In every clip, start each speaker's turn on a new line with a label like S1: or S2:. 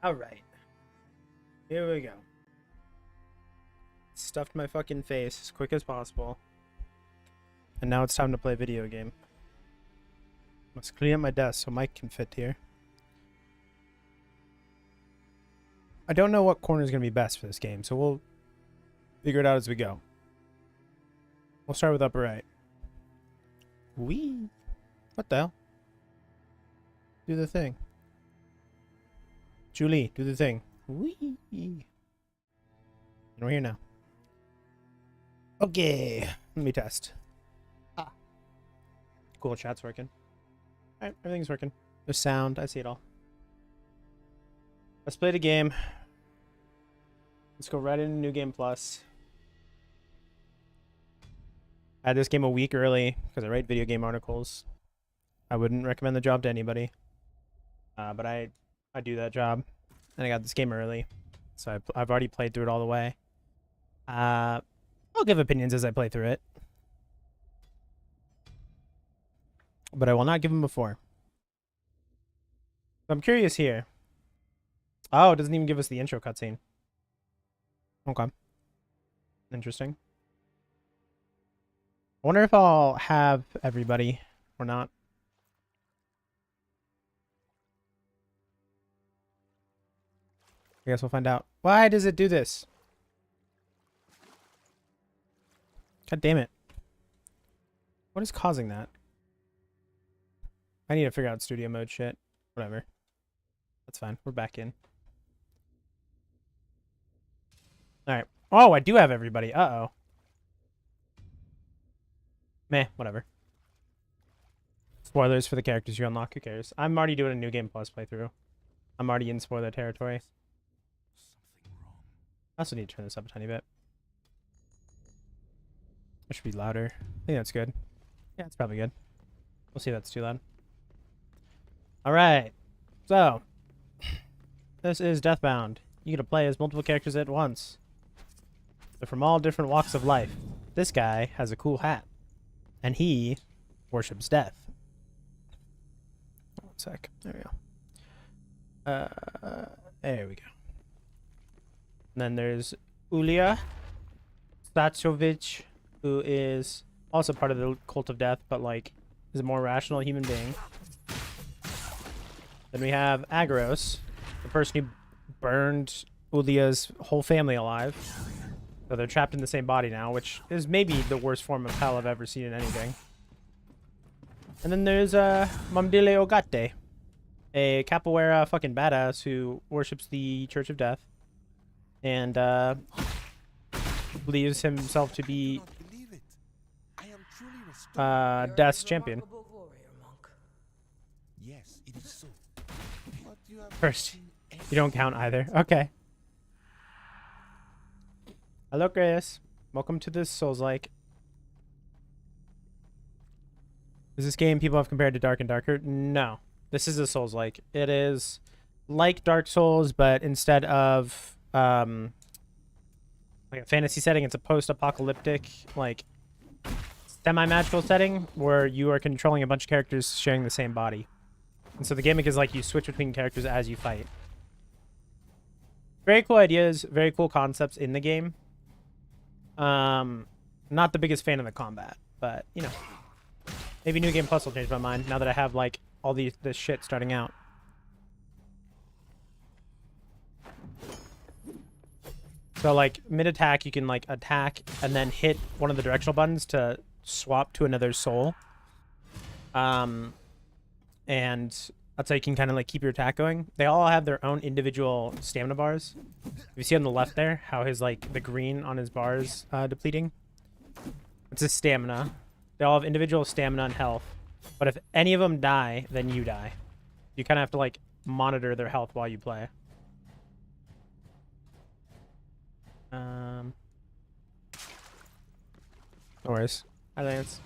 S1: All right, here we go. Stuffed my fucking face as quick as possible. And now it's time to play a video game. Must clean up my desk so Mike can fit here. I don't know what corner is going to be best for this game, so we'll figure it out as we go. We'll start with upper right. Wee. What the hell? Do the thing. Julie, do the thing. Wee. And we're here now. Okay. Let me test. Cool, chat's working. Alright, everything's working. There's sound. I see it all. Let's play the game. Let's go right into New Game Plus. I had this game a week early because I write video game articles. I wouldn't recommend the job to anybody. But I do that job. And I got this game early. So I've already played through it all the way. I'll give opinions as I play through it. But I will not give them before. I'm curious here. Oh, it doesn't even give us the intro cutscene. Okay. Interesting. I wonder if I'll have everybody or not. I guess we'll find out. Why does it do this? God damn it. What is causing that? I need to figure out studio mode shit. Whatever. That's fine. We're back in. Alright. Oh, I do have everybody. Uh-oh. Meh, whatever. Spoilers for the characters you unlock. Who cares? I'm already doing a New Game Plus playthrough. I'm already in spoiler territory. I also need to turn this up a tiny bit. It should be louder. I think that's good. Yeah, it's probably good. We'll see if that's too loud. Alright. So, this is Deathbound. You get to play as multiple characters at once. They're from all different walks of life. This guy has a cool hat. And he worships death. One sec. There we go. There we go. And then there's Ulia Stachovich, who is also part of the cult of death, but like is a more rational human being. Then we have Agros, the person who burned Ulia's whole family alive. So they're trapped in the same body now, which is maybe the worst form of hell I've ever seen in anything. And then there's Mamdile Ogate, a capoeira fucking badass who worships the Church of Death. And believes himself to be Death's champion.
S2: Yes, it is so.
S1: First, you don't count either. Okay. Hello, Grace. Welcome to this Souls-like. Is this game people have compared to Dark and Darker? No. This is a Souls-like. It is like Dark Souls, but instead of like a fantasy setting, it's a post-apocalyptic, like semi-magical setting where you are controlling a bunch of characters sharing the same body. And so the gimmick is like you switch between characters as you fight. Very cool ideas, very cool concepts in the game. Not the biggest fan of the combat, but you know, maybe New Game Plus will change my mind now that I have like all this shit starting out. So like mid-attack, you can like attack and then hit one of the directional buttons to swap to another soul. And that's how you can kind of like keep your attack going. They all have their own individual stamina bars. You see on the left there how his like the green on his bars depleting. It's his stamina. They all have individual stamina and health. But if any of them die, then you die. You kind of have to like monitor their health while you play. No worries. Hi, Lance.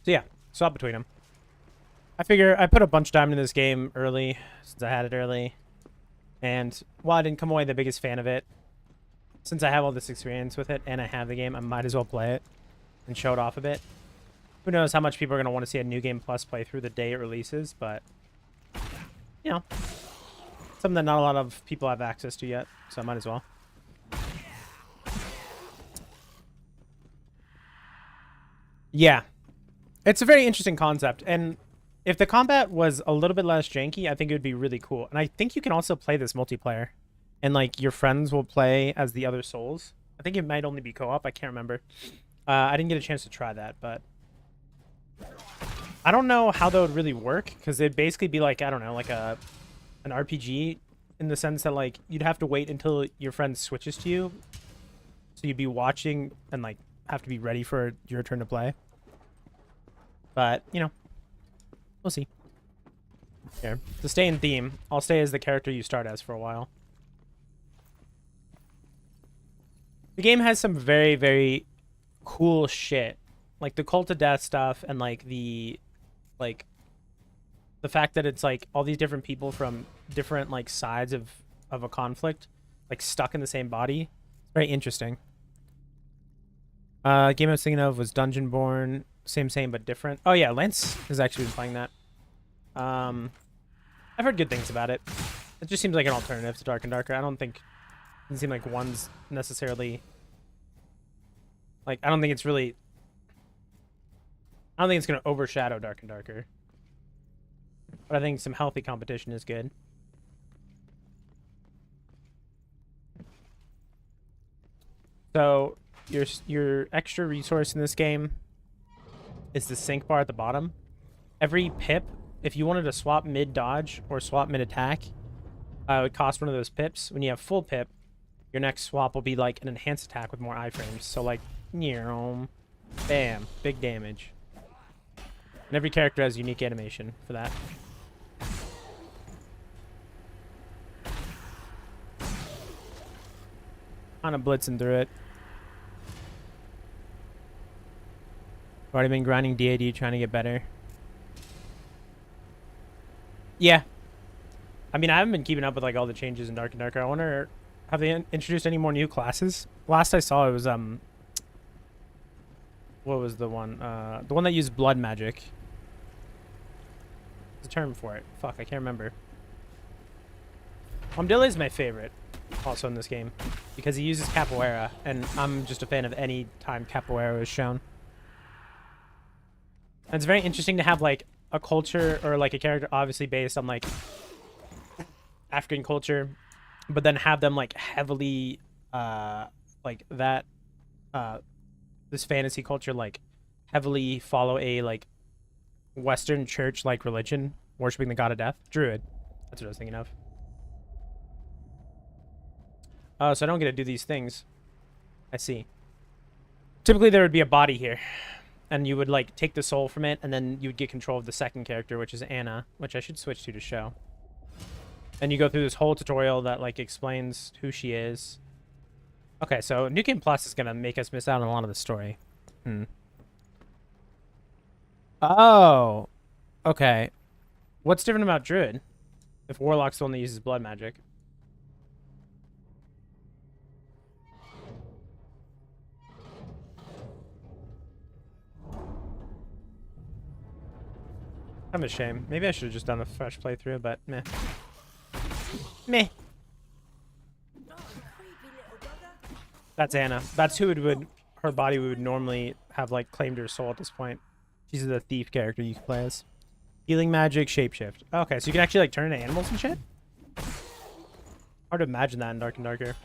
S1: So yeah, swap between them. I figure I put a bunch of time into this game early, since I had it early. And while I didn't come away the biggest fan of it, since I have all this experience with it and I have the game, I might as well play it and show it off a bit. Who knows how much people are going to want to see a New Game Plus playthrough the day it releases, but you know, something that not a lot of people have access to yet, so I might as well. Yeah, it's a very interesting concept, and if the combat was a little bit less janky, I think it would be really cool. And I think you can also play this multiplayer, and like your friends will play as the other souls. I think it might only be co-op. I can't remember. I didn't get a chance to try that, but I don't know how that would really work, because it'd basically be like, I don't know, like an RPG, in the sense that like you'd have to wait until your friend switches to you, so you'd be watching and like have to be ready for your turn to play. But you know, we'll see. Here, to stay in theme, I'll stay as the character you start as for a while. The game has some very, very cool shit, like the Cult of Death stuff, and like the fact that it's like all these different people from different like sides of a conflict, like stuck in the same body. Very interesting. Game I was thinking of was Dungeonborn. Same but different. Oh yeah, Lance has actually been playing that. I've heard good things about it. It just seems like an alternative to Dark and Darker. I don't think it doesn't seem like one's necessarily like, I don't think it's really, I don't think it's gonna overshadow Dark and Darker. But I think some healthy competition is good. So your extra resource in this game is the sync bar at the bottom. Every pip, if you wanted to swap mid dodge or swap mid attack, it would cost one of those pips. When you have full pip, your next swap will be like an enhanced attack with more iframes. So like, bam, big damage. And every character has unique animation for that. Kind of blitzing through it. Already been grinding DAD, trying to get better. Yeah. I mean, I haven't been keeping up with like all the changes in Dark and Darker. I wonder, have they introduced any more new classes? Last I saw, it was what was the one? The one that used blood magic. What's the term for it? Fuck, I can't remember. Omdile is my favorite, also in this game, because he uses capoeira, and I'm just a fan of any time capoeira is shown. And it's very interesting to have like a culture or like a character obviously based on like African culture, but then have them like heavily like that this fantasy culture like heavily follow a like Western church like religion, worshiping the god of death. Druid. That's what I was thinking of. So I don't get to do these things. I see. Typically there would be a body here, and you would like take the soul from it, and then you would get control of the second character, which is Anna, which I should switch to show. And you go through this whole tutorial that like explains who she is. Okay, so New Game Plus is gonna make us miss out on a lot of the story. Oh, okay. What's different about Druid? If Warlock's the one that uses blood magic. Kind of a shame. Maybe I should have just done a fresh playthrough, but meh. Meh. That's Anna. That's who it would, her body would normally have like claimed her soul at this point. She's the thief character you can play as. Healing magic, shapeshift. Okay, so you can actually like turn into animals and shit? Hard to imagine that in Dark and Darker.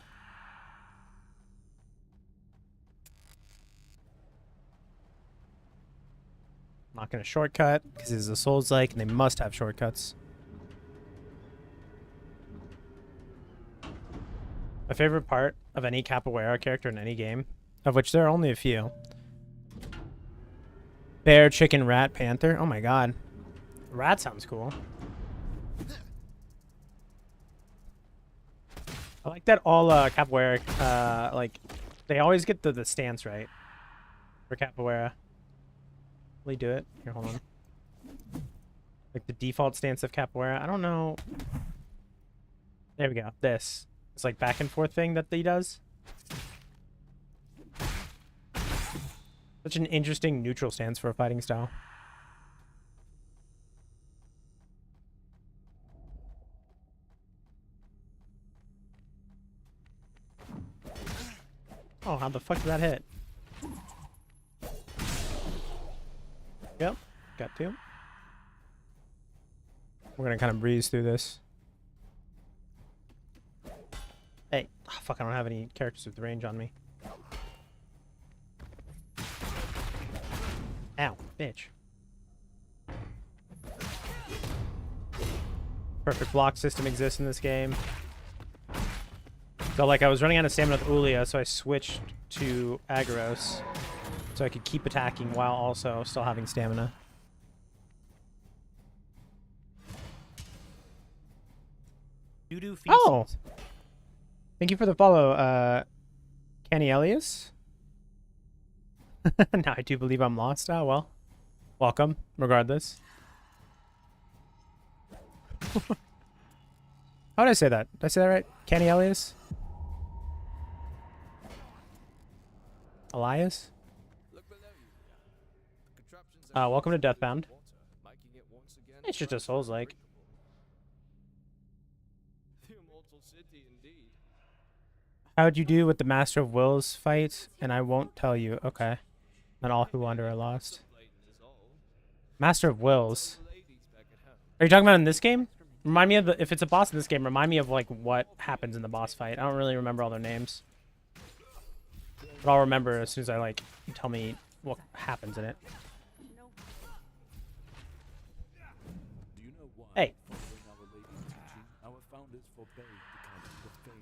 S1: Not gonna shortcut, because this is a Souls-like, and they must have shortcuts. My favorite part of any capoeira character in any game, of which there are only a few. Bear, chicken, rat, panther. Oh my god. Rat sounds cool. I like that all capoeira, like, they always get the stance right for capoeira. Really do it. Here, hold on. Like the default stance of capoeira. I don't know. There we go. This. It's like back and forth thing that he does. Such an interesting neutral stance for a fighting style. Oh, how the fuck did that hit? Yep, got two. We're gonna kind of breeze through this. Hey, oh, fuck, I don't have any characters with range on me. Ow, bitch. Perfect block system exists in this game. So, like, I was running out of stamina with Ulia, so I switched to Agros. So I could keep attacking while also still having stamina. Doo-doo feces. Oh! Thank you for the follow, Kenny Elias. Now I do believe I'm lost. Oh, well. Welcome, regardless. How did I say that? Did I say that right? Kenny Elias? Elias? Welcome to Deathbound. It's just a Souls-like. How'd you do with the Master of Wills fight? And I won't tell you. Okay. Not all who wander are lost. Master of Wills. Are you talking about in this game? Remind me of the, if it's a boss in this game, remind me of like what happens in the boss fight. I don't really remember all their names. But I'll remember as soon as I like you tell me what happens in it. Hey.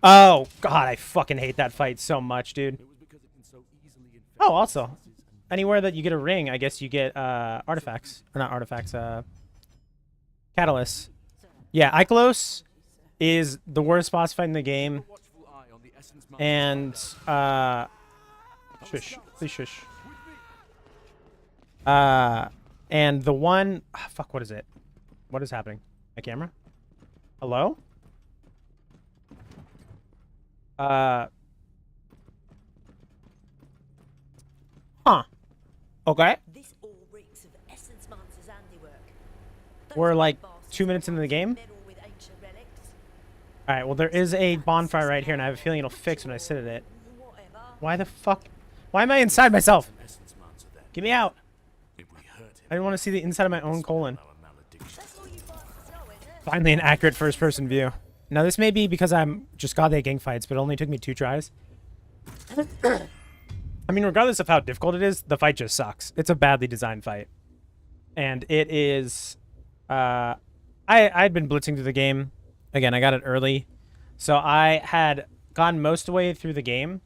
S1: Oh god, I fucking hate that fight so much, dude. Oh, also, anywhere that you get a ring, I guess you get artifacts. Or not artifacts, catalysts. Yeah, Ikelos is the worst boss fight in the game. And shush, please shush. And the one, fuck, what is it? What is happening? My camera? Hello? Huh. Okay. We're like 2 minutes into the game. Alright, well there is a bonfire right here and I have a feeling it'll fix when I sit at it. Why the fuck? Why am I inside myself? Get me out. I didn't want to see the inside of my own colon. Finally an accurate first-person view. Now this may be because I'm just god at gang fights, but it only took me 2 tries. I mean, regardless of how difficult it is, the fight just sucks. It's a badly designed fight. And it is... I'd been blitzing through the game. Again, I got it early. So I had gone most of the way through the game.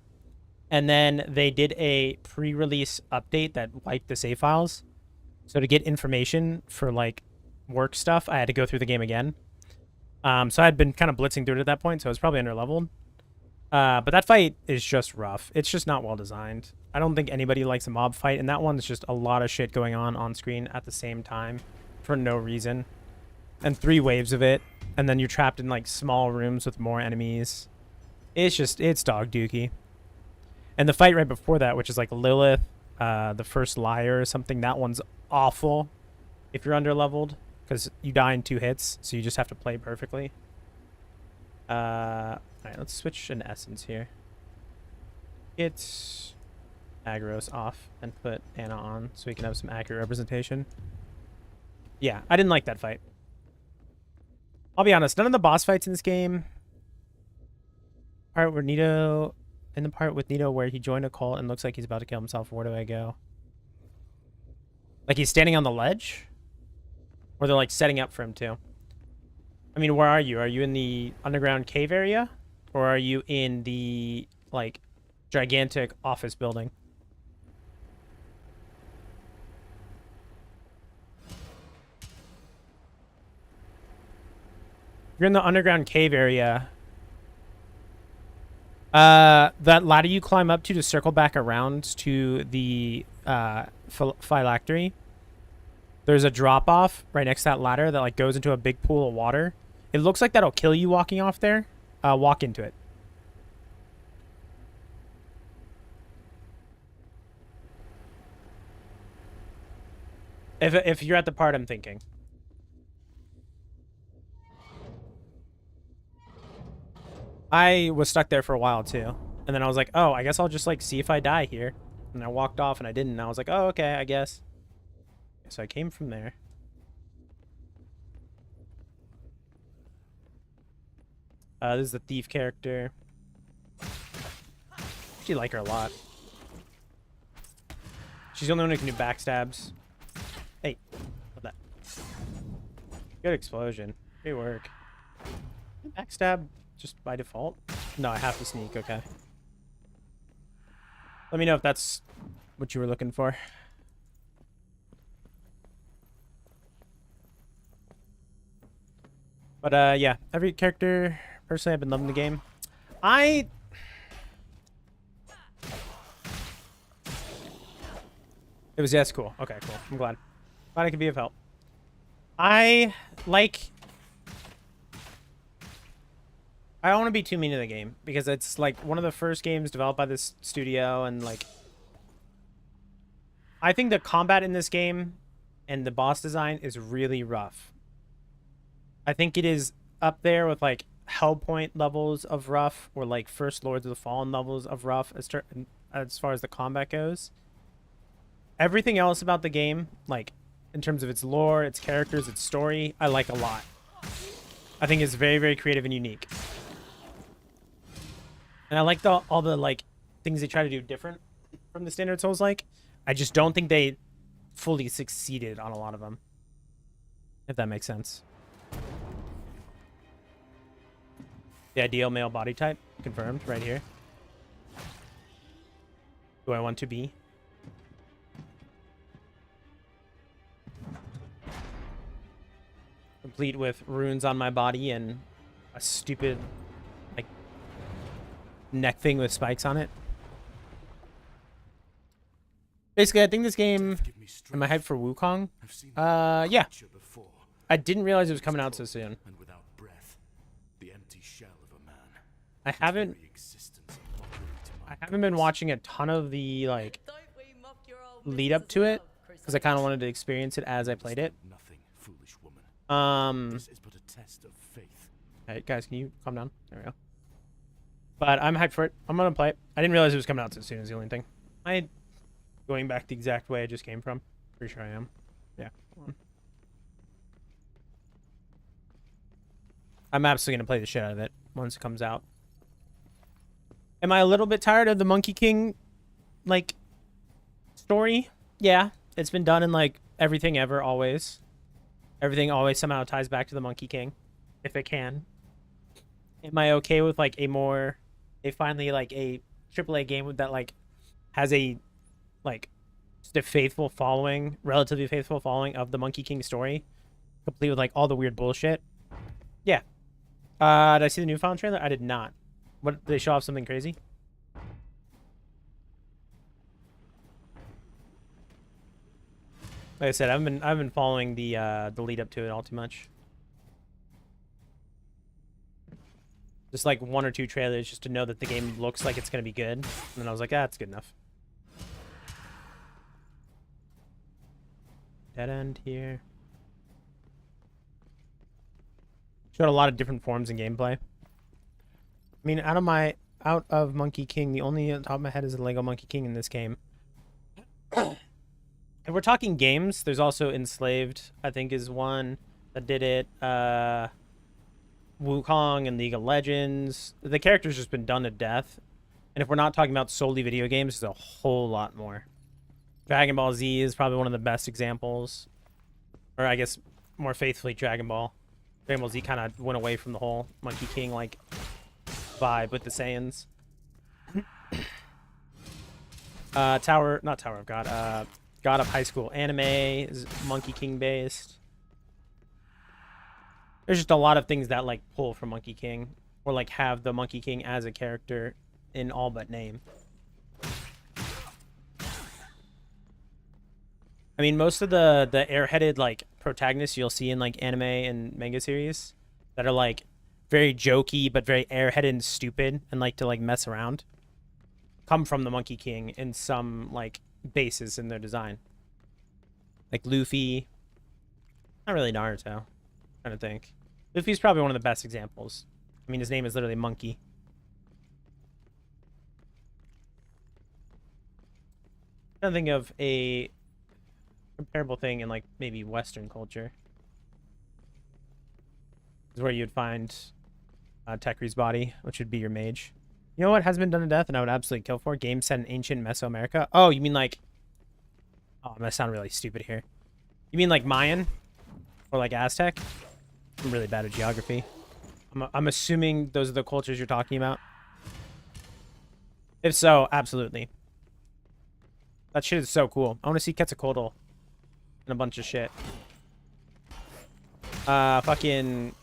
S1: And then they did a pre-release update that wiped the save files. So to get information for, like, work stuff, I had to go through the game again. So I had been kind of blitzing through it at that point, so I was probably under-leveled. But that fight is just rough. It's just not well designed. I don't think anybody likes a mob fight, and that one's just a lot of shit going on screen at the same time for no reason. And 3 waves of it, and then you're trapped in, like, small rooms with more enemies. It's dog dookie. And the fight right before that, which is, like, Lilith, the first liar or something, that one's awful if you're under-leveled. Because you die in 2 hits, so you just have to play perfectly. Alright, let's switch an essence here. Get Agros off and put Anna on so we can have some accurate representation. Yeah, I didn't like that fight. I'll be honest, none of the boss fights in this game... Part where Nito... In the part with Nito where he joined a cult and looks like he's about to kill himself, where do I go? Like he's standing on the ledge? Or they're like setting up for him too. I mean, where are you? Are you in the underground cave area? Or are you in the, like, gigantic office building? You're in the underground cave area. That ladder you climb up to circle back around to the phylactery. There's a drop-off right next to that ladder that, like, goes into a big pool of water. It looks like that'll kill you walking off there. Walk into it. If you're at the part I'm thinking. I was stuck there for a while, too. And then I was like, oh, I guess I'll just like see if I die here. And I walked off and I didn't. And I was like, oh, okay, I guess. So I came from there. This is the thief character. Actually like her a lot. She's the only one who can do backstabs. Hey, love that. Good explosion. Great work. Backstab just by default? No, I have to sneak. Okay. Let me know if that's what you were looking for. But yeah, every character, personally, I've been loving the game. It was, yes, cool. Okay, cool. I'm glad. Glad I could be of help. I don't want to be too mean to the game because it's like one of the first games developed by this studio, and like I think the combat in this game and the boss design is really rough. I think it is up there with like Hellpoint levels of rough, or like first Lords of the Fallen levels of rough as far as the combat goes. Everything else about the game, like in terms of its lore, its characters, its story, I like a lot. I think it's very, very creative and unique. And I like all the like things they try to do different from the standard Souls-like. I just don't think they fully succeeded on a lot of them. If that makes sense. The ideal male body type confirmed right here. Who I want to be. Complete with runes on my body and a stupid like neck thing with spikes on it. Basically, I think this game. Am I hyped for Wukong? Yeah. I didn't realize it was coming out so soon. I haven't been watching a ton of the like lead up to it because I kind of wanted to experience it as I played it. Hey guys, can you calm down? There we go. But I'm hyped for it. I'm gonna play it. I didn't realize it was coming out so soon is the only thing. Going back the exact way I just came from. Pretty sure I am. Yeah. I'm absolutely gonna play the shit out of it once it comes out. Am I a little bit tired of the Monkey King, like, story? Yeah. It's been done in, like, everything ever, always. Everything always somehow ties back to the Monkey King, if it can. Am I okay with, like, finally, like, a AAA game that, like, has a, like, just a faithful following, relatively faithful following of the Monkey King story, complete with, like, all the weird bullshit? Yeah. Did I see the Newfound trailer? I did not. What, did they show off something crazy? Like I said, I've been following the lead up to it all too much. Just like one or two trailers just to know that the game looks like it's gonna be good. And then I was like, ah, it's good enough. Dead end here. Showed a lot of different forms in gameplay. I mean, out of Monkey King, the only on top of my head is the Lego Monkey King in this game. If we're talking games, there's also Enslaved, I think, is one that did it. Wukong and League of Legends. The character's just been done to death. And if we're not talking about solely video games, there's a whole lot more. Dragon Ball Z is probably one of the best examples. Or I guess more faithfully Dragon Ball. Dragon Ball Z kind of went away from the whole Monkey King like vibe with the Saiyans. Not Tower of God. God of High School Anime is Monkey King based. There's just a lot of things that like pull from Monkey King, or like have the Monkey King as a character in all but name. I mean, most of the airheaded like protagonists you'll see in like anime and manga series that are like very jokey but very airheaded and stupid and like to like mess around come from the Monkey King in some like basis in their design. Like Luffy, not really Naruto. I'm trying to think. Luffy's probably one of the best examples. I mean, his name is literally Monkey. trying to think of a comparable thing in like maybe Western culture. Is where you'd find Tekri's body, which would be your mage. You know what has been done to death and I would absolutely kill for? Game set in ancient Mesoamerica. Oh, you mean like... Oh, I'm gonna sound really stupid here. You mean like Mayan? Or like Aztec? I'm really bad at geography. I'm assuming those are the cultures you're talking about. If so, absolutely. That shit is so cool. I want to see Quetzalcoatl and a bunch of shit. Fucking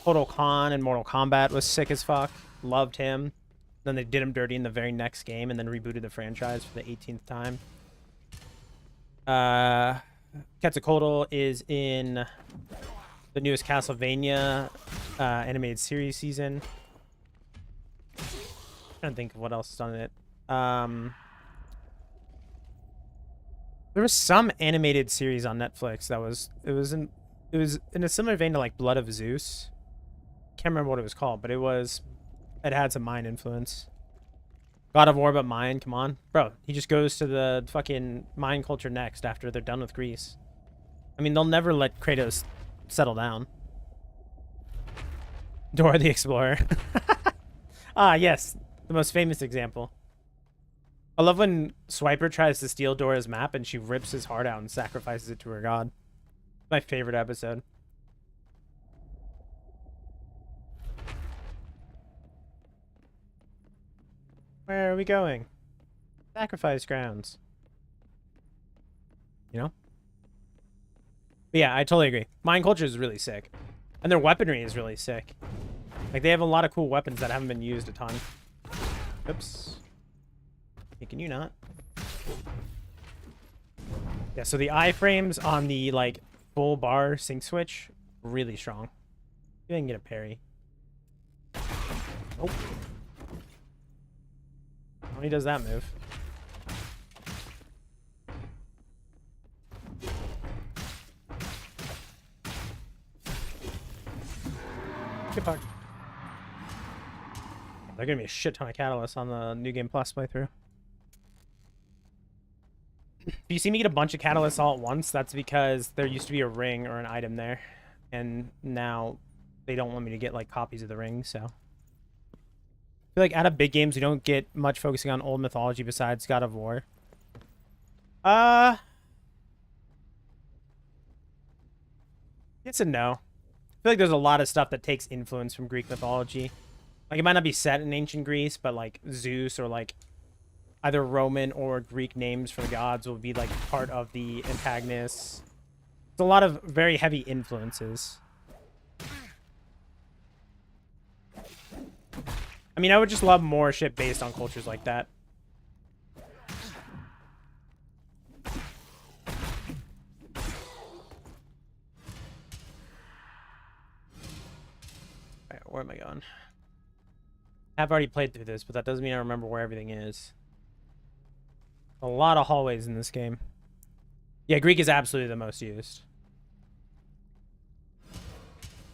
S1: Total Khan in Mortal Kombat was sick as fuck. Loved him. Then they did him dirty in the very next game and then rebooted the franchise for the 18th time. Quetzalcoatl is in the newest Castlevania animated series season. I'm trying to think of what else is on it. There was some animated series on Netflix that was it was in a similar vein to like Blood of Zeus. Can't remember what it was called, but it had some Mayan influence. God of War, but Mayan, come on. Bro, he just goes to the fucking Mayan culture next after they're done with Greece. I mean, they'll never let Kratos settle down. Dora the Explorer. Ah, yes. The most famous example. I love when Swiper tries to steal Dora's map and she rips his heart out and sacrifices it to her god. My favorite episode. Where are we going? Sacrifice grounds. You know? But yeah, I totally agree. Mayan culture is really sick. And their weaponry is really sick. Like, they have a lot of cool weapons that haven't been used a ton. Oops. Hey, can you not? Yeah, so the iframes on the, like, full bar sync switch, really strong. You can get a parry. Oh. How he does that move? Good fuck. They're gonna be a shit ton of catalysts on the New Game Plus playthrough. If you see me get a bunch of catalysts all at once, that's because there used to be a ring or an item there. And now they don't want me to get like copies of the ring, so. I feel like out of big games, we don't get much focusing on old mythology besides God of War. Yes and no. I feel like there's a lot of stuff that takes influence from Greek mythology. Like, it might not be set in ancient Greece, but, like, Zeus or, like, either Roman or Greek names for the gods will be, like, part of the antagonists. It's a lot of very heavy influences. I mean, I would just love more shit based on cultures like that. Alright, where am I going? I've already played through this, but that doesn't mean I remember where everything is. A lot of hallways in this game. Yeah, Greek is absolutely the most used.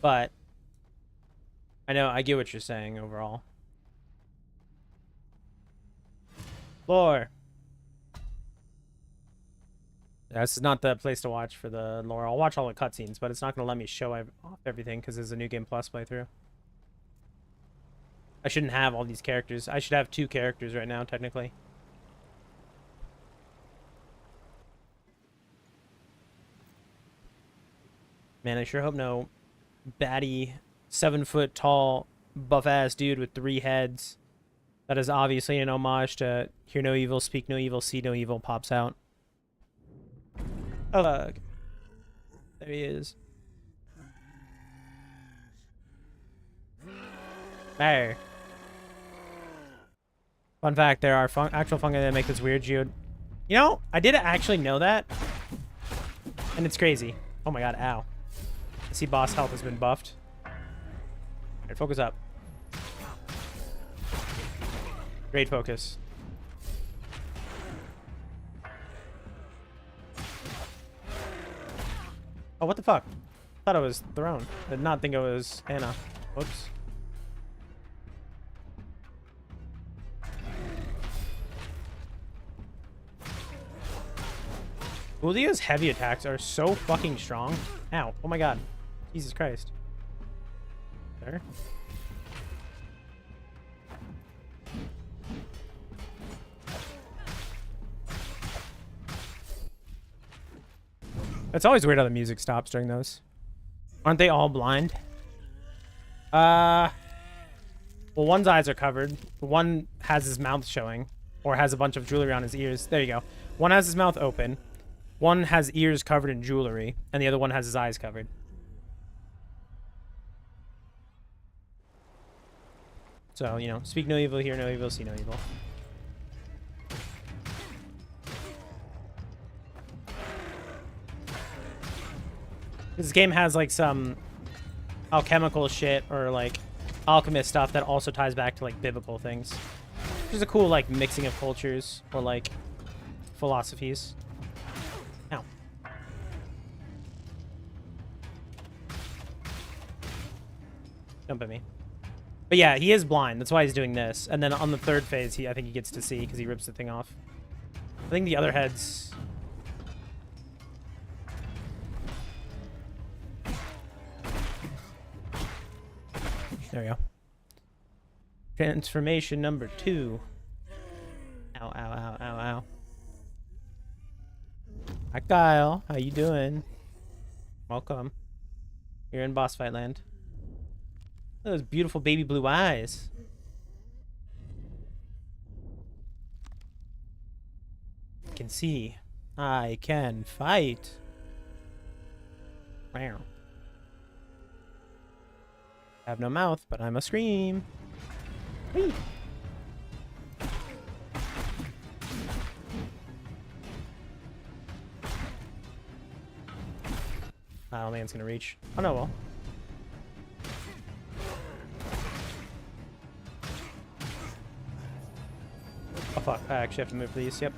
S1: But I know, I get what you're saying overall. Lore. This is not the place to watch for the lore. I'll watch all the cutscenes, but it's not going to let me show off everything because there's a New Game Plus playthrough. I shouldn't have all these characters. I should have 2 characters right now, technically. Man, I sure hope no batty, 7-foot tall, buff-ass dude with 3 heads that is obviously an homage to Hear No Evil, Speak No Evil, See No Evil pops out. Oh, look. There he is. There. Fun fact, there are actual fungi that make this weird geode. You know, I didn't actually know that. And it's crazy. Oh my god, ow. I see boss health has been buffed. Alright, focus up. Great focus. Oh, what the fuck? I thought it was Throne. I did not think it was Anna. Whoops. Julia's heavy attacks are so fucking strong. Ow. Oh my god. Jesus Christ. There. It's always weird how the music stops during those. Aren't they all blind? Well, one's eyes are covered. One has his mouth showing, or has a bunch of jewelry on his ears. There you go. One has his mouth open. One has ears covered in jewelry, and the other one has his eyes covered. So, you know, speak no evil, hear no evil, see no evil. This game has, like, some alchemical shit, or, like, alchemist stuff that also ties back to, like, biblical things. Which is a cool, like, mixing of cultures, or, like, philosophies. Ow. Jump at me. But yeah, he is blind. That's why he's doing this. And then on the third phase, I think he gets to see because he rips the thing off. I think the other heads... There we go. Transformation number 2. Ow, ow, ow, ow, ow. Hi, Kyle. How you doing? Welcome. You're in boss fight land. Those beautiful baby blue eyes. I can see. I can fight. Wow. I have no mouth, but I must scream. Whee! I don't think it's gonna reach. Oh no, well. Oh fuck, I actually have to move these, yep.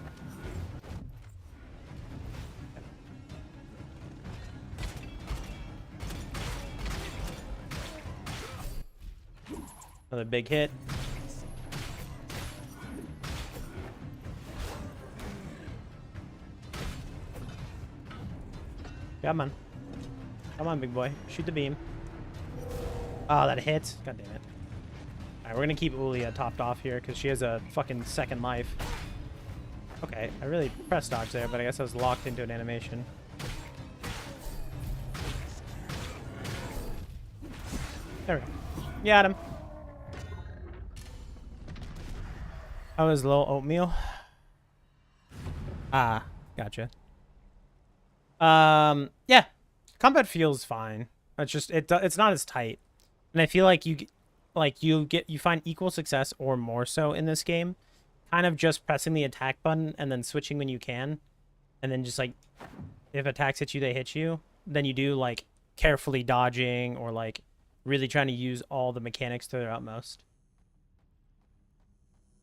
S1: Another big hit. Come on. Come on, big boy. Shoot the beam. Oh, that hits. God damn it. Alright, we're gonna keep Ulia topped off here because she has a fucking second life. Okay, I really pressed dodge there, but I guess I was locked into an animation. There we go. Got him. How was little oatmeal? Ah, gotcha. Yeah. Combat feels fine. It's just it's not as tight. And I feel like you find equal success or more so in this game, kind of just pressing the attack button and then switching when you can, and then just like if attacks hit you, they hit you. Then you do like carefully dodging or like really trying to use all the mechanics to their utmost,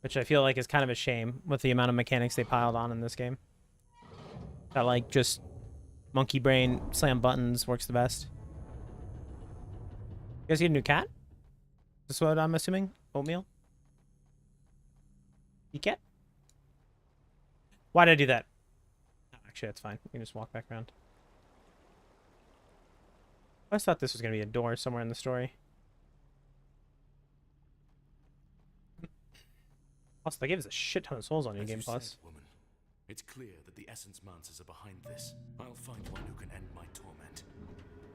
S1: which I feel like is kind of a shame with the amount of mechanics they piled on in this game. That like just monkey brain slam buttons works the best. You guys get a new cat? Is this what I'm assuming? Oatmeal? You cat? Why did I do that? Oh, actually, that's fine. We can just walk back around. I always thought this was going to be a door somewhere in the story. Also, they gave us a shit ton of souls on New Game Plus.
S2: Woman, it's clear that the Essence Masters are behind this. I'll find one who can end my torment.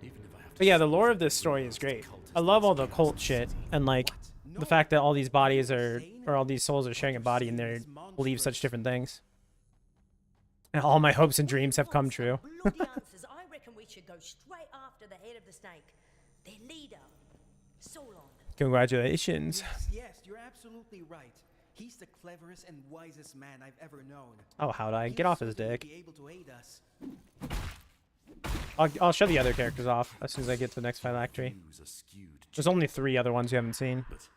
S2: Even if I have to.
S1: But yeah, the lore of this story is great. I love all the cult shit and like the fact that all these bodies are, or all these souls are sharing a body and they believe such different things. And all my hopes and dreams have come true.
S3: I reckon we should go straight after the head of the snake, their leader, Solon.
S1: Congratulations.
S4: Yes, you're absolutely right. He's the cleverest and wisest man I've ever known.
S1: Oh, how'd I get off his dick?
S4: Be able to aid us.
S1: I'll show the other characters off as soon as I get to the next phylactery. There's only 3 other ones you haven't seen.
S2: But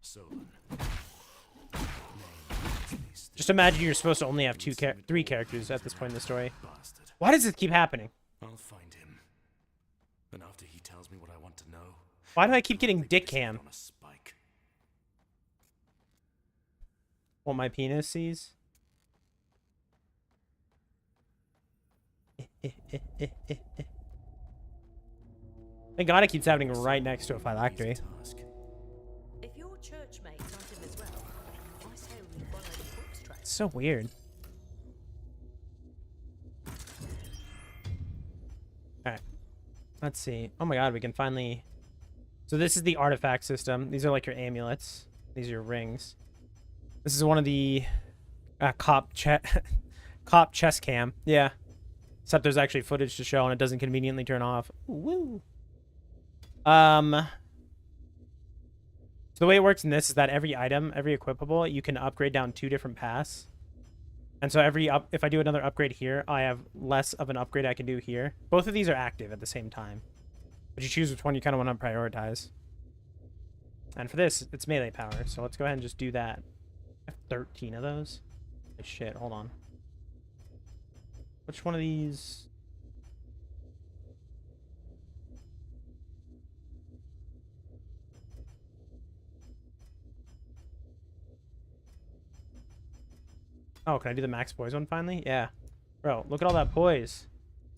S2: Solon.
S1: Just imagine you're supposed to only have 3 characters at this point in the story. Why does this keep happening?
S2: I'll find him. And after he tells me what I want to know.
S1: Why do I keep getting dick cam?
S2: On a spike.
S1: What my penis sees? Thank God it keeps happening right next to a phylactery.
S2: Task.
S3: If your church mates hunt him as well, I say we follow the foot's trail.
S1: It's so weird. Alright. Let's see. Oh my god, we can finally... So this is the artifact system. These are like your amulets. These are your rings. This is one of the cop chest cam. Yeah. Except there's actually footage to show and it doesn't conveniently turn off. Woo. So the way it works in this is that every item, every equipable, you can upgrade down 2 different paths. And so if I do another upgrade here, I have less of an upgrade I can do here. Both of these are active at the same time. But you choose which one you kind of want to prioritize. And for this, it's melee power. So let's go ahead and just do that. I have 13 of those. Holy shit, hold on. Which one of these? Oh, can I do the max poise one finally? Yeah. Bro, look at all that poise.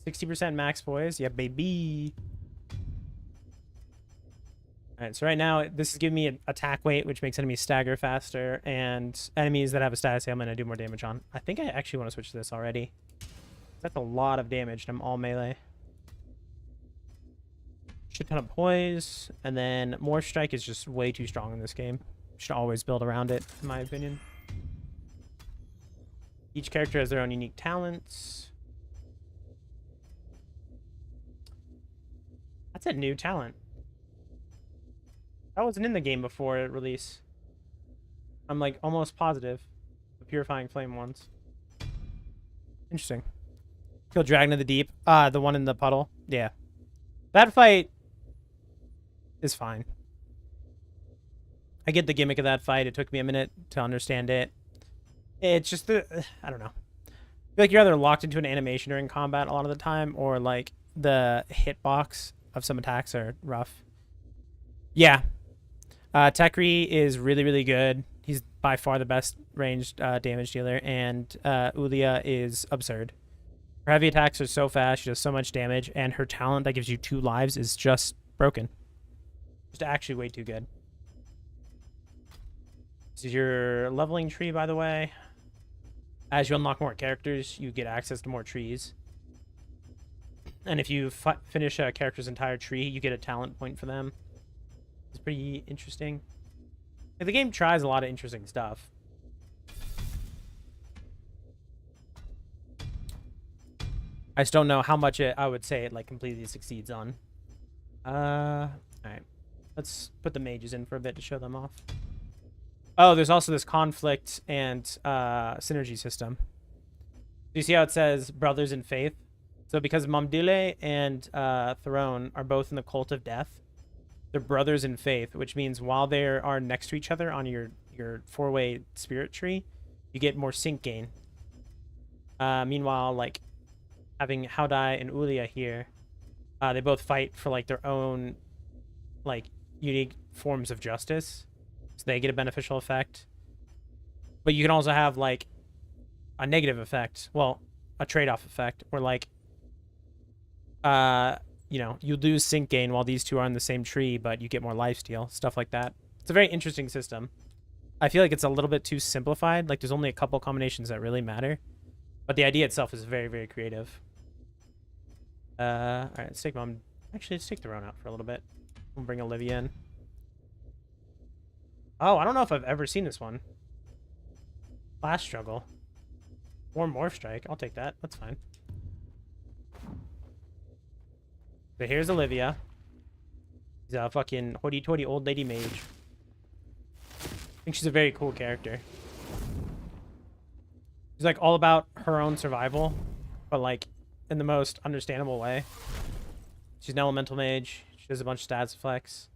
S1: 60% max poise. Yeah, baby. Alright, so right now, this is giving me an attack weight, which makes enemies stagger faster, and enemies that have a status ailment I do more damage on. I think I actually want to switch to this already. That's a lot of damage, and I'm all melee. Shit ton of poise, and then more strike is just way too strong in this game. Should always build around it, in my opinion. Each character has their own unique talents. That's a new talent. That wasn't in the game before release. I'm like almost positive. The Purifying Flame ones. Interesting. Kill Dragon of the Deep. The one in the puddle. Yeah. That fight is fine. I get the gimmick of that fight. It took me a minute to understand it. It's just I don't know. I feel like you're either locked into an animation during combat a lot of the time, or like the hitbox of some attacks are rough. Yeah. Tekri is really, really good. He's by far the best ranged damage dealer, and Ulia is absurd. Her heavy attacks are so fast, she does so much damage, and her talent that gives you 2 lives is just broken. Just actually way too good. This is your leveling tree, by the way. As you unlock more characters, you get access to more trees. And if you finish a character's entire tree, you get a talent point for them. It's pretty interesting. The game tries a lot of interesting stuff. I just don't know how much I would say it like completely succeeds on. Alright. Let's put the mages in for a bit to show them off. Oh, there's also this conflict and synergy system. Do you see how it says brothers in faith? So because Momdile and Throne are both in the cult of death, they're brothers in faith, which means while they are next to each other on your 4-way spirit tree, you get more sync gain. Meanwhile, like having Haudai and Ulia here, they both fight for like their own like unique forms of justice. So they get a beneficial effect. But you can also have like a negative effect. Well, a trade-off effect where like you know, you lose sync gain while these two are on the same tree, but you get more lifesteal, stuff like that. It's a very interesting system. I feel like it's a little bit too simplified. Like there's only a couple combinations that really matter. But the idea itself is very, very creative. Alright, let's take Mom. Actually, let's take Throne out for a little bit. We'll bring Olivia in. Oh, I don't know if I've ever seen this one. Class struggle. Or morph strike. I'll take that. That's fine. So here's Olivia. She's a fucking hoity-toity old lady mage. I think she's a very cool character. She's like all about her own survival, but like in the most understandable way. She's an elemental mage. She does a bunch of stats flex.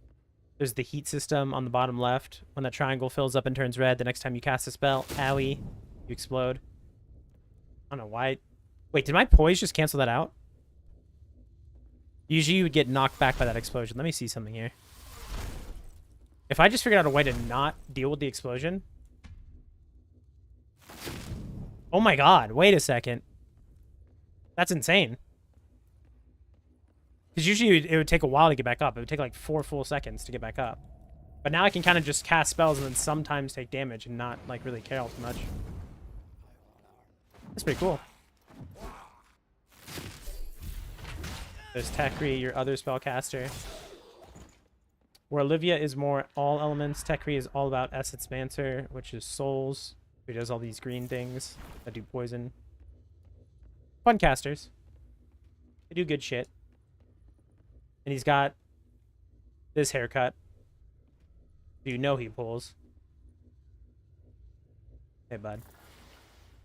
S1: There's the heat system on the bottom left. When that triangle fills up and turns red, the next time you cast a spell, owie, you explode. I don't know why. Wait, did my poise just cancel that out? Usually you would get knocked back by that explosion. Let me see something here. If I just figured out a way to not deal with the explosion. Oh my god, wait a second. That's insane. Because usually it would take a while to get back up. It would take like 4 full seconds to get back up. But now I can kind of just cast spells and then sometimes take damage and not like really care all too much. That's pretty cool. There's Tekri, your other spellcaster. Where Olivia is more all elements, Tekri is all about Essence Mancer, which is souls. He does all these green things that do poison. Fun casters. They do good shit. And he's got this haircut. You know he pulls. Hey, bud.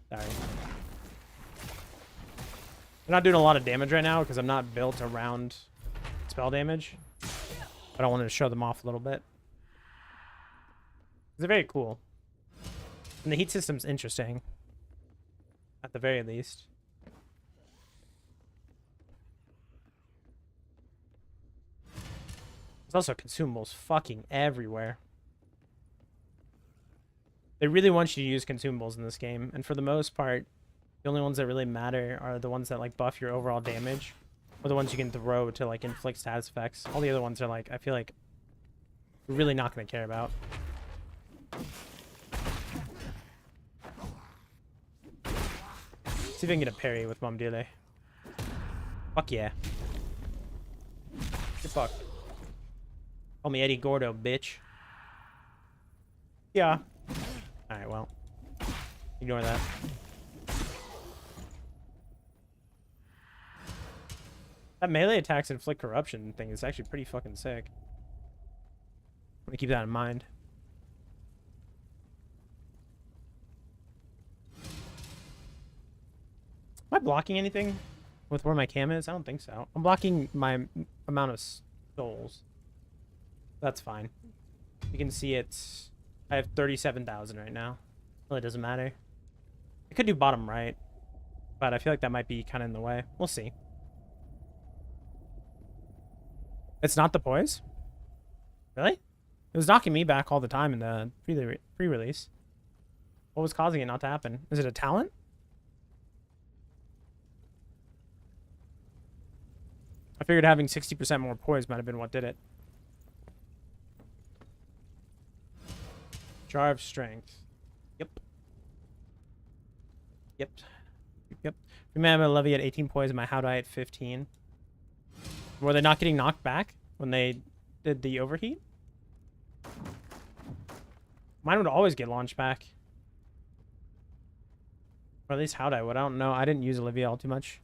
S1: Sorry. I'm not doing a lot of damage right now because I'm not built around spell damage. But I wanted to show them off a little bit. They're very cool. And the heat system's interesting. At the very least. There's also consumables fucking everywhere. They really want you to use consumables in this game. And for the most part, the only ones that really matter are the ones that like buff your overall damage. Or the ones you can throw to like inflict status effects. All the other ones are like, I feel like we're really not going to care about. See if I can get a parry with Momdile. Fuck yeah. Get fucked. Call me Eddie Gordo, bitch. Yeah. Alright, well. Ignore that. That melee attacks inflict corruption thing is actually pretty fucking sick. I'm gonna keep that in mind. Am I blocking anything with where my cam is? I don't think so. I'm blocking my amount of souls. That's fine. You can see it's... I have 37,000 right now. Really doesn't matter. I could do bottom right, but I feel like that might be kind of in the way. We'll see. It's not the poise? Really? It was knocking me back all the time in the pre-release. What was causing it not to happen? Is it a talent? I figured having 60% more poise might have been what did it. Jar of Strength. Yep. Yep. Yep. Remember Levy at 18 poise and my How Die at 15. Were they not getting knocked back when they did the overheat? Mine would always get launched back. Or at least How Die would. I don't know. I didn't use Olivia all too much.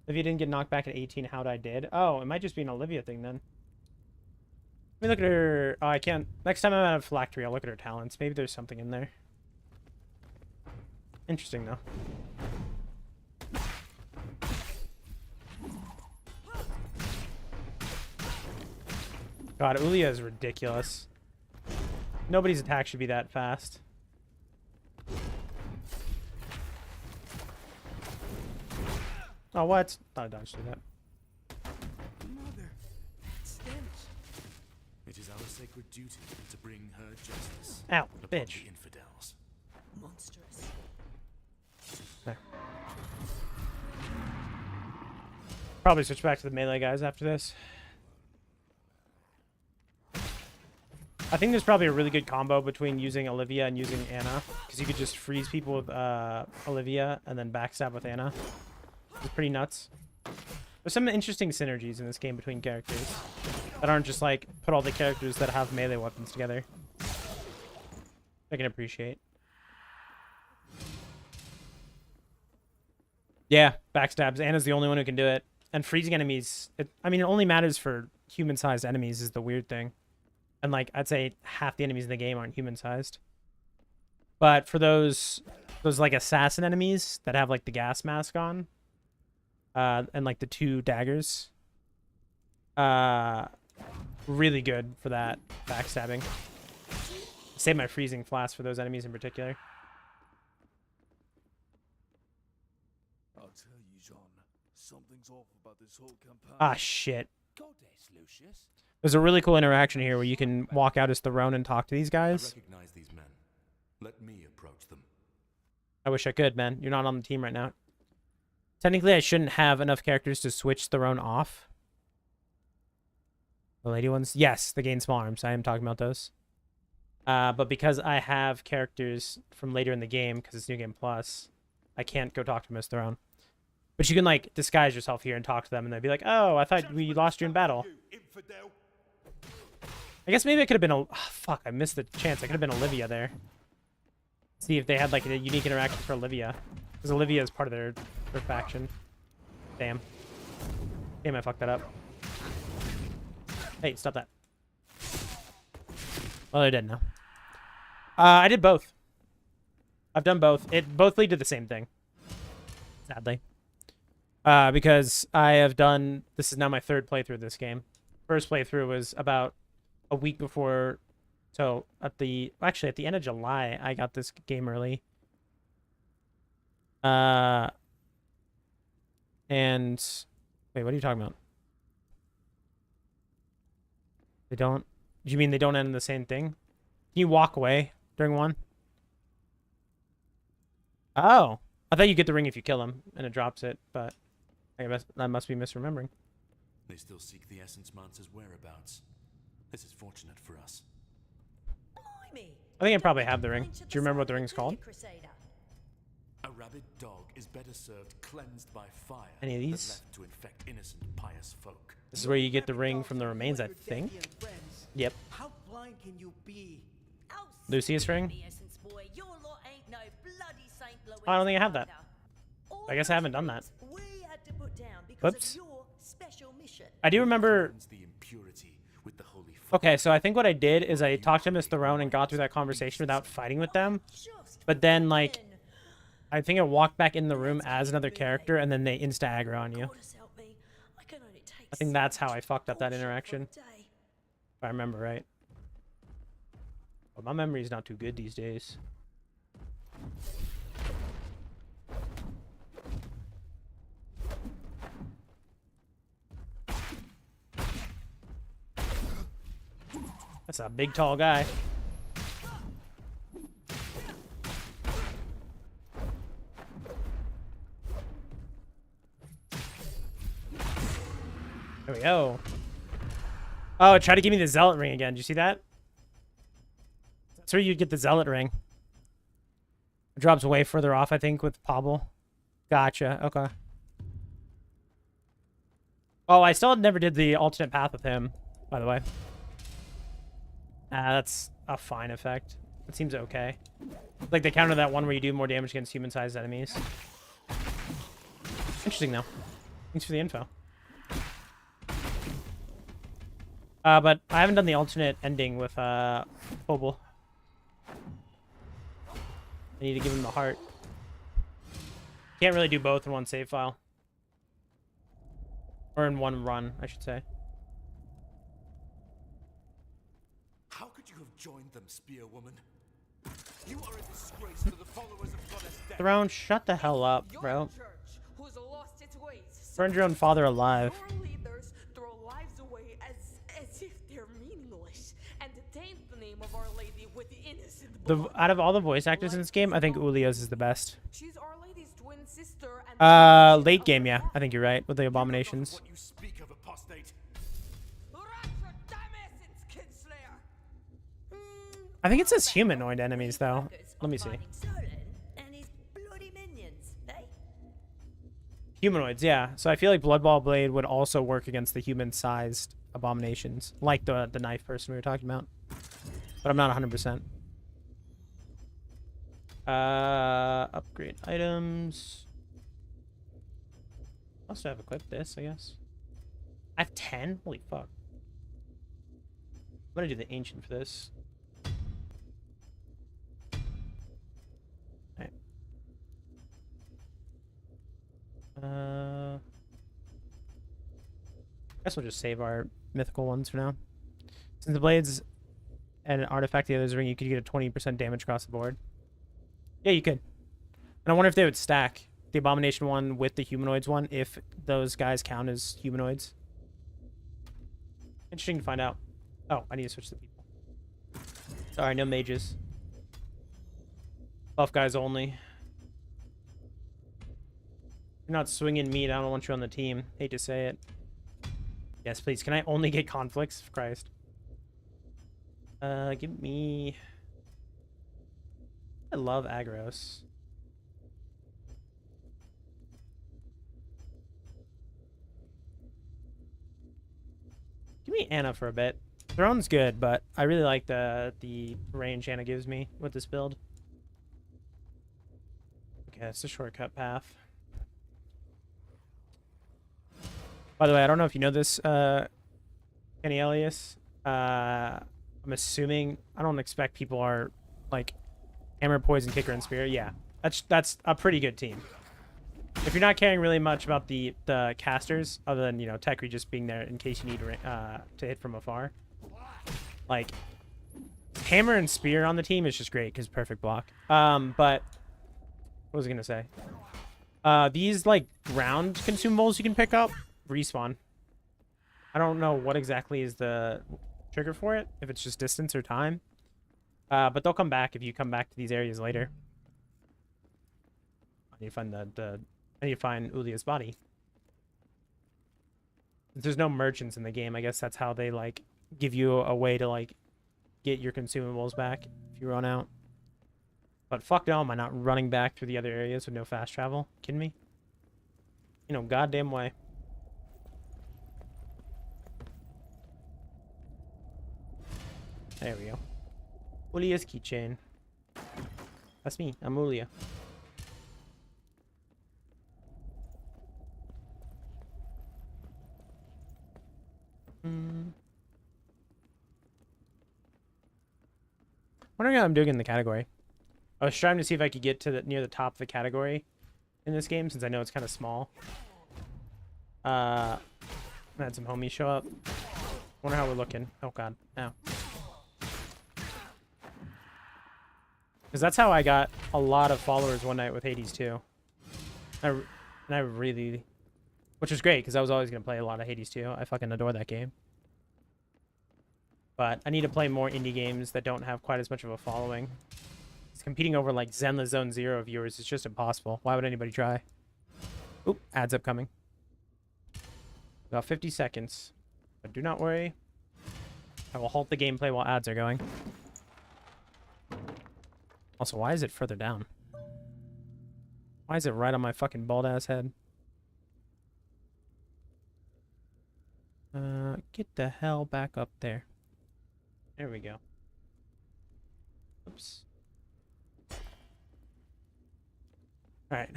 S1: Olivia didn't get knocked back at 18, How Die did. Oh, it might just be an Olivia thing then. Let me look at her. Oh, I can't. Next time I'm out of Phylactery, I'll look at her talents. Maybe there's something in there. Interesting, though. God, Ulia is ridiculous. Nobody's attack should be that fast. Oh, what? Thought I dodged through that.
S4: Mother, that stench.
S2: It is our sacred duty to bring her justice.
S1: Ow,
S2: upon
S1: bitch.
S2: the infidels.
S3: Monstrous.
S1: There. Probably switch back to the melee guys after this. I think there's probably a really good combo between using Olivia and using Anna, because you could just freeze people with Olivia and then backstab with Anna. It's pretty nuts. There's some interesting synergies in this game between characters that aren't just like put all the characters that have melee weapons together. I can appreciate. Yeah, backstabs. Anna's the only one who can do it. And freezing enemies, I mean, it only matters for human-sized enemies is the weird thing. And like, I'd say half the enemies in the game aren't human-sized. But for those like assassin enemies that have like the gas mask on, and like the 2 daggers, really good for that backstabbing. Save my freezing flask for those enemies in particular.
S5: I'll tell you, John, something's off about this whole campaign.
S1: Ah, shit.
S2: Goddess, Lucius.
S1: There's a really cool interaction here where you can walk out as Throne and talk to these
S2: I
S1: guys.
S2: recognize these men. Let me approach them.
S1: I wish I could, man. You're not on the team right now. Technically, I shouldn't have enough characters to switch Throne off. The lady ones? Yes, the gain small arms. I am talking about those. But because I have characters from later in the game, because it's New Game Plus, I can't go talk to Miss Throne. But you can, like, disguise yourself here and talk to them, and they'd be like, oh, I thought we lost you in battle. I guess maybe it could have been a... Oh, fuck, I missed the chance. I could have been Olivia there. See if they had, like, a unique interaction for Olivia. Because Olivia is part of their faction. Damn. Damn, I fucked that up. Hey, stop that. Well, they're dead now. I did both. I've done both. It both lead to the same thing. Sadly. Because I have done... This is now my third playthrough of this game. First playthrough was about a week before... So, actually, at the end of July, I got this game early. And... Wait, what are you talking about? They don't... Do you mean they don't end in the same thing? Can you walk away during one? Oh. I thought you get the ring if you kill him, and it drops it, but... I must be misremembering.
S2: They still seek the Essence Mancer's whereabouts. This is fortunate for us.
S3: Blimey.
S1: I think I probably have the ring.
S3: Into
S1: Do you remember what the
S3: side
S1: ring's
S3: of
S1: called?
S3: Crusader.
S2: A rabid dog is better served cleansed by fire
S1: Any of
S2: than
S1: these?
S2: left to infect innocent, pious folk.
S1: This is where you get the ring from the remains, I think. Yep.
S4: How blind can you be?
S3: Oh,
S1: Lucius ring?
S3: the Essence boy, your lot ain't no bloody Saint Louis.
S1: I don't think I have that.
S3: All
S1: I guess I haven't done that.
S3: we had to put down because
S1: Whoops.
S3: of your special mission.
S1: I do remember...
S2: Cleanse the impurity with the holy fire.
S1: Okay, so I think what I did is I talked to Miss Throne and got through that conversation without fighting with them.
S3: Just
S1: But then, like,
S3: in.
S1: I think I walked back in the room as another character, and then they insta-aggro on you.
S3: God has helped me. I can only take
S1: I think that's how I fucked up that
S3: portion for a
S1: interaction,
S3: day.
S1: if I remember right. But my memory's not too good these days. That's a big, tall guy. There we go. Oh, try to give me the Zealot ring again. Did you see that? That's where you get the Zealot ring. It drops way further off, I think, with Pobble. Gotcha. Okay. Oh, I still never did the alternate path with him, by the way. That's a fine effect. It seems okay. Like the counter that one where you do more damage against human-sized enemies. Interesting, though. Thanks for the info. But I haven't done the alternate ending with Pobble. I need to give him the heart. Can't really do both in one save file. Or in one run, I should say.
S2: How could you have joined them, spear woman? You are a disgrace to the followers of Goddess Death.
S1: Throne, shut the hell up,
S5: Your
S1: bro.
S5: church, who's lost its ways,
S1: Burned your own father alive.
S5: your leaders throw lives away as if they're meaningless, and taint the name of Our Lady with innocent blood.
S1: Out of all the voice actors in this game, I think Ulios is the best.
S5: She's Our Lady's twin sister and
S1: Late game, yeah. I think you're right, with the abominations.
S2: What you speak of, apostate.
S1: I think it says humanoid enemies, though. Let me see.
S3: Finding Solon and his bloody minions, eh?
S1: Humanoids, yeah. So I feel like Blood Ball Blade would also work against the human-sized abominations, like the knife person we were talking about. But I'm not 100%. Upgrade items. Must have equipped this, I guess. I have 10? Holy fuck. I'm gonna do the ancient for this. Alright. Guess we'll just save our mythical ones for now. Since the blades and an artifact the other's ring, you could get a 20% damage across the board. Yeah, you could. And I wonder if they would stack the abomination one with the humanoids one, if those guys count as humanoids. Interesting to find out. Oh, I need to switch the people. Sorry, no mages. Buff guys only. You're not swinging meat. I don't want you on the team. Hate to say it. Yes, please. Can I only get conflicts? Christ. Give me... I love aggros. Give me Anna for a bit. Throne's good, but I really like the range Anna gives me with this build. Okay, it's a shortcut path. By the way, I don't know if you know this, Kenny Elias. I'm assuming, I don't expect people are like Hammer, Poison, Kicker, and Spear. Yeah, that's a pretty good team. If you're not caring really much about the casters, other than, you know, Tekri just being there in case you need to hit from afar, like Hammer and Spear on the team is just great because perfect block. But what was I gonna say? These like ground consumables you can pick up respawn. I don't know what exactly is the trigger for it, if it's just distance or time. But they'll come back if you come back to these areas later. I need to find I need to find Ulia's body. There's no merchants in the game. I guess that's how they like give you a way to like get your consumables back if you run out. But fuck no, am I not running back through the other areas with no fast travel? Kidding me? You know, goddamn way. There we go. Ulia's keychain. That's me. I'm Ulia. Wondering how I'm doing in the category. I was trying to see if I could get to near the top of the category in this game, since I know it's kind of small. I had some homies show up. Wonder how we're looking. Oh god. Ow. Because that's how I got a lot of followers one night with Hades 2. And I really... Which was great, because I was always going to play a lot of Hades 2. I fucking adore that game. But I need to play more indie games that don't have quite as much of a following. It's competing over, like, Zenless Zone Zero viewers. It's just impossible. Why would anybody try? Oop, ads upcoming. About 50 seconds. But do not worry. I will halt the gameplay while ads are going. Also, why is it further down? Why is it right on my fucking bald-ass head? Get the hell back up there. There we go. Oops. Alright.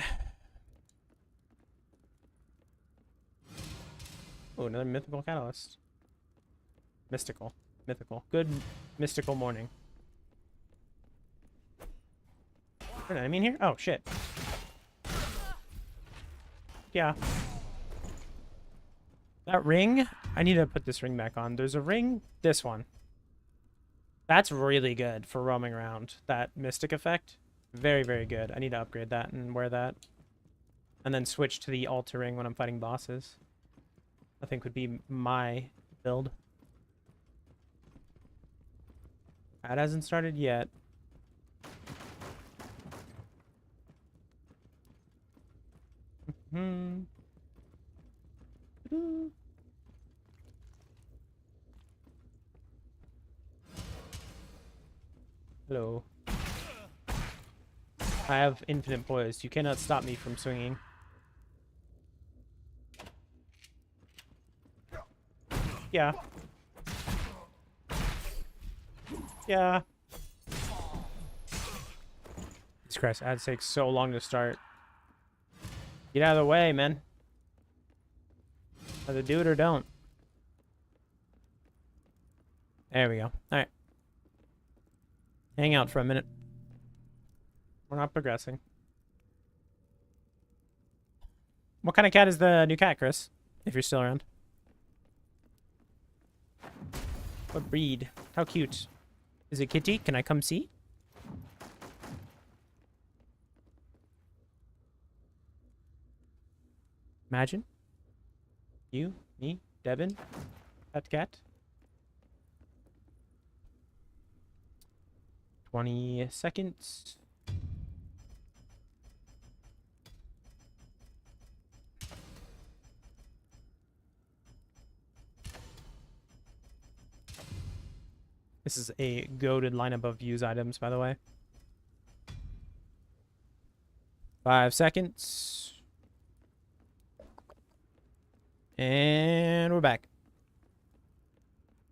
S1: Oh, another mythical catalyst. Mystical. Mythical. Good mystical morning. Is there an enemy in here? Oh, shit. Yeah. That ring? I need to put this ring back on. There's a ring. This one. That's really good for roaming around. That mystic effect. Very, very good. I need to upgrade that and wear that. And then switch to the altar ring when I'm fighting bosses. I think would be my build. That hasn't started yet. Hello. I have infinite poise. You cannot stop me from swinging. Yeah. Yeah. Jesus Christ, ads take so long to start. Get out of the way, man. Either do it or don't. There we go. Alright. Hang out for a minute. We're not progressing. What kind of cat is the new cat, Chris? If you're still around. What breed? How cute. Is it kitty? Can I come see? Imagine. You, me, Devin, that cat. 20 seconds. This is a goated lineup of use items, by the way. 5 seconds. And we're back.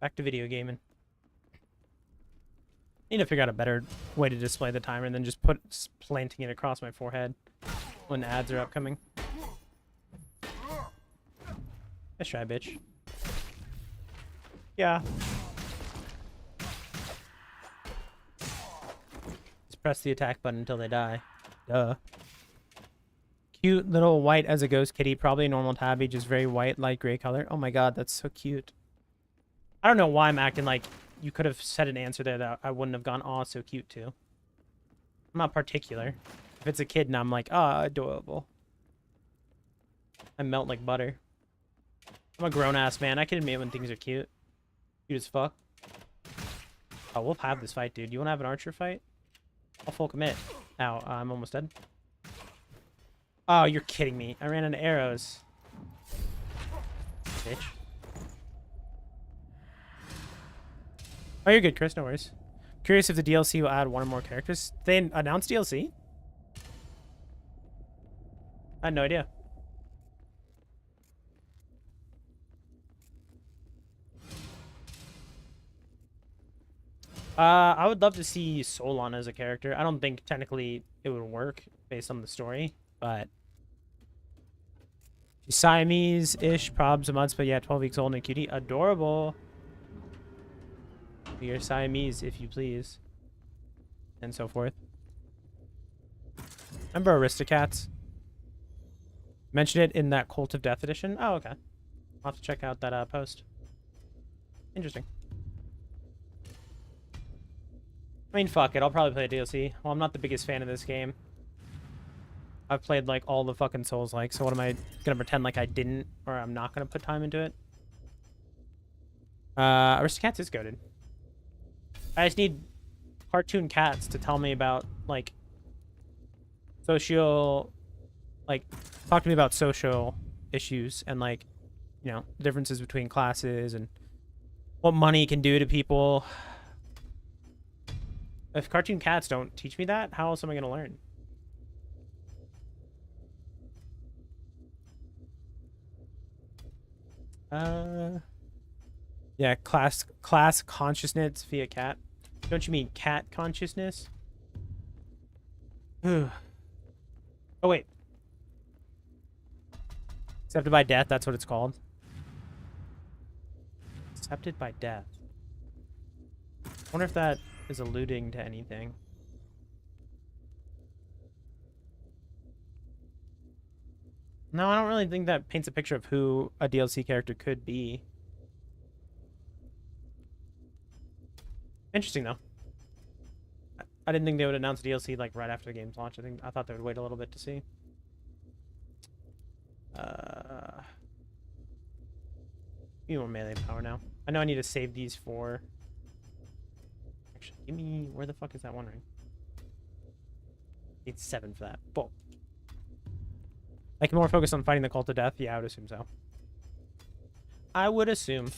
S1: Back to video gaming. Need to figure out a better way to display the timer than just planting it across my forehead when ads are upcoming. Nice try, bitch. Yeah. Just press the attack button until they die. Duh. Cute little white as a ghost kitty. Probably a normal tabby, just very white, light gray color. Oh my god, that's so cute. I don't know why I'm acting like you could have said an answer there that I wouldn't have gone, aw, so cute too. I'm not particular. If it's a kid and I'm like, ah, adorable. I melt like butter. I'm a grown-ass man. I can admit when things are cute. Cute as fuck. Oh, we'll have this fight, dude. You want to have an archer fight? I'll full commit. Ow, I'm almost dead. Oh, you're kidding me. I ran into arrows. Bitch. Oh, you're good, Chris. No worries. Curious if the DLC will add one or more characters. They announced DLC? I had no idea. I would love to see Solon as a character. I don't think technically it would work based on the story, but she's Siamese-ish, probs a month, but yeah, 12 weeks old and a cutie. Adorable. You're Siamese, if you please. And so forth. Remember Aristocats? Mentioned it in that Cult of Death edition. Oh, okay. I'll have to check out that post. Interesting. I mean, fuck it. I'll probably play a DLC. Well, I'm not the biggest fan of this game. I've played, like, all the fucking Souls-like, so what am I gonna pretend like I didn't, or I'm not gonna put time into it? Aristocats is goated. I just need cartoon cats to tell me about, like, social, like, talk to me about social issues and, like, you know, differences between classes and what money can do to people. If cartoon cats don't teach me that, how else am I going to learn? Yeah, class consciousness via cat. Don't you mean cat consciousness? Oh, wait. Accepted by death, that's what it's called. Accepted by death. I wonder if that is alluding to anything. No, I don't really think that paints a picture of who a DLC character could be. Interesting, though. I didn't think they would announce DLC like right after the game's launch. I thought they would wait a little bit to see. Give me more melee power now. I know I need to save these for... Actually, give me... Where the fuck is that one ring? Need 7 for that. Boom. Like, more focused on fighting the Cult of Death? Yeah, I would assume so. I would assume.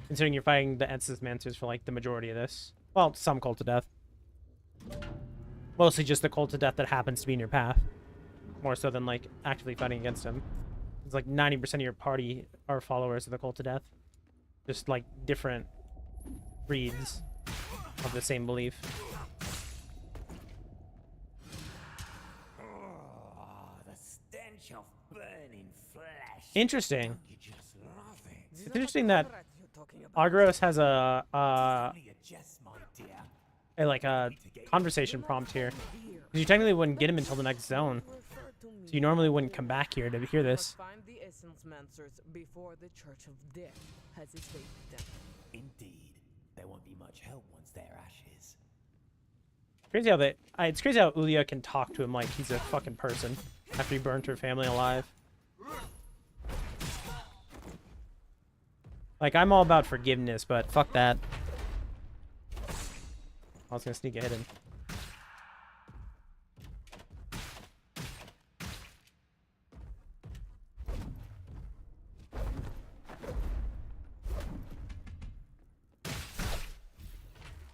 S1: Considering you're fighting the Ensis for, like, the majority of this. Well, some Cult of Death. Mostly just the Cult of Death that happens to be in your path. More so than, like, actively fighting against him. It's like 90% of your party are followers of the Cult of Death. Just, like, different breeds of the same belief.
S6: Of burning flesh.
S1: Interesting.
S6: You just love it.
S1: It's interesting that Argos has a conversation prompt here. Because you technically wouldn't get him until the next zone. So you normally wouldn't come back here to hear this.
S5: Find the essence mancers before the Church of Death has escaped them.
S6: Indeed. There won't be much help once they're ashes.
S1: Crazy how it's crazy how Ulia can talk to him like he's a fucking person after he burned her family alive. Like, I'm all about forgiveness, but fuck that. I was gonna sneak a hit in.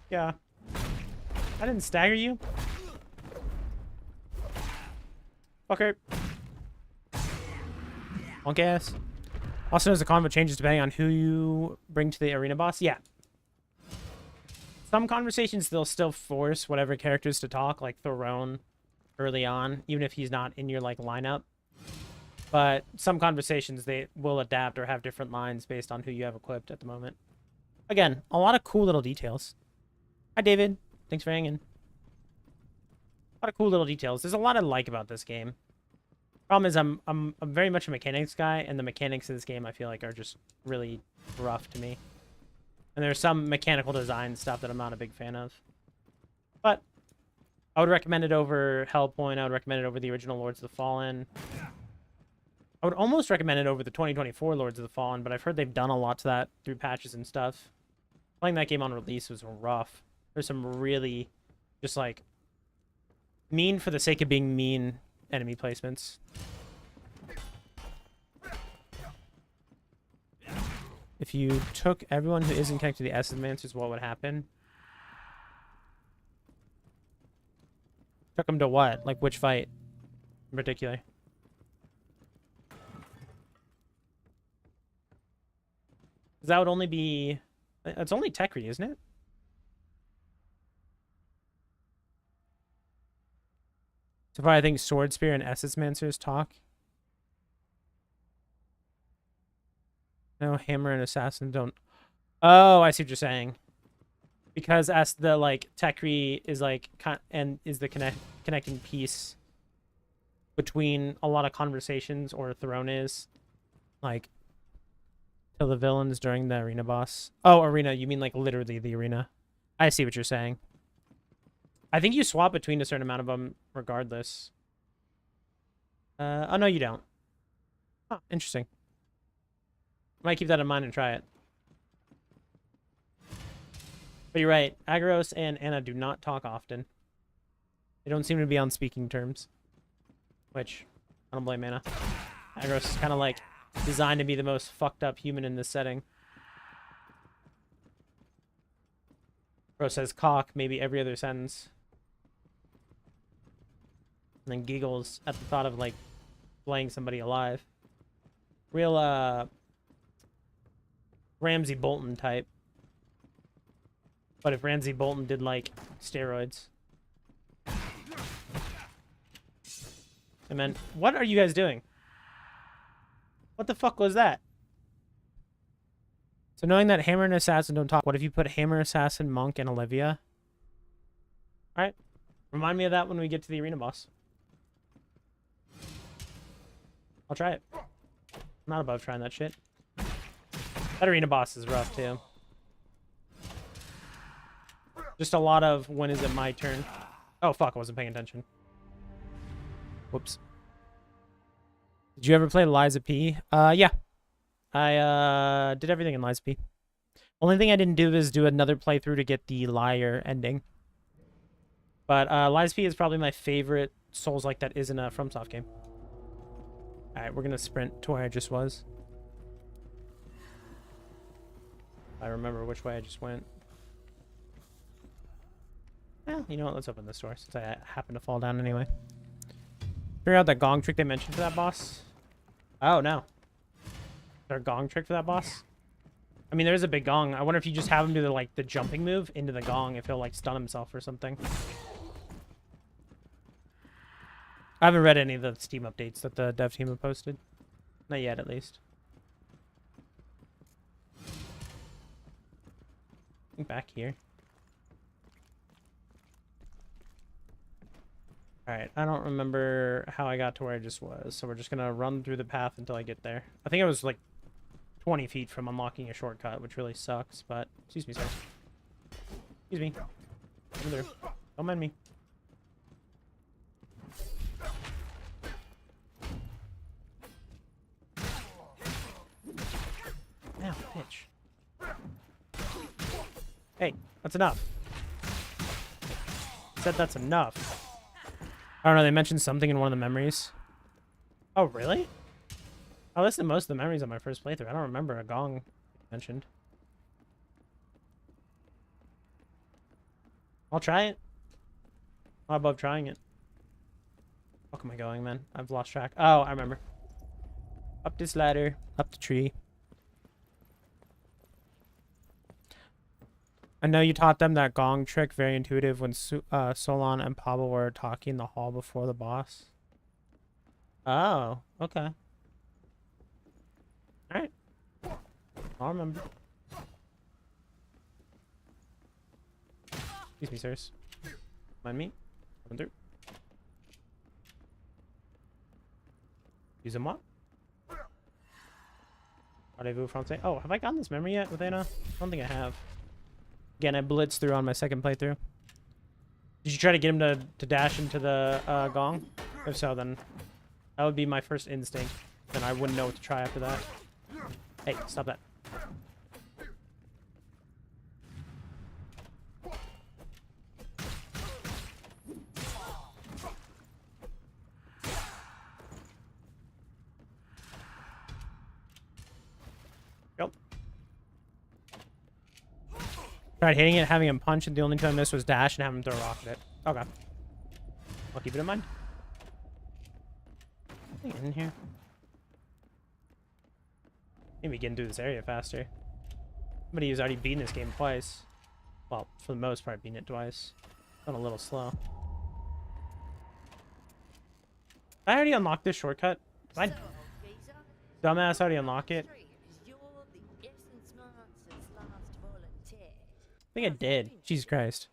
S1: Yeah. I didn't stagger you. Fucker. Punk ass. Also, as the combo changes depending on who you bring to the arena boss. Yeah. Some conversations they'll still force whatever characters to talk, like Throne early on, even if he's not in your like lineup. But some conversations they will adapt or have different lines based on who you have equipped at the moment. Again, a lot of cool little details. Hi, David. Thanks for hanging. A lot of cool little details. There's a lot I like about this game. Problem is, I'm very much a mechanics guy, and the mechanics of this game I feel like are just really rough to me. And there's some mechanical design stuff that I'm not a big fan of. But I would recommend it over Hellpoint. I would recommend it over the original Lords of the Fallen. I would almost recommend it over the 2024 Lords of the Fallen, but I've heard they've done a lot to that through patches and stuff. Playing that game on release was rough. There's some really just like mean for the sake of being mean enemy placements. If you took everyone who isn't connected to the Essence Mancers, what would happen? Took them to what? Like which fight in particular? Because that would only be... It's only Tekri, isn't it? So far, I think Sword Spear and Essence Mancers talk. No, Hammer and Assassin don't. Oh, I see what you're saying. Because as the like Tekri is like and is the connecting piece between a lot of conversations, or Throne is like to the villains during the arena boss. Oh, arena, you mean like literally the arena. I see what you're saying. I think you swap between a certain amount of them regardless. Oh, no, you don't. Huh, interesting. Might keep that in mind and try it. But you're right. Agros and Anna do not talk often. They don't seem to be on speaking terms. Which, I don't blame Anna. Agros is kind of like designed to be the most fucked up human in this setting. Bro says cock maybe every other sentence. And then giggles at the thought of like playing somebody alive. Real Ramsey Bolton type. But if Ramsey Bolton did like steroids. And then what are you guys doing? What the fuck was that? So knowing that Hammer and Assassin don't talk, what if you put Hammer, Assassin, Monk, and Olivia? Alright. Remind me of that when we get to the arena boss. I'll try it. I'm not above trying that shit. That arena boss is rough, too. Just a lot of, when is it my turn? Oh, fuck, I wasn't paying attention. Whoops. Did you ever play Liza P? Yeah. I did everything in Liza P. Only thing I didn't do is do another playthrough to get the Liar ending. But Liza P is probably my favorite Souls-like that isn't a FromSoft game. Alright, we're gonna sprint to where I just was. I remember which way I just went. Well, you know what? Let's open this door since I happen to fall down anyway. Figure out that gong trick they mentioned for that boss. Oh, no. Is there a gong trick for that boss? I mean, there is a big gong. I wonder if you just have him do the, like, the jumping move into the gong, if he'll, like, stun himself or something. I haven't read any of the Steam updates that the dev team have posted. Not yet, at least. I think back here. Alright, I don't remember how I got to where I just was, so we're just gonna run through the path until I get there. I think I was like 20 feet from unlocking a shortcut, which really sucks, but... Excuse me, sir. Excuse me. Come through. Don't mind me. Ow, bitch. Hey, that's enough. said that's enough. I don't know, they mentioned something in one of the memories. Oh, really? I listened to most of the memories on my first playthrough. I don't remember a gong mentioned. I'll try it. How about trying it? How am I going, man? I've lost track. Oh, I remember. Up this ladder, up the tree. I know you taught them that gong trick, very intuitive, when Solon and Pablo were talking in the hall before the boss. Oh, okay. Alright. I'll remember. Excuse me, sirs. Mind me? Coming through. Use a what? Rendezvous Francais. Oh, have I gotten this memory yet with Anna? I don't think I have. Again, I blitzed through on my second playthrough. Did you try to get him to dash into the gong? If so, then that would be my first instinct. Then I wouldn't know what to try after that. Hey, stop that. Yep. Tried hitting it, having him punch, and the only time I missed was dash and have him throw a rock at it. Okay. I'll keep it in mind. Anything in here? Maybe getting through this area faster. Somebody who's already beaten this game twice. Well, for the most part, beaten it twice. Gone a little slow. I already unlocked this shortcut. I dumbass already unlock it. I think I did. Jesus Christ.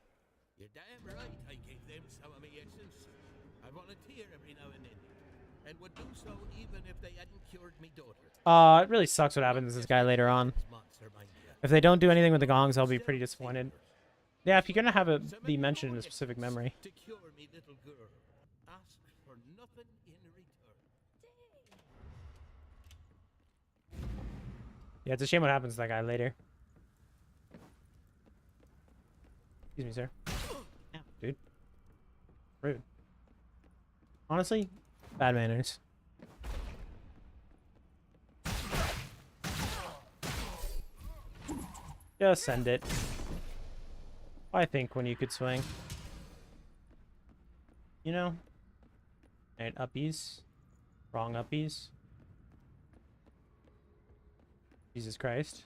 S7: You're damn right I gave them some of my essence. I volunteer every now and then, and would do so even if they hadn't cured me daughter.
S1: It really sucks what happens to this guy later on. If they don't do anything with the gongs, I'll be pretty disappointed. Yeah, if you're gonna have it be mentioned in a specific memory.
S7: To cure me little girl. Ask for nothing in return.
S1: Yeah, it's a shame what happens to that guy later. Excuse me, sir. Yeah, dude. Rude. Honestly, bad manners. Just send it. I think when you could swing. You know? Alright, uppies. Wrong uppies. Jesus Christ.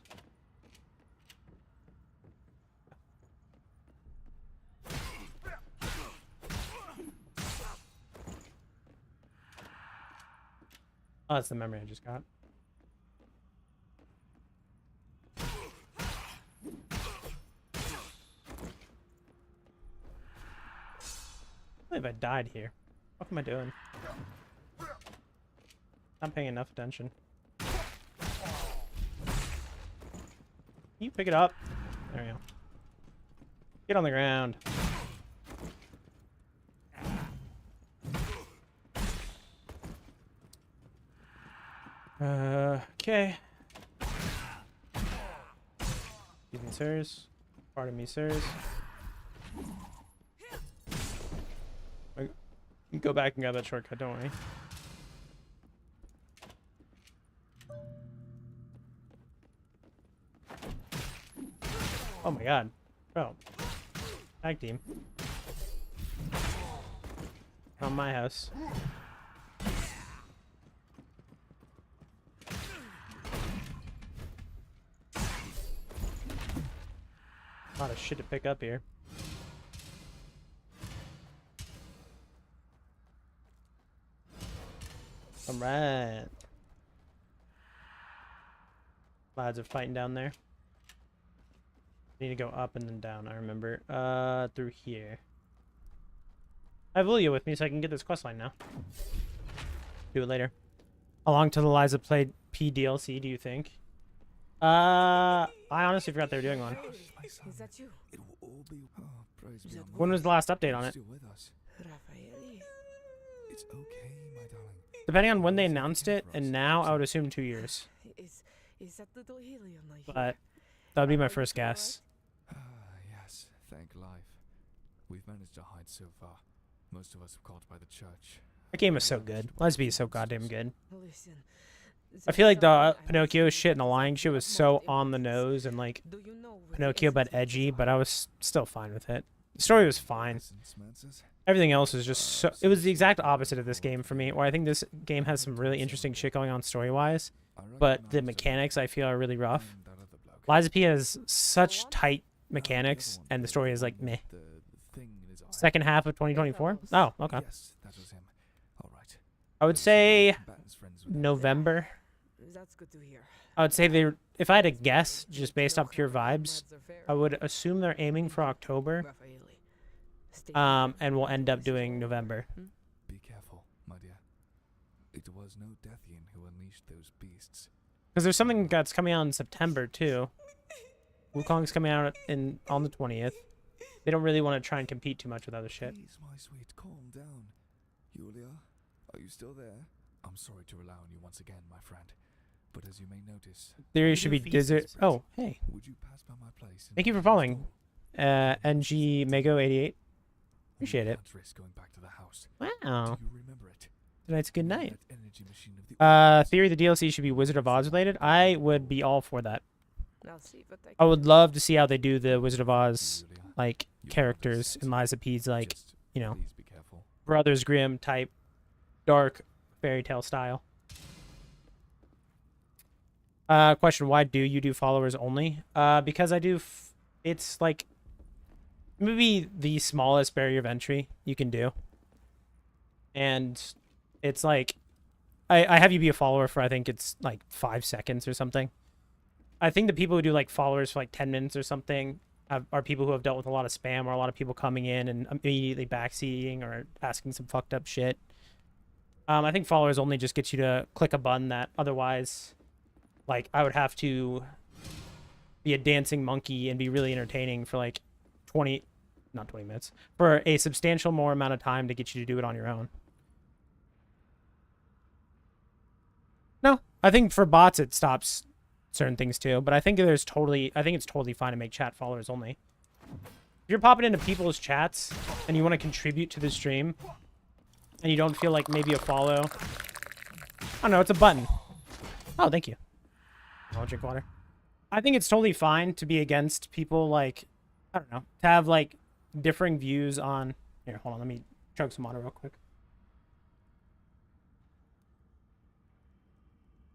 S1: Oh, that's the memory I just got. I believe I died here. What am I doing? Not paying enough attention. Can you pick it up? There we go. Get on the ground. Okay. Excuse me, sirs. Pardon me, sirs. I can go back and grab that shortcut, don't worry. Oh my god. Bro. Tag team. On my house. A lot of shit to pick up here. Alright. Lads are fighting down there. Need to go up and then down, I remember. Through here. I have Lilia with me so I can get this questline now. Do it later. How long till Eliza played P DLC, do you think? I honestly forgot they were doing one.
S5: Is that you?
S8: It will all be praise be on
S1: When was the last update on it?
S8: still with us.
S5: Raphael.
S8: It's okay, my darling.
S1: Depending on when they announced it, and now I would assume 2 years.
S5: Is that little Helion I hear?
S1: But that would be my first guess.
S8: Ah, yes, thank life. We've managed to hide so far. Most of us are caught by the church.
S1: That game is so good. Let's be so goddamn good.
S5: Listen.
S1: I feel like the Pinocchio shit and the lying shit was so on the nose and like
S5: Do you know where the
S1: Pinocchio but
S5: essence
S1: edgy,
S5: is?
S1: but I was still fine with it. The story was fine.
S8: Essence, Mansus?
S1: Everything else is just so... It was the exact opposite of this game for me, where I think this game has some really interesting shit going on story-wise, but the mechanics I feel are really rough. Lies of P has such tight mechanics, and the story is like meh.
S8: The thing in his eye.
S1: Second half of 2024? Oh, okay.
S8: Yes, that was him. All right.
S1: I would say
S8: Batman's friends with
S1: November.
S5: That's good to hear.
S1: I would say they... If I had to guess, just based off pure vibes, I would assume they're aiming for October, and we'll end up doing November.
S8: Be careful, my dear. It was no Deathian who unleashed those beasts.
S1: Because there's something that's coming out in September, too. Wukong's coming out on the 20th. They don't really want to try and compete too much with other shit.
S8: Please, my sweet, calm down. Yulia, are you still there? I'm sorry to rely on you once again, my friend. But as you may notice,
S1: Theory should be desert. Oh, hey.
S8: would you pass by my place?
S1: Thank you for following. NG Mego88. Appreciate it.
S8: Risk going back to the house.
S1: Wow.
S8: Do you remember it?
S1: Tonight's a good night.
S8: That energy machine of the
S1: Theory the DLC should be Wizard of Oz related. I would be all for that.
S5: I'll see what
S1: I would love to see how they do the Wizard of Oz
S8: Yulia,
S1: like
S8: you
S1: characters
S8: understand.
S1: in Lies of P's like,
S8: Just
S1: you know,
S8: please be careful.
S1: Brothers Grimm type dark fairy tale style. Question, why do you do followers only? Because I do it's like maybe the smallest barrier of entry you can do. And it's like I have you be a follower for I think it's like 5 seconds or something. I think the people who do like followers for like 10 minutes or something are people who have dealt with a lot of spam or a lot of people coming in and immediately backseating or asking some fucked up shit. I think followers only just gets you to click a button that otherwise, like, I would have to be a dancing monkey and be really entertaining for like not 20 minutes, for a substantial more amount of time to get you to do it on your own. No, I think for bots it stops certain things too, but I think it's totally fine to make chat followers only. If you're popping into people's chats and you want to contribute to the stream and you don't feel like maybe a follow, I don't know, it's a button. Oh, thank you. I'll drink water. I think it's totally fine to be against people like, I don't know, to have like differing views on, here, hold on, let me chug some water real quick.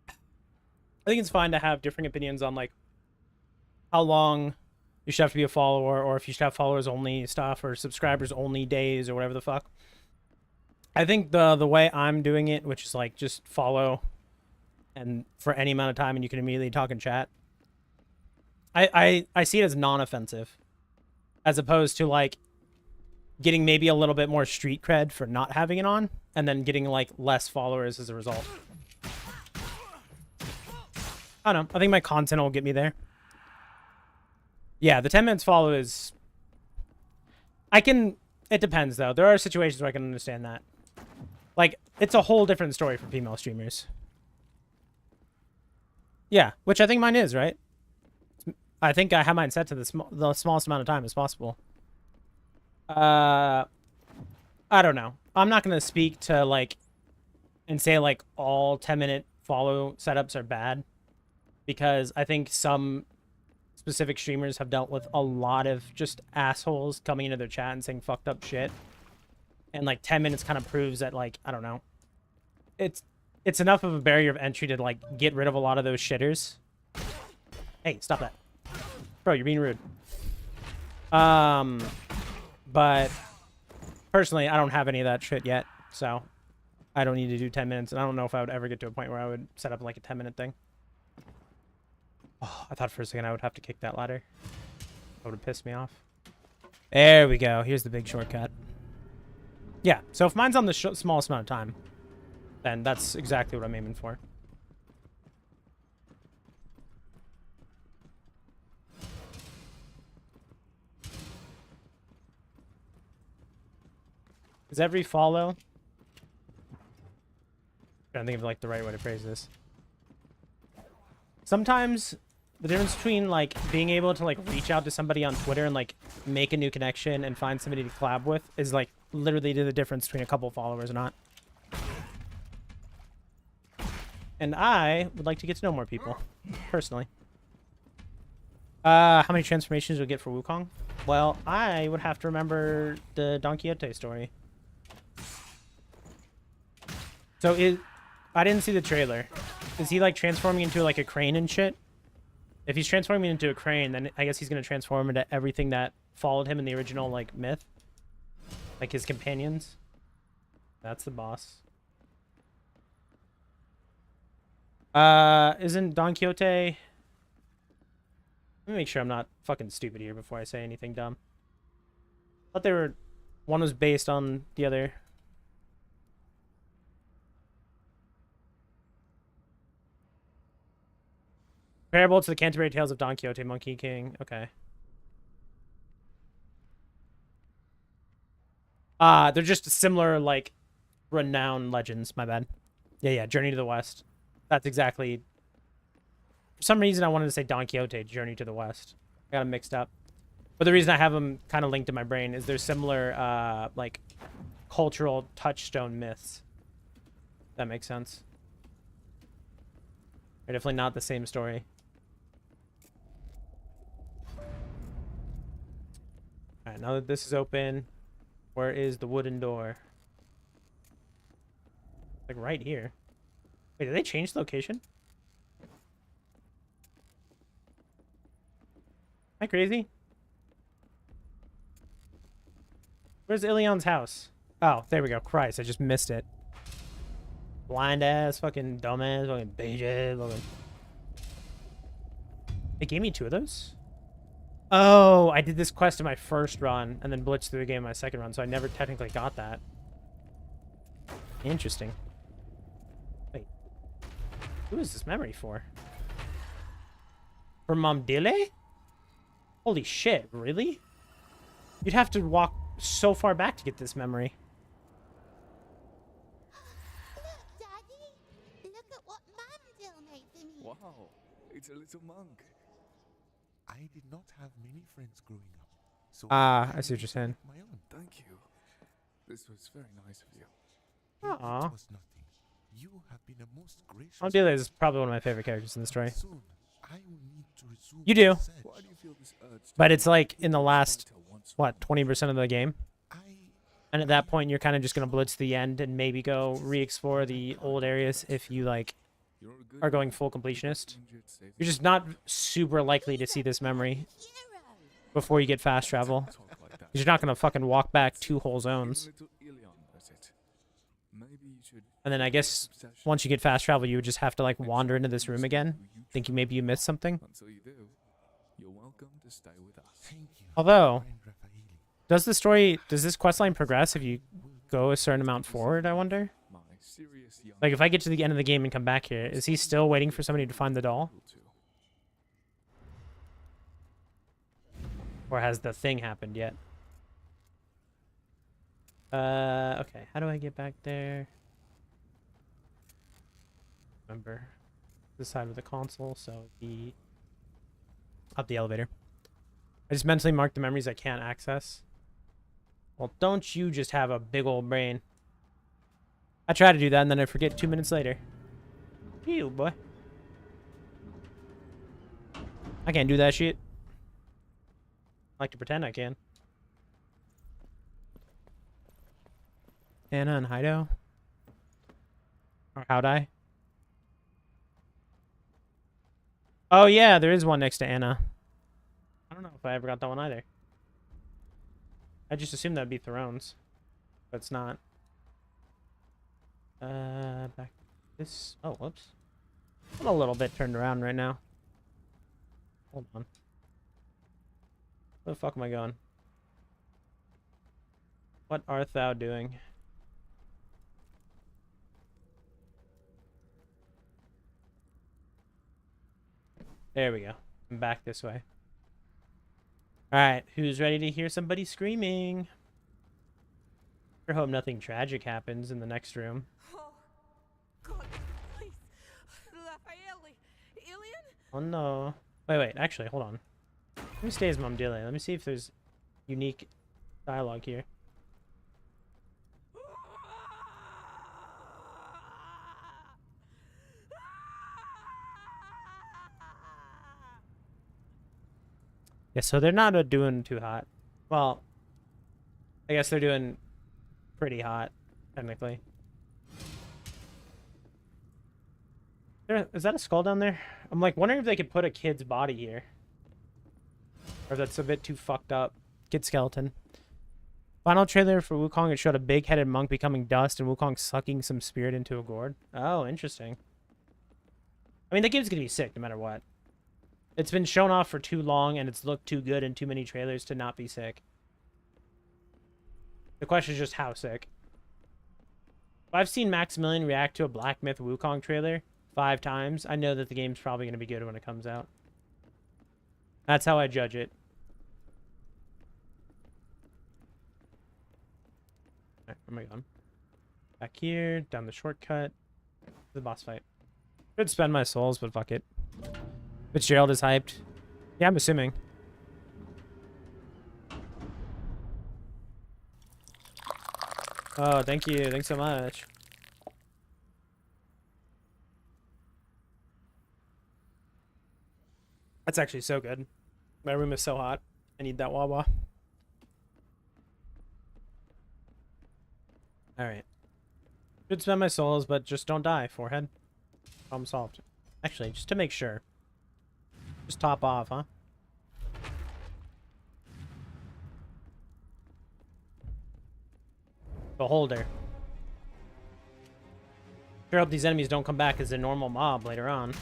S1: I think it's fine to have differing opinions on like how long you should have to be a follower, or if you should have followers only stuff or subscribers only days or whatever the fuck. I think the way I'm doing it, which is like just follow and for any amount of time and you can immediately talk and chat. I see it as non-offensive as opposed to like getting maybe a little bit more street cred for not having it on and then getting like less followers as a result. I don't know. I think my content will get me there. Yeah, the 10 minutes follow is... It depends, though. There are situations where I can understand that. Like, it's a whole different story for female streamers. Yeah, which I think mine is, right? I think I have mine set to the smallest amount of time as possible. I don't know. I'm not going to speak to, like, and say, like, all 10-minute follow setups are bad. Because I think some specific streamers have dealt with a lot of just assholes coming into their chat and saying fucked up shit. And like 10 minutes kind of proves that, like, I don't know. It's enough of a barrier of entry to like get rid of a lot of those shitters. Hey, stop that. Bro, you're being rude. But personally, I don't have any of that shit yet. So I don't need to do 10 minutes. And I don't know if I would ever get to a point where I would set up like a 10-minute thing. Oh, I thought for a second I would have to kick that ladder. That would have pissed me off. There we go. Here's the big shortcut. Yeah, so if mine's on the smallest amount of time, then that's exactly what I'm aiming for. Is every follow... I'm trying to think of like the right way to phrase this. Sometimes The difference between like being able to like reach out to somebody on Twitter and like make a new connection and find somebody to collab with is like literally the difference between a couple followers or not. And I would like to get to know more people, personally. How many transformations do we get for Wukong? Well, I would have to remember the Don Quixote story. So I didn't see the trailer. Is he like transforming into like a crane and shit? If he's transforming into a crane, then I guess he's gonna transform into everything that followed him in the original like myth, like his companions. That's the boss. Isn't Don Quixote? Let me make sure I'm not fucking stupid here before I say anything dumb. I thought they were, one was based on the other. Comparable to the Canterbury Tales of Don Quixote, Monkey King. Okay. They're just similar, like, renowned legends. My bad. Yeah, Journey to the West. That's exactly... For some reason, I wanted to say Don Quixote, Journey to the West. I got them mixed up. But the reason I have them kind of linked in my brain is they're similar, like, cultural touchstone myths. That makes sense. They're definitely not the same story. Alright, now that this is open, where is the wooden door? Like right here. Wait, did they change the location? Am I crazy? Where's Ilion's house? Oh, there we go. Christ, I just missed it. Blind ass, fucking dumbass, fucking beige ass, fucking... It gave me 2 of those? Oh, I did this quest in my first run and then blitzed through the game in my second run, so I never technically got that. Interesting. Wait. Who is this memory for? For Momdile? Holy shit, really? You'd have to walk so far back to get this memory.
S9: Look, Daddy! Look at what Mamdil made for me!
S8: Wow, it's a little monk.
S2: I did not have many friends growing up. So
S1: I see what you're saying.
S2: my own.
S8: Thank you. This was very nice of you.
S1: Aw.
S2: It was nothing. You have been a most gracious.
S1: Momdile is probably one of my favorite characters in the story.
S2: Soon, I will need to resume
S1: You do.
S2: my search.
S8: Why do you feel this urge to
S1: But it's like in the last,
S8: fight her once
S1: what, 20% of the game?
S2: I
S1: And at that point, you're kind of just going to blitz the end and maybe go re-explore the old areas if you, like,
S8: You're a good
S1: are going full completionist.
S8: injured savior.
S1: You're just not super likely to see this memory
S9: Hero!
S1: before you get fast travel.
S8: Talk like that.
S1: You're not going to fucking walk back 2 whole
S8: Even
S1: zones.
S8: little Ilion does it. Maybe you should
S1: And then I guess once you get fast travel, you would just have to, like, wander into this room again, thinking maybe you missed something.
S8: until you do. You're welcome to stay with us.
S2: thank you,
S1: Although,
S2: friend Raffaele.
S1: does this questline progress if you go a certain amount forward, I wonder?
S8: My serious young
S1: Like, if I get to the end of the game and come back here, is he still waiting for somebody to find the doll?
S8: too.
S1: Or has the thing happened yet? Okay. How do I get back there? Remember, this side of the console, so the up the elevator. I just mentally marked the memories I can't access. Well, don't you just have a big old brain? I try to do that and then I forget 2 minutes later. You boy. I can't do that shit. I like to pretend I can. Anna and Hido? Or how'd I? Oh yeah, there is one next to Anna. I don't know if I ever got that one either. I just assumed that'd be Thrones. But it's not. Back this. Oh, whoops. I'm a little bit turned around right now. Hold on. Where the fuck am I going? What art thou doing? There we go. I'm back this way. Alright, who's ready to hear somebody screaming? I hope nothing tragic happens in the next room.
S5: Oh, God, please. Raffaele. Ilian?
S1: Oh no. Wait, actually, hold on. Let me stay as Mom Dilly. Let me see if there's unique dialogue here. Yeah, so they're not doing too hot. Well, I guess they're doing pretty hot, technically. Is that a skull down there? I'm like wondering if they could put a kid's body here. Or if that's a bit too fucked up. Kid skeleton. Final trailer for Wukong, it showed a big-headed monk becoming dust and Wukong sucking some spirit into a gourd. Oh, interesting. I mean, that game's gonna be sick no matter what. It's been shown off for too long and it's looked too good in too many trailers to not be sick. The question is just how sick. I've seen Maximilian react to a Black Myth Wukong trailer 5 times. I know that the game's probably going to be good when it comes out. That's how I judge it. Alright, where am I going? Back here, down the shortcut. The boss fight. Could spend my souls, but fuck it. Fitzgerald is hyped. Yeah, I'm assuming. Oh, thank you. Thanks so much. That's actually so good. My room is so hot. I need that Wawa. Alright. Should spend my souls, but just don't die, forehead. Problem solved. Actually, just to make sure. Just top off, huh? Beholder. Sure hope these enemies don't come back as a normal mob later on.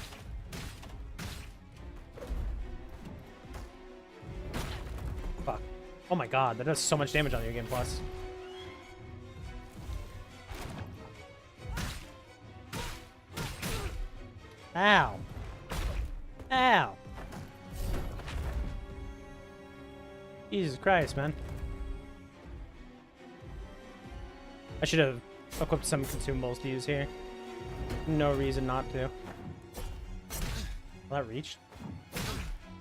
S1: Fuck. Oh my god, that does so much damage on your Game Plus. Ow. Ow. Jesus Christ, man. I should have equipped some consumables to use here. No reason not to. Will that reach?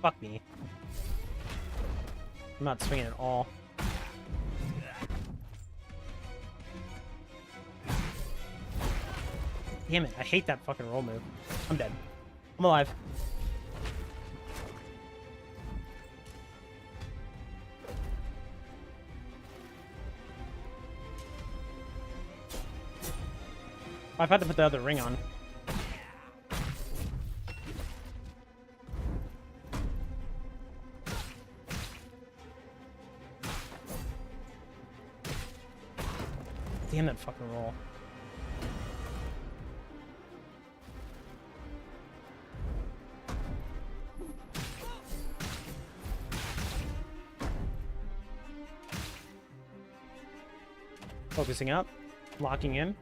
S1: Fuck me. I'm not swinging at all. Damn it, I hate that fucking roll move. I'm dead. I'm alive. I've had to put the other ring on. Damn that fucking roll. Focusing up, locking in.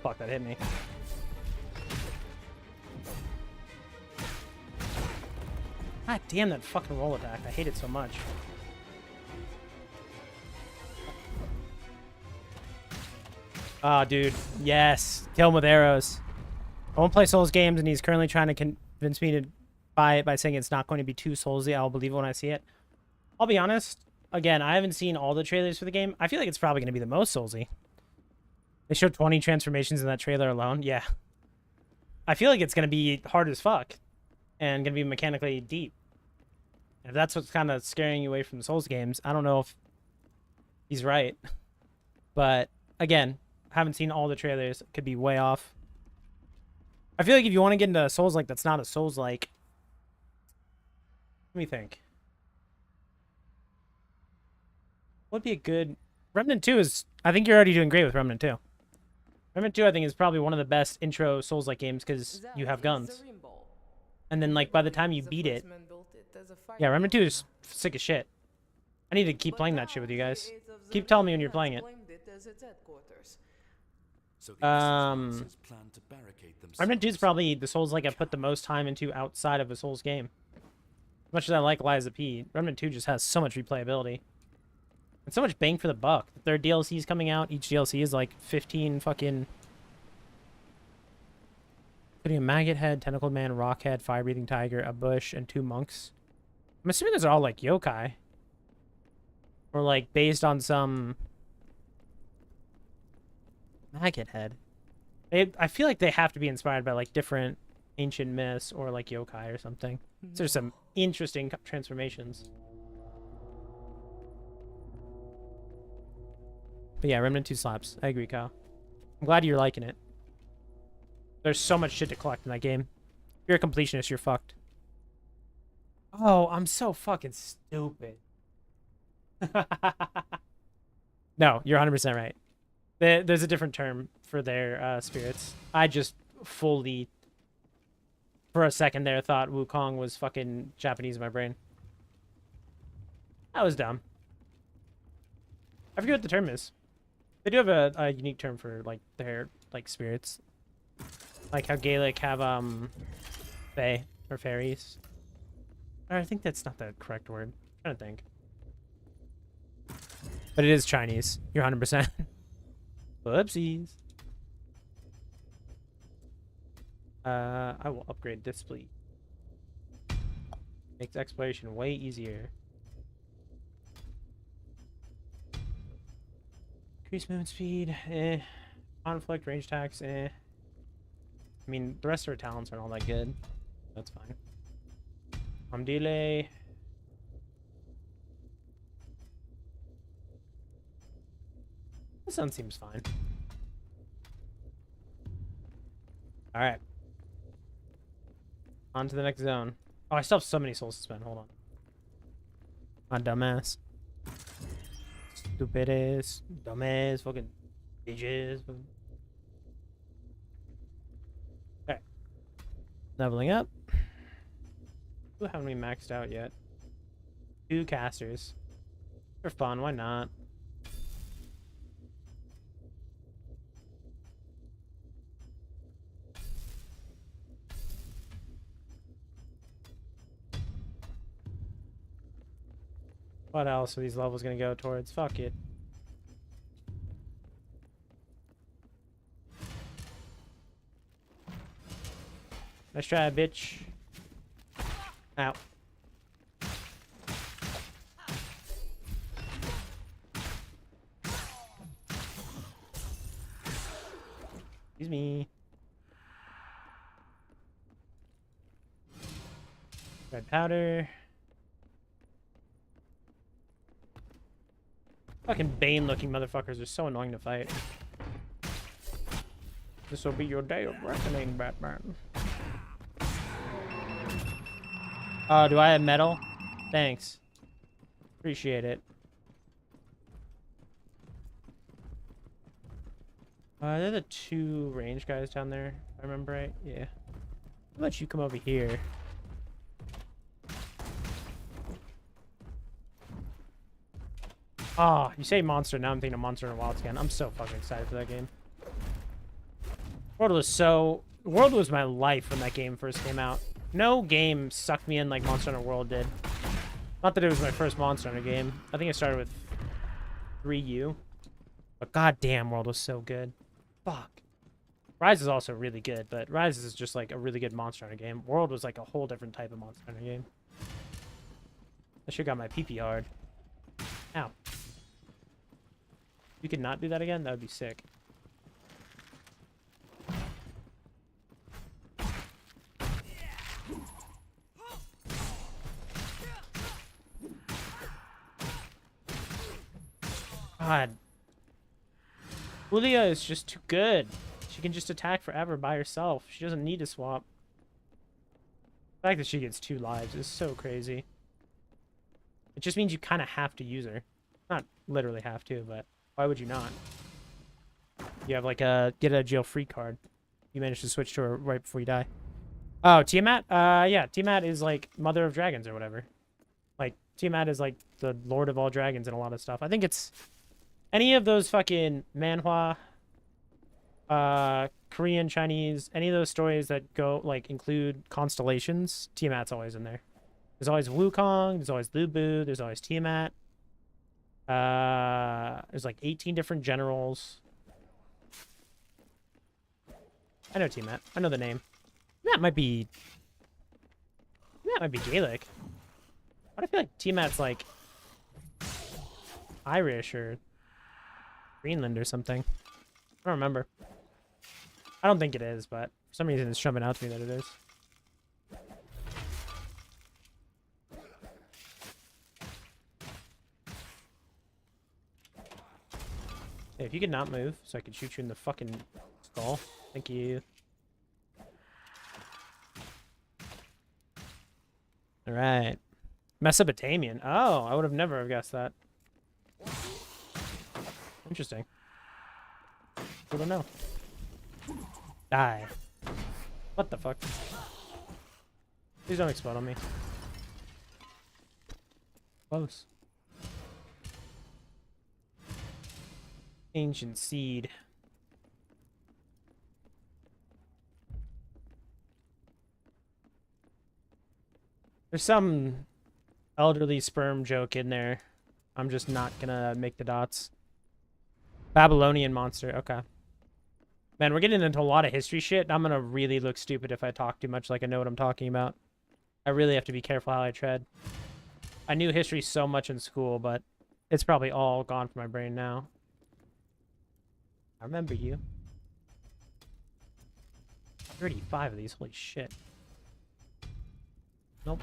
S1: Fuck, that hit me. God damn that fucking roll attack. I hate it so much. Ah, dude. Yes. Kill him with arrows. I won't play Souls games, and he's currently trying to convince me to buy it by saying it's not going to be too Soulsy. I'll believe it when I see it. I'll be honest. Again, I haven't seen all the trailers for the game. I feel like it's probably going to be the most Soulsy. They showed 20 transformations in that trailer alone. Yeah. I feel like it's going to be hard as fuck. And going to be mechanically deep. And if that's what's kind of scaring you away from the Souls games, I don't know if he's right. But, again, haven't seen all the trailers. Could be way off. I feel like if you want to get into Souls-like that's not a Souls-like... Let me think. What would be a good... Remnant 2 is... I think you're already doing great with Remnant 2. Remnant 2, I think, is probably one of the best intro Souls-like games because you have guns. And then, like, by the time you beat it... Yeah, Remnant 2 is sick as shit. I need to keep playing that shit with you guys. Keep telling me when you're playing it. Remnant 2 is probably the Souls-like I've put the most time into outside of a Souls game. As much as I like Liza P, Remnant 2 just has so much replayability. It's so much bang for the buck. The third DLC is coming out. Each DLC is like 15 fucking... Putting a maggot head, tentacled man, rock head, fire-breathing tiger, a bush, and 2 monks. I'm assuming those are all like yokai. Or like based on some... maggot head. I feel like they have to be inspired by like different ancient myths or like yokai or something. So there's some interesting transformations. But yeah, Remnant 2 slaps. I agree, Kyle. I'm glad you're liking it. There's so much shit to collect in that game. If you're a completionist, you're fucked. Oh, I'm so fucking stupid. No, you're 100% right. There's a different term for their spirits. I just fully, for a second there, thought Wukong was fucking Japanese in my brain. That was dumb. I forget what the term is. They do have a unique term for like their like spirits. Like how Gaelic have fae or fairies. Or I think that's not the correct word. I'm trying to think. But it is Chinese. You're 100%. Whoopsies. I will upgrade display. Makes exploration way easier. Increase movement speed, eh. Conflict, range attacks, eh. I mean, the rest of her talents aren't all that good. That's fine. Delay. This one seems fine. Alright. On to the next zone. Oh, I still have so many souls to spend. Hold on. My dumbass. Stupid ass. Dumbass. Fucking bitches. Okay. Leveling up. Who haven't we maxed out yet? 2 casters. They're fun. Why not? What else are these levels gonna go towards? Fuck it. Let's try, bitch. Ow. Excuse me. Red powder. Fucking Bane-looking motherfuckers are so annoying to fight. This will be your day of reckoning, Batman. Oh, do I have metal? Thanks. Appreciate it. They're the 2 range guys down there, if I remember right. Yeah. How about you come over here? Oh, you say monster, now I'm thinking of Monster in the Wilds again. I'm so fucking excited for that game. World was my life when that game first came out. No game sucked me in like Monster Hunter World did. Not that it was my first Monster Hunter game. I think I started with 3U. But goddamn, World was so good. Fuck. Rise is also really good, but Rise is just like a really good Monster Hunter game. World was like a whole different type of Monster Hunter game. I should got my PP hard. Ow. You could not do that again? That would be sick. God. Julia is just too good. She can just attack forever by herself. She doesn't need to swap. The fact that she gets 2 lives is so crazy. It just means you kind of have to use her. Not literally have to, but why would you not? You have like a get out of jail free card. You managed to switch to her right before you die. Oh, Tiamat? Yeah, Tiamat is like Mother of Dragons or whatever. Like, Tiamat is like the Lord of all dragons and a lot of stuff. I think it's any of those fucking manhwa, Korean, Chinese, any of those stories that go, like, include constellations, Tiamat's always in there. There's always Wukong, there's always Lu Bu, there's always Tiamat. There's like 18 different generals. I know T-Mat. I know the name. That might be Gaelic. But I feel like T-Mat's like Irish or Greenland or something. I don't remember. I don't think it is, but for some reason it's jumping out to me that it is. Hey, if you could not move so I could shoot you in the fucking skull. Thank you. Alright. Mesopotamian. Oh, I would have never have guessed that. Interesting. I don't know. Die. What the fuck? Please don't explode on me. Close. Ancient seed. There's some elderly sperm joke in there. I'm just not gonna make the dots. Babylonian monster. Okay. Man, we're getting into a lot of history shit. I'm gonna really look stupid if I talk too much like I know what I'm talking about. I really have to be careful how I tread. I knew history so much in school, but it's probably all gone from my brain now. I remember you. 35 of these. Holy shit. Nope.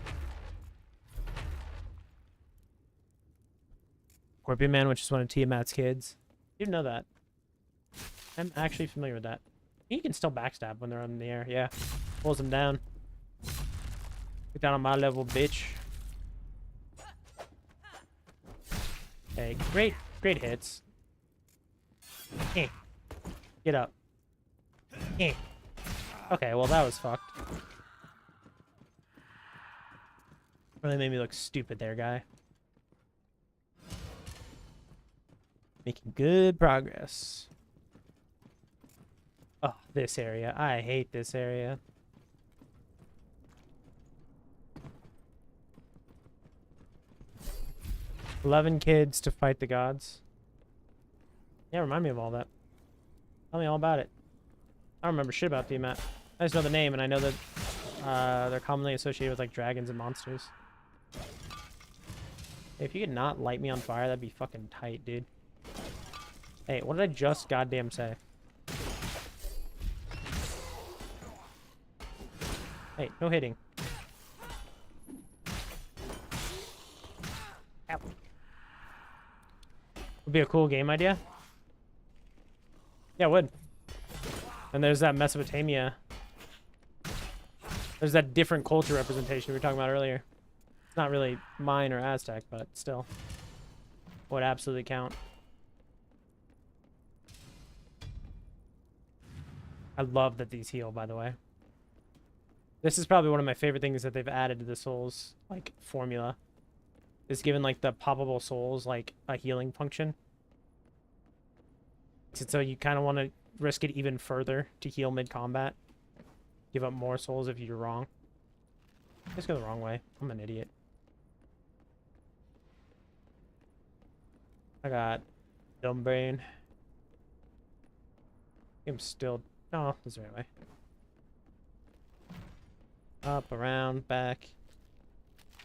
S1: Scorpion Man, which is one of Tiamat's kids. You didn't know that. I'm actually familiar with that. You can still backstab when they're in the air. Yeah. Pulls them down. Get down on my level, bitch. Hey, great hits. Eh. Get up. Eh. Okay, well that was fucked. Really made me look stupid there, guy. Making good progress. Oh, this area. I hate this area. "11 kids to fight the gods." Yeah, remind me of all that. Tell me all about it. I don't remember shit about Tiamat. I just know the name, and I know that they're commonly associated with like dragons and monsters. Hey, if you could not light me on fire, that'd be fucking tight, dude. Hey, what did I just goddamn say? Hey, no hitting. Ow. Would be a cool game idea. Yeah, it would. And there's that Mesopotamia. There's that different culture representation we were talking about earlier. It's not really mine or Aztec, but still. Would absolutely count. I love that these heal, by the way. This is probably one of my favorite things that they've added to the Souls, like, formula. Is given, like, the poppable souls, like, a healing function. So you kind of want to risk it even further to heal mid-combat. Give up more souls if you're wrong. Just go the wrong way. I'm an idiot. I got dumb brain. I'm still... No, this is the right way. Up, around, back.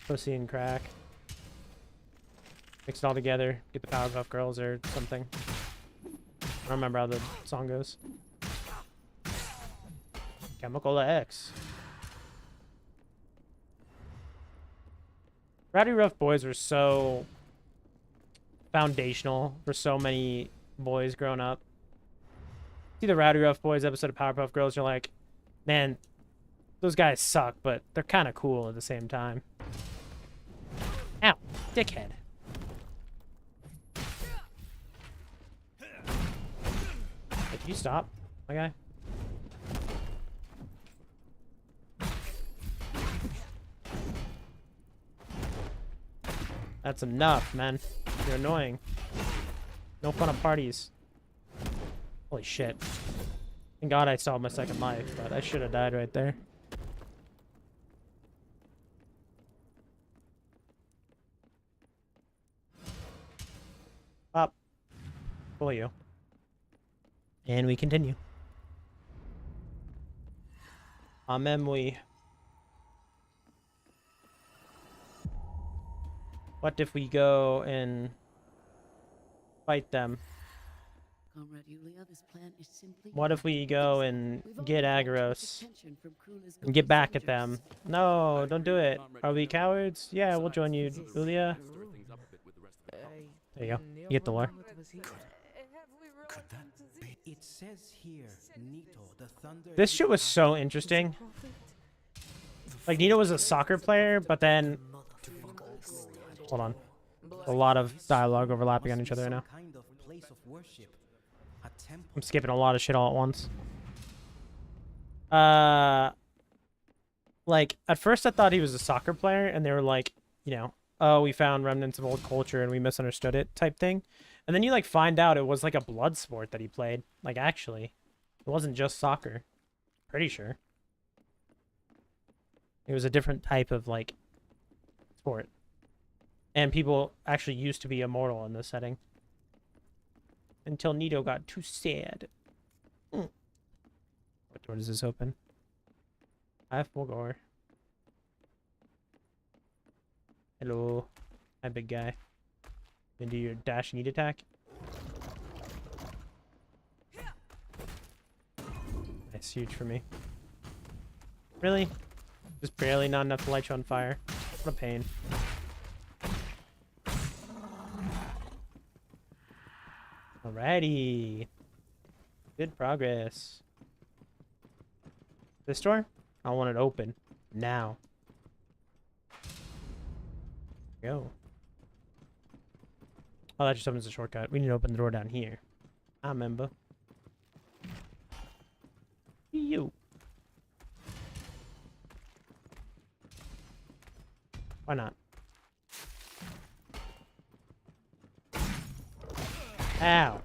S1: Pussy and crack. Mix it all together. Get the Powerpuff Girls or something. I don't remember how the song goes. Chemical X. Rowdy Rough Boys were so foundational for so many boys growing up. See the Rowdy Rough Boys episode of Powerpuff Girls, you're like, man, those guys suck, but they're kind of cool at the same time. Ow, dickhead. Hey, can you stop, my guy? That's enough, man. You're annoying. No fun at parties. Holy shit. Thank God I still have my second life, but I should have died right there. For you. And we continue. Amen. What if we go and fight them?
S10: Comrade Yulia, this plan is simply
S1: What if we go and
S10: We've
S1: get
S10: already brought
S1: Agros
S10: attention from Krula's
S1: and get back at
S10: soldiers.
S1: them? No, don't do it. Are we cowards? Yeah, we'll join you, Julia. There you go. You get the lore.
S2: Could that be?
S4: It says here, Nito, the thunder.
S1: This shit was so interesting. Like, Nito was a soccer player, but then... Hold on. A lot of dialogue overlapping on each other right now.
S4: Kind of place of worship. A temple.
S1: I'm skipping a lot of shit all at once. Like, at first I thought he was a soccer player, and they were like, you know, oh, we found remnants of old culture and we misunderstood it type thing. And then you, like, find out it was, like, a blood sport that he played. Like, actually. It wasn't just soccer. Pretty sure. It was a different type of, like, sport. And people actually used to be immortal in this setting. Until Nito got too sad. What door does this open? I have full door. Hello. Hi, big guy. Gonna do your dash and eat attack? Nice, huge for me. Really? Just barely not enough to light you on fire. What a pain. Alrighty. Good progress. This door? I want it open. Now. Go. Oh, that just opens a shortcut. We need to open the door down here. I remember. You. Why not? Ow.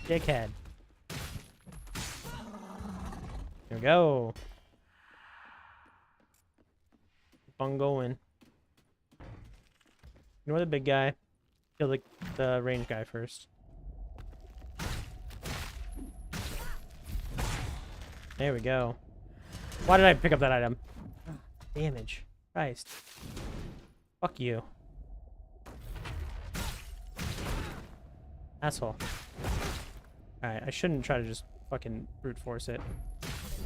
S1: Dickhead. Here we go. Keep on going. Ignore the big guy. Kill the range guy first. There we go. Why did I pick up that item? Damage. Christ. Fuck you. Asshole. Alright, I shouldn't try to just fucking brute force it.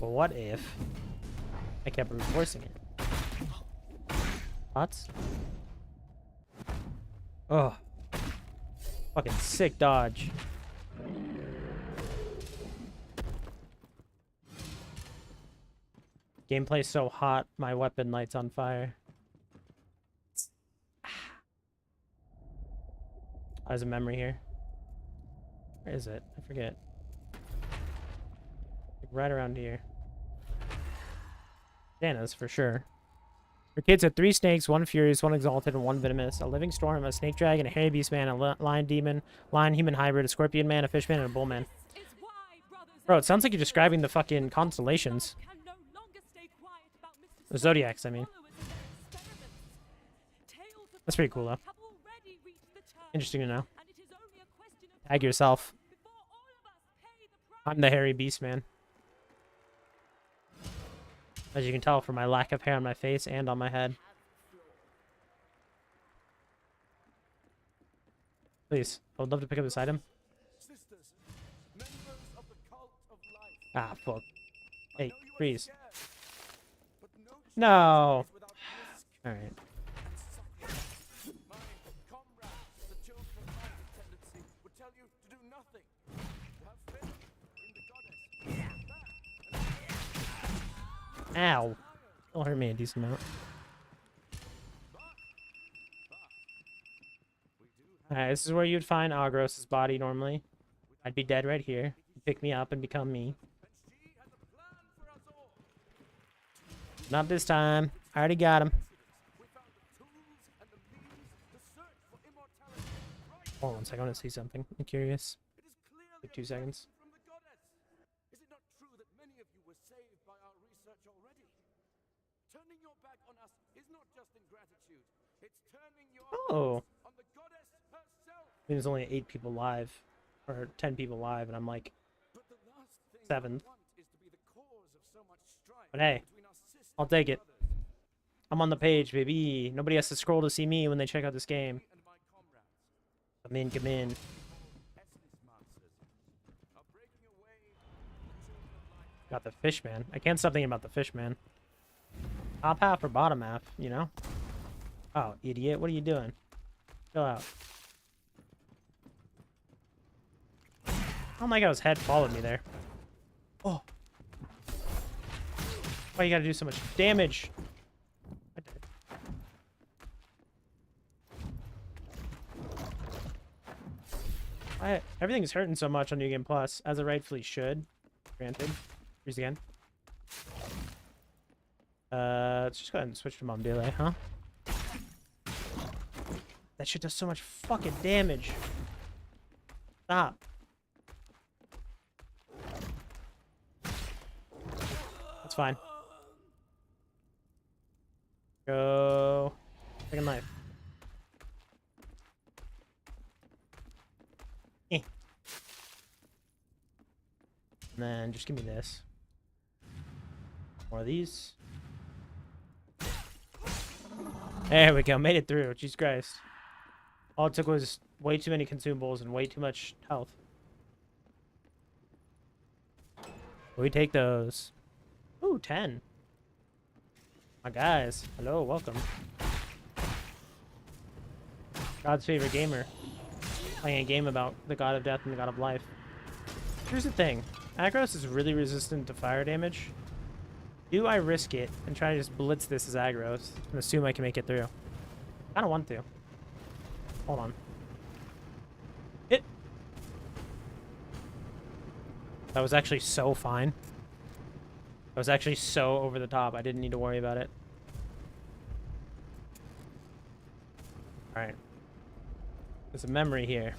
S1: But what if I kept brute forcing it? Thoughts? Oh. Fucking sick dodge. Gameplay's so hot, my weapon lights on fire. There's a memory here. Where is it? I forget. Like right around here. Dana's for sure. Her kids are 3 snakes, 1 furious, 1 exalted, and 1 venomous. A living storm, a snake dragon, a hairy beast man, a lion demon, lion human hybrid, a scorpion man, a fish man, and a bull man. Bro, it sounds like you're describing the fucking constellations. The zodiacs, I mean. That's pretty cool, though. Interesting to know. Tag yourself. I'm the hairy beast man. As you can tell from my lack of hair on my face and on my head. Please, I would love to pick up this item. Ah, fuck. Hey, freeze. No. Alright. Ow. It'll hurt me a decent amount. Alright, this is where you'd find Agros' body normally. I'd be dead right here. You'd pick me up and become me. Not this time. I already got him. Hold on 1 second, I want to see something. I'm curious. Like 2 seconds. Oh. mean, there's only 8 people live, or 10 people live, and I'm like 7th. But hey, I'll take it. I'm on the page, baby. Nobody has to scroll to see me when they check out this game. Come in, come in. Got the fish man. I can't stop thinking about the fish man. Top half or bottom half, you know? Oh, idiot. What are you doing? Chill out. I don't like how his head followed me there. Oh. Why you gotta do so much damage? I did. Everything's hurting so much on New Game Plus, as it rightfully should. Granted. Freeze again. Let's just go ahead and switch to Mom Delay, huh? That shit does so much fucking damage. Stop. That's fine. Go. Second life. Eh. And then just give me this. More of these. There we go. Made it through. Jesus Christ. All it took was way too many consumables and way too much health. We take those. Ooh, 10. My guys. Hello, welcome. God's favorite gamer. Playing a game about the god of death and the god of life. Here's the thing. Agros is really resistant to fire damage. Do I risk it and try to just blitz this as Agros and assume I can make it through? I don't want to. Hold on. Hit. That was actually so fine. That was actually so over the top. I didn't need to worry about it. Alright. There's a memory here.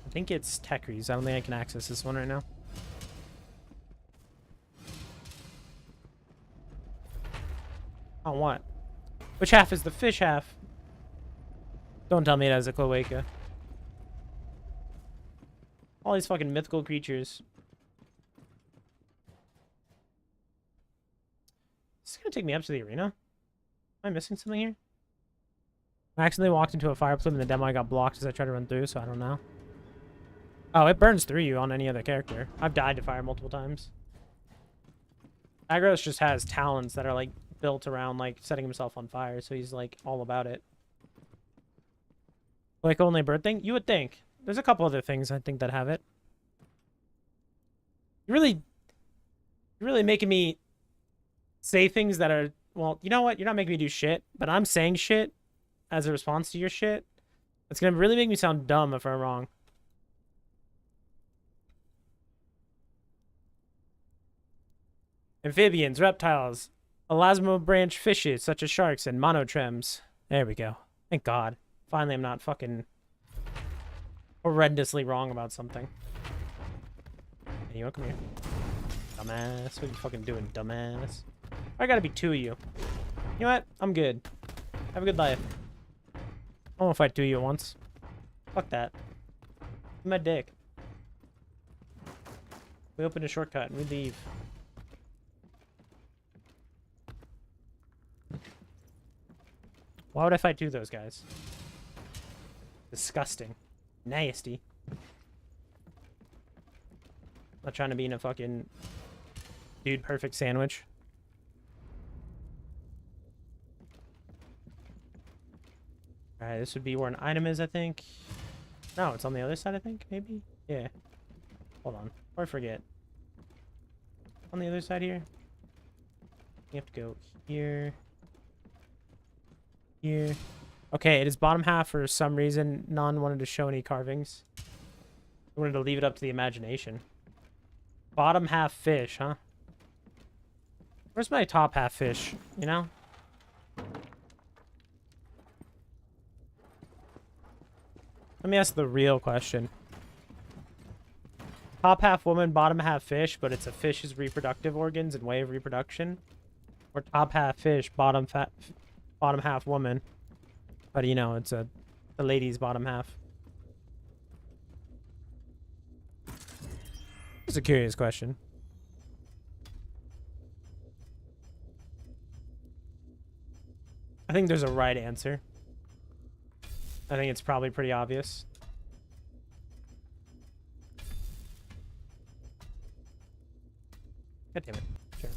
S1: I think it's Tekri's. I don't think I can access this one right now. On what? Which half is the fish half? Don't tell me it has a cloaca. All these fucking mythical creatures. Is this gonna take me up to the arena? Am I missing something here? I accidentally walked into a fire plume and the demo got blocked as I tried to run through, so I don't know. Oh, it burns through you on any other character. I've died to fire multiple times. Agros just has talents that are like built around like setting himself on fire, so he's like all about it. Like only a bird thing? You would think. There's a couple other things I think that have it. You're really making me say things that are, well, you know what? You're not making me do shit, but I'm saying shit as a response to your shit. It's gonna really make me sound dumb if I'm wrong. Amphibians, reptiles, elasmobranch fishes such as sharks and monotrems. There we go. Thank God. Finally, I'm not fucking horrendously wrong about something. Hey, you wanna come here? Dumbass. What are you fucking doing, dumbass? I gotta be 2 of you. You know what? I'm good. Have a good life. I won't fight 2 of you at once. Fuck that. Give me my dick. We open a shortcut and we leave. Why would I fight 2 of those guys? Disgusting. Nasty. Not trying to be in a fucking dude perfect sandwich. Alright, this would be where an item is, I think. No, it's on the other side, I think, maybe? Yeah. Hold on. Or I forget. On the other side here? You have to go here. Here. Okay, it is bottom half for some reason. None wanted to show any carvings. I wanted to leave it up to the imagination. Bottom half fish, huh? Where's my top half fish, you know? Let me ask the real question. Top half woman, bottom half fish, but it's a fish's reproductive organs and way of reproduction? Or top half fish, bottom half woman. But you know, it's a lady's bottom half. It's a curious question. I think there's a right answer. I think it's probably pretty obvious. God damn it. Sure.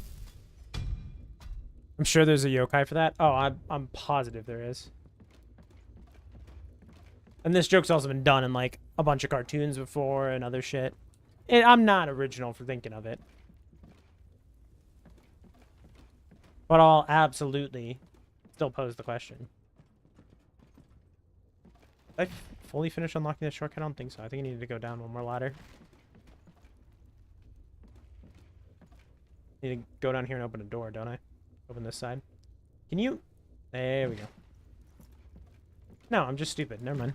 S1: I'm sure there's a yokai for that. Oh, I'm positive there is. And this joke's also been done in like a bunch of cartoons before and other shit. I'm not original for thinking of it. But I'll absolutely still pose the question. Did I fully finish unlocking the shortcut? I don't think so. I think I needed to go down one more ladder. Need to go down here and open a door, don't I? Open this side. Can you? There we go. No, I'm just stupid. Never mind.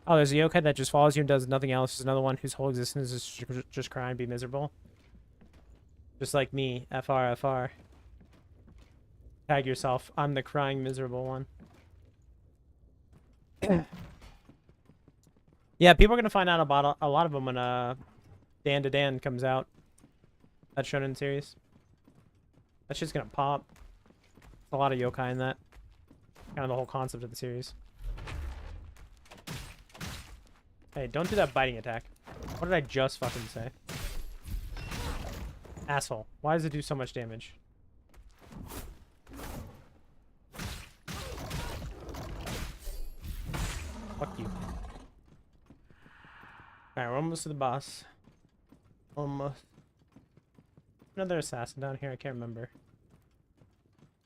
S1: Oh, there's a yokai that just follows you and does nothing else. There's another one whose whole existence is just cry and be miserable. Just like me. FR, FR. Tag yourself. I'm the crying, miserable one. Yeah, people are going to find out about a lot of them when Dan to Dan comes out. That shonen series. That shit's going to pop. There's a lot of yokai in that. Kind of the whole concept of the series. Hey, don't do that biting attack. What did I just fucking say? Asshole. Why does it do so much damage? Fuck you. Alright, we're almost to the boss. Almost. Another assassin down here, I can't remember.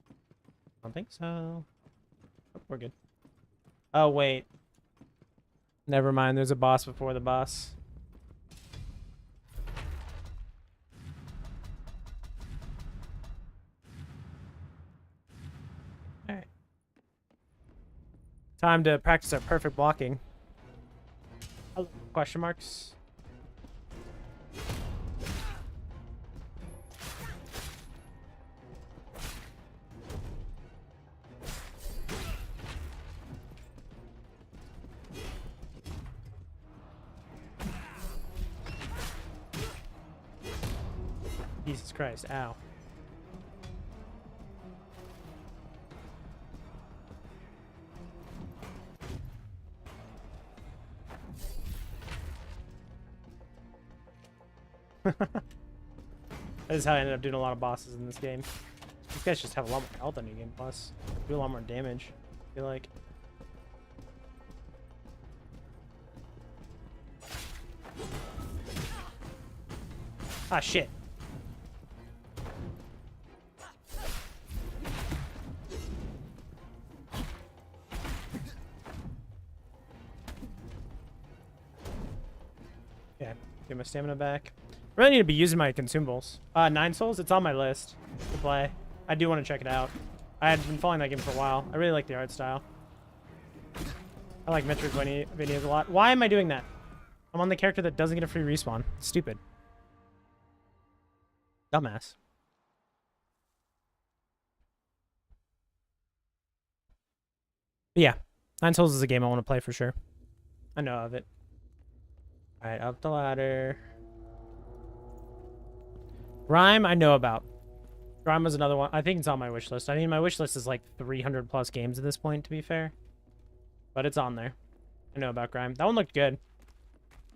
S1: I don't think so. Oh, we're good. Oh, wait. Never mind, there's a boss before the boss. Alright. Time to practice our perfect blocking. Hello, question marks? Jesus Christ, ow. That is how I ended up doing a lot of bosses in this game. These guys just have a lot more health on New Game Plus. Do a lot more damage, I feel like. Ah, shit. Yeah, get my stamina back. I really need to be using my consumables. 9 souls, it's on my list to play. I do want to check it out. I had been following that game for a while. I really like the art style. I like Metroidvanias a lot. Why am I doing that? I'm on the character that doesn't get a free respawn. Stupid. Dumbass. But yeah, 9 Souls is a game I want to play for sure. I know of it. Alright, up the ladder. Rhyme, I know about. Rhyme was another one. I think it's on my wish list. I mean, my wish list is like 300 plus games at this point, to be fair. But it's on there. I know about Grime. That one looked good.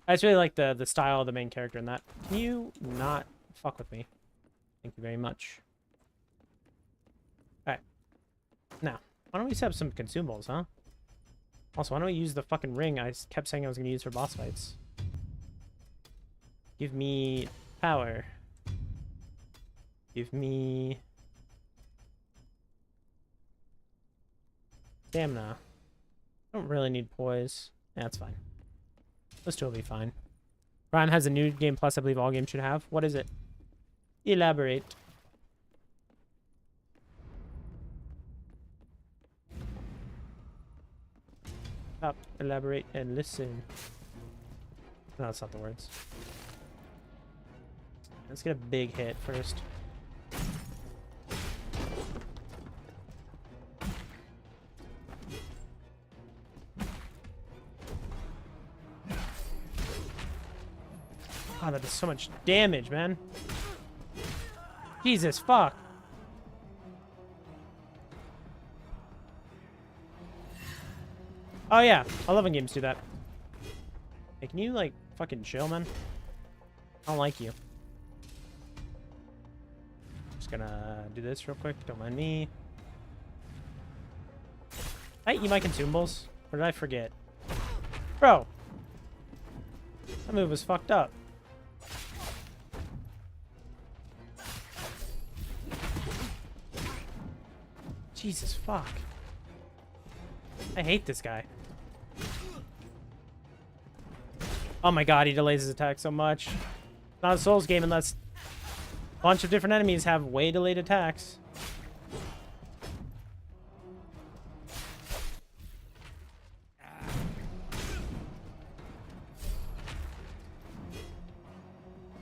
S1: I just really like the style of the main character in that. Can you not fuck with me? Thank you very much. Alright. Now, why don't we set up some consumables, huh? Also, why don't we use the fucking ring I kept saying I was going to use for boss fights? Give me power. Give me stamina. I don't really need poise. Yeah, that's fine. Those two will be fine. Ryan has a new game plus I believe all games should have. What is it? Elaborate. Stop, elaborate, and listen. No, that's not the words. Let's get a big hit first. Oh, that does so much damage, man. Jesus, fuck. Oh yeah, I love when games do that. Hey, can you like fucking chill, man? I don't like you. Just gonna do this real quick. Don't mind me. Did I eat my consumables? Or did I forget? Bro! That move was fucked up. Jesus, fuck. I hate this guy. Oh my god, he delays his attack so much. Not a Souls game unless a bunch of different enemies have way delayed attacks.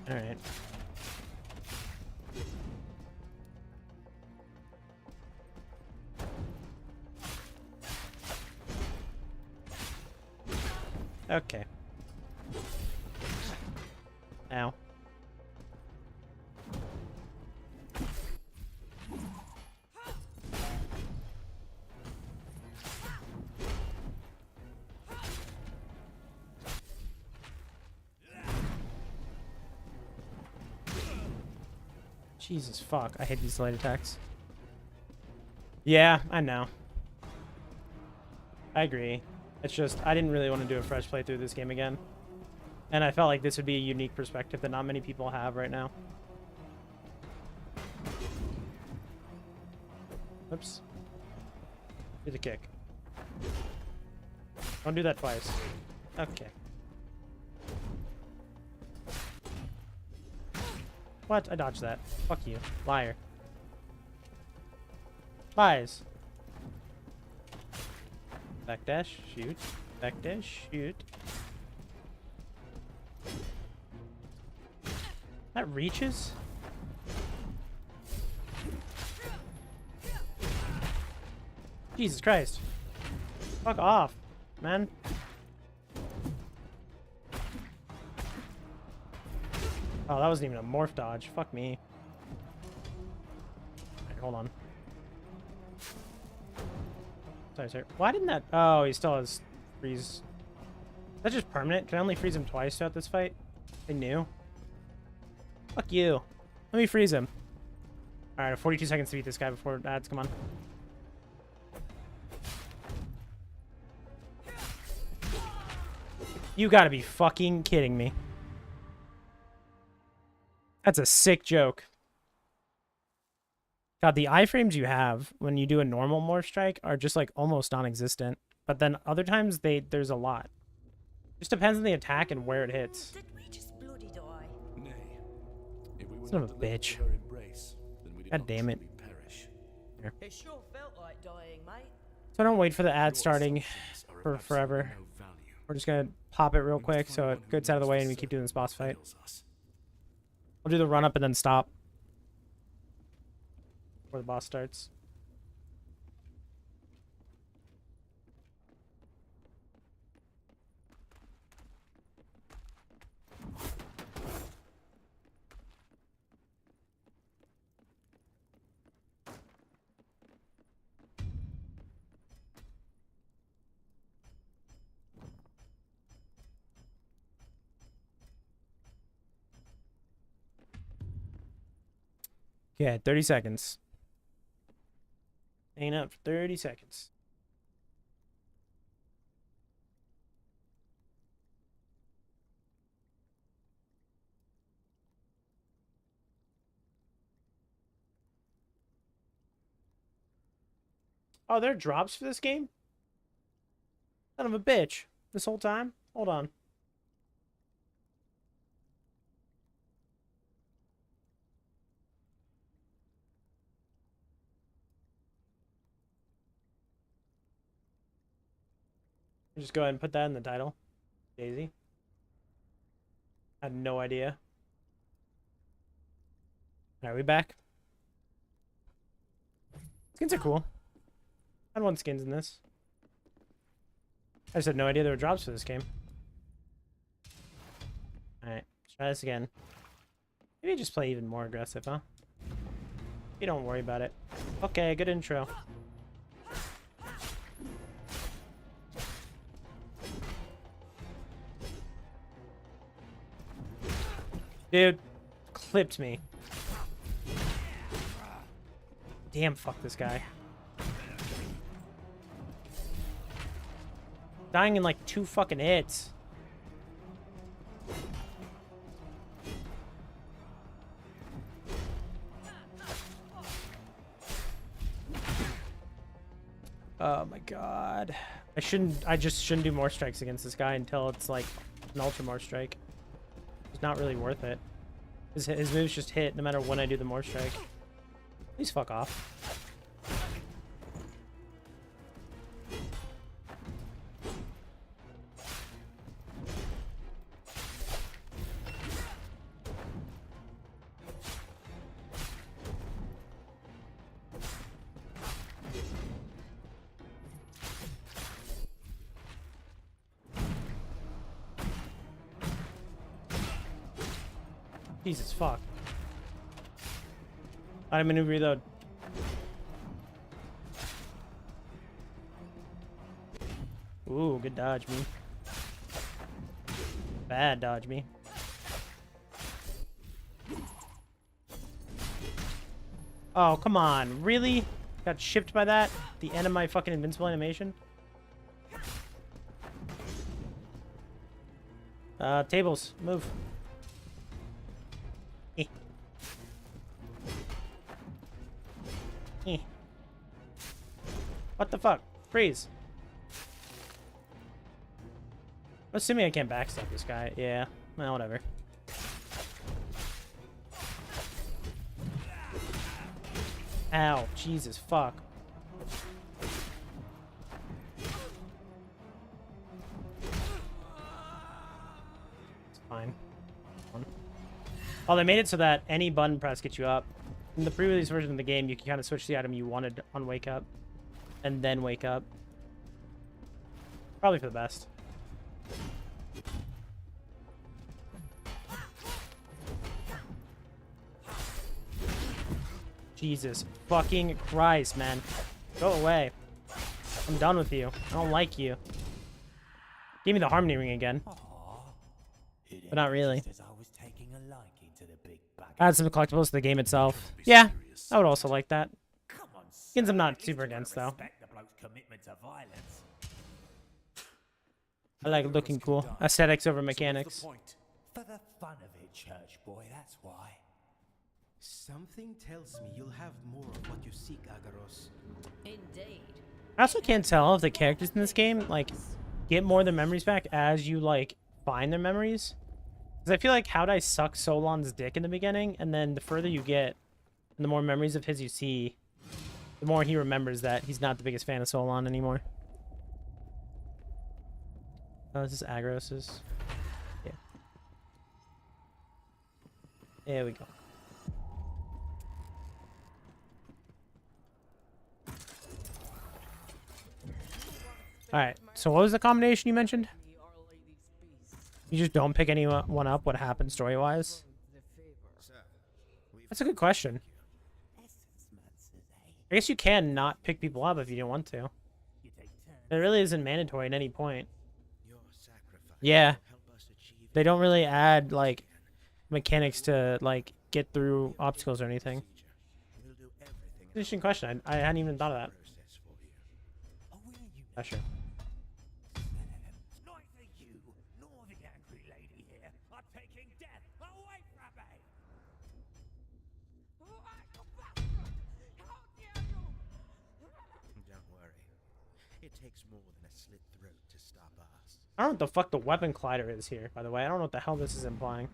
S1: Alright. Okay. Ow. Jesus fuck, I hate these light attacks. Yeah, I know. I agree. It's just, I didn't really want to do a fresh playthrough of this game again. And I felt like this would be a unique perspective that not many people have right now. Oops. Do the kick. Don't do that twice. Okay. What? I dodged that. Fuck you. Liar. Lies. Backdash, shoot. Backdash, shoot. That reaches? Jesus Christ. Fuck off, man. Oh, that wasn't even a morph dodge. Fuck me. Alright, hold on. Sorry, sir. Why didn't that... Oh, he still has freeze. Is that just permanent? Can I only freeze him twice throughout this fight? I knew. Fuck you. Let me freeze him. Alright, 42 seconds to beat this guy before ads. Come on. You gotta be fucking kidding me. That's a sick joke. God, the iframes you have when you do a normal morph strike are just like almost non-existent. But then other times there's a lot. Just depends on the attack and where it hits.
S3: Did we just bloody die?
S2: Nay. If we were
S1: Son
S2: not
S1: of a
S2: delivered
S1: bitch.
S2: to her embrace, then we did
S1: God
S2: not
S1: damn it.
S2: truly perish.
S3: It sure felt like dying, mate.
S1: So I don't wait for the ad
S2: Your
S1: starting
S2: assumptions are of
S1: for
S2: absolutely
S1: forever.
S2: no value.
S1: We're just gonna pop it real
S2: We must
S1: quick
S2: find
S1: so
S2: one
S1: it
S2: who
S1: gets out of the
S2: knows
S1: way
S2: for
S1: and we keep doing this
S2: certain
S1: boss
S2: what
S1: fight.
S2: ails us.
S1: I'll do the run up and then stop. Before the boss starts. Yeah, 30 seconds. Ain't up for 30 seconds. Oh, there are drops for this game? Son of a bitch. This whole time? Hold on. Just go ahead and put that in the title. Daisy. I had no idea. Alright, we back? Skins are cool. I want skins in this. I just had no idea there were drops for this game. Alright, let's Try this again. Maybe just play even more aggressive, huh? You don't worry about it. Okay, good intro. Dude, clipped me. Damn, fuck this guy. Dying in like 2 fucking hits. Oh my god. I just shouldn't do more strikes against this guy until it's like an ultra more strike. It's not really worth it. His moves just hit no matter when I do the more strike. Please fuck off. Jesus fuck. I maneuver reload. Ooh, good dodge me. Bad dodge me. Oh, come on. Really? Got shipped by that? The end of my fucking invincible animation? Tables. Move. Eh. Eh. What the fuck? Freeze. I'm assuming I can't backstab this guy. Yeah. Well, whatever. Ow. Jesus fuck. It's fine. Oh, they made it so that any button press gets you up. In the pre-release version of the game, you can kind of switch the item you wanted on wake up. And then wake up. Probably for the best. Jesus fucking Christ, man. Go away. I'm done with you. I don't like you. Give me the harmony ring again. But not really. Add some collectibles to the game itself. Yeah, I would also like that. Skins I'm not super against, though. I like looking cool. Aesthetics over mechanics.
S6: For the fun of it, church boy, that's why.
S4: Something tells me you'll have more of what you seek, Agaros.
S3: Indeed.
S1: I also can't tell if the characters in this game, like, get more of their memories back as you, like, find their memories. Because I feel like Howdai sucks Solon's dick in the beginning, and then the further you get, and the more memories of his you see, the more he remembers that he's not the biggest fan of Solon anymore. Oh, this is Agros's. Yeah. There we go. Alright, so what was the combination you mentioned? You just don't pick anyone up, what happens story-wise? That's a good question. I guess you can not pick people up if you don't want to. It really isn't mandatory at any point. Yeah. They don't really add, like, mechanics to, like, get through obstacles or anything. Interesting question. I hadn't even thought of that. Oh, sure. I don't know what the fuck the weapon collider is here, by the way. I don't know what the hell this is implying.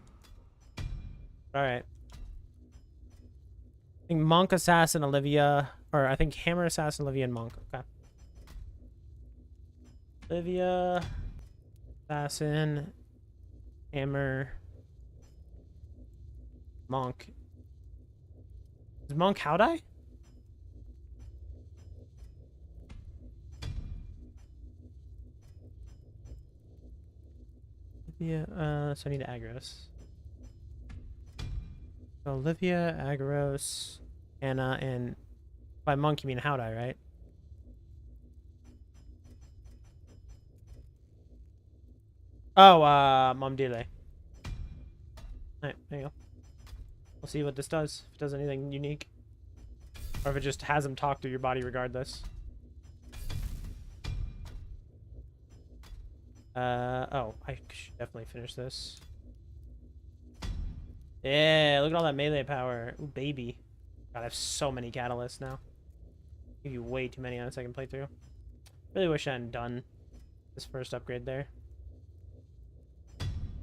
S1: Alright. I think Monk, Assassin, Olivia... Or I think Hammer, Assassin, Olivia, and Monk. Okay. Olivia... Assassin... Hammer... Monk. Is Monk Howdai? Yeah, so I need Agros. Olivia, Agaros, Anna, and by monk you mean Howdai, right? Oh, Momdile. Alright, there you go. We'll see what this does. If it does anything unique. Or if it just has him talk to your body regardless. Oh, I should definitely finish this. Yeah, look at all that melee power. Ooh, baby. God, I have so many catalysts now. Give you way too many on a second playthrough. Really wish I hadn't done this first upgrade there.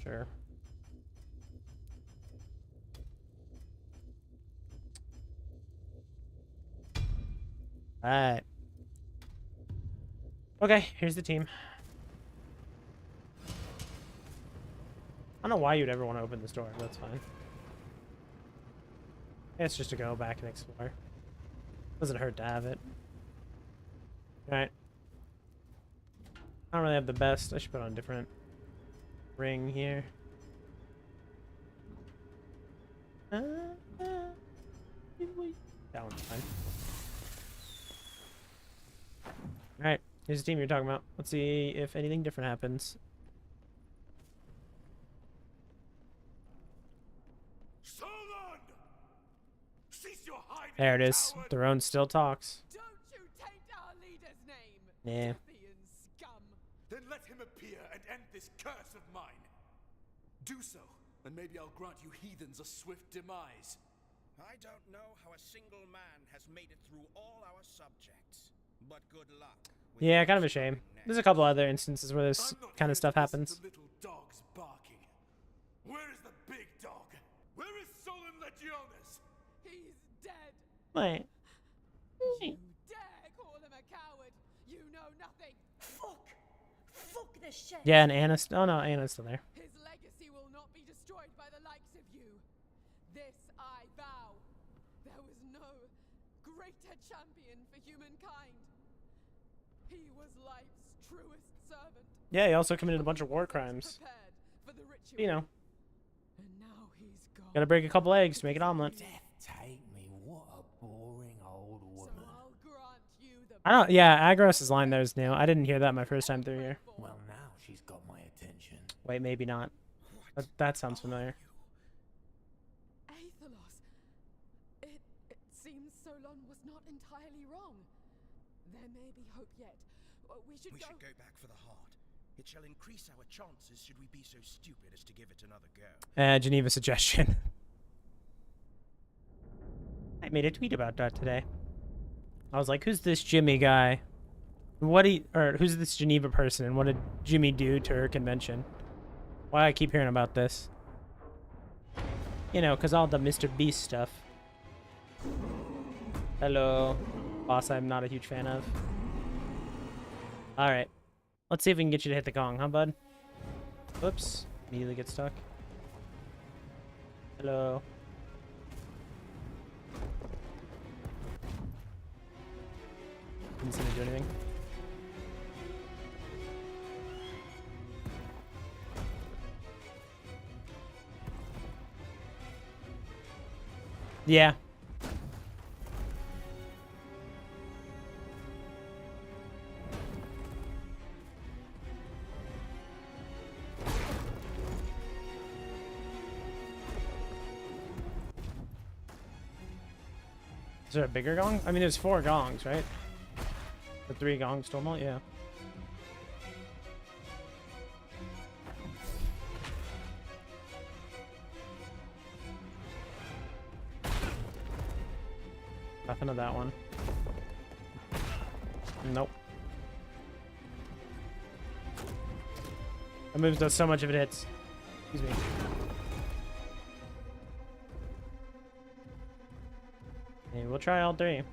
S1: Sure. Alright. Okay, here's the team. I don't know why you'd ever want to open this door, but that's fine. It's just to go back and explore. Doesn't hurt to have it. Alright. I don't really have the best. I should put on a different ring here. That one's fine. Alright, here's the team you're talking about. Let's see if anything different happens. There it is. Throne still talks.
S5: Don't you taint our leader's name,
S1: Yeah.
S5: Deathian scum.
S2: Then let him appear and end this curse of mine. Do so, and maybe I'll grant you heathens a swift demise.
S11: I don't know how a single man has made it through all our subjects, but good luck.
S1: Yeah, kind of a shame. There's a couple other instances where this kind of stuff happens.
S2: The little dogs barking. Where is the big dog? Where is Solon Legionis?
S5: He's dead.
S1: Wait.
S5: You dare call him a coward? You know nothing.
S3: Fuck! Fuck the shit!
S1: Yeah, and Anna's... Oh, no, Anna's still there.
S5: His legacy will not be destroyed by the likes of you. This I vow. There was no greater champion for humankind. He was life's truest servant.
S1: Yeah, he also committed a bunch of war crimes.
S5: Prepared for the ritual.
S1: You know.
S5: And now he's gone.
S1: Gotta break a couple eggs to make an omelet.
S6: Take me, what a boring old woman.
S5: So I'll grant you the
S1: I don't... Yeah, Agros' line there is new. I didn't hear that my first time through here.
S6: Well, now she's got my attention.
S1: Wait, maybe not. That sounds familiar.
S5: Aetherlos. It seems Solon was not entirely wrong. There may be hope yet. We should go
S11: back for the heart. It shall increase our chances should we be so stupid as to give it another go.
S1: Geneva suggestion. I made a tweet about that today. I was like, who's this Jimmy guy? Who's this Geneva person and what did Jimmy do to her convention? Why I keep hearing about this? You know, cause all the Mr. Beast stuff. Hello. Boss I'm not a huge fan of. Alright. Let's see if we can get you to hit the gong, huh, bud? Whoops. Immediately get stuck. Hello. Didn't seem to do anything. Yeah. Is there a bigger gong? I mean, there's 4 gongs, right? The 3 gongs total, yeah. Nothing of that one. Nope. That move does so much if it hits. Excuse me. Hey, we'll try all 3. You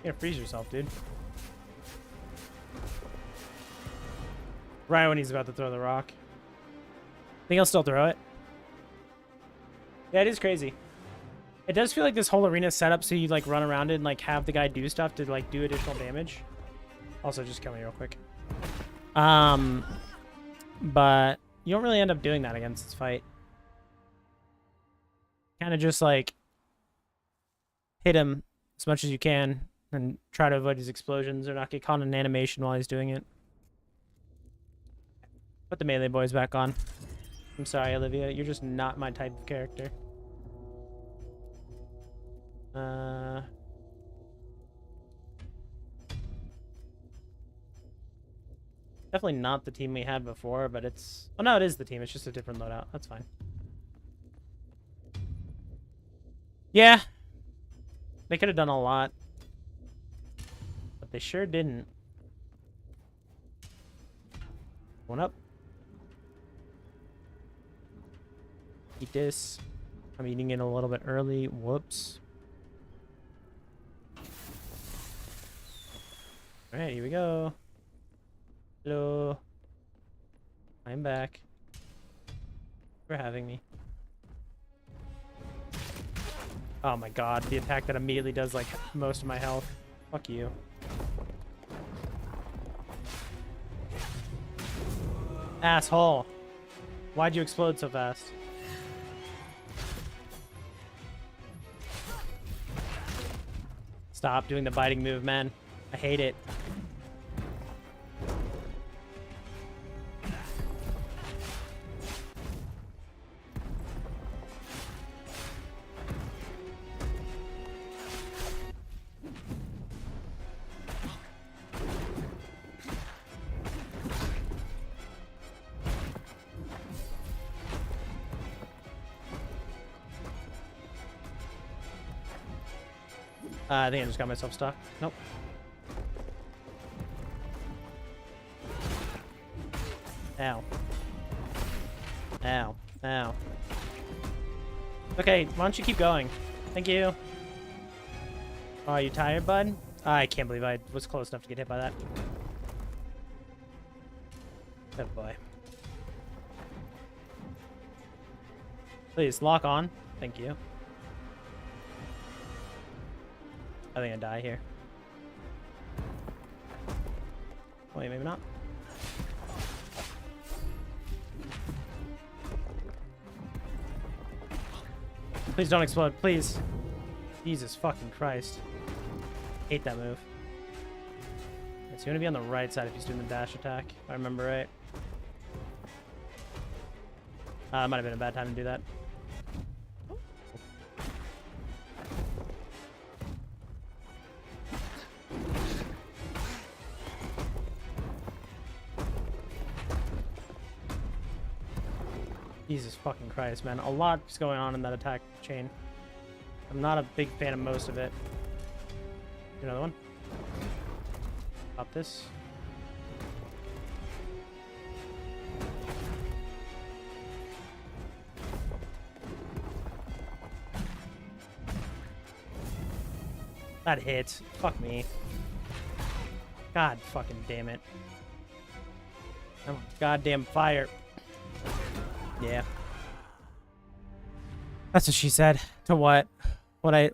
S1: gotta freeze yourself, dude. Right when he's about to throw the rock. Think I'll still throw it? Yeah, it is crazy. It does feel like this whole arena is set up so you like run around it and like have the guy do stuff to like do additional damage. Also, just kill me real quick. But you don't really end up doing that against this fight. Kind of just like hit him as much as you can and try to avoid his explosions or not get caught in animation while he's doing it. Put the melee boys back on. I'm sorry, Olivia. You're just not my type of character. Definitely not the team we had before, but it's... Oh, no, it is the team. It's just a different loadout. That's fine. Yeah. They could have done a lot. But they sure didn't. One up. Eat this. I'm eating it a little bit early. Whoops. Alright, here we go. Hello. I'm back. For having me. Oh my god, the attack that immediately does like most of my health. Fuck you. Asshole. Why'd you explode so fast? Stop doing the biting move, man. I hate it. I think I just got myself stuck. Nope. Ow. Ow. Ow. Okay, why don't you keep going? Thank you. Oh, are you tired, bud? I can't believe I was close enough to get hit by that. Good boy. Please, lock on. Thank you. I think I die here. Wait, maybe not. Please don't explode, please. Jesus fucking Christ. Hate that move. It's going to be on the right side if he's doing the dash attack, if I remember right. Might have been a bad time to do that. Jesus fucking Christ, man. A lot's going on in that attack chain. I'm not a big fan of most of it. Another one. Pop this. That hit. Fuck me. God fucking damn it. I'm on goddamn fire. Yeah. That's what she said. To what?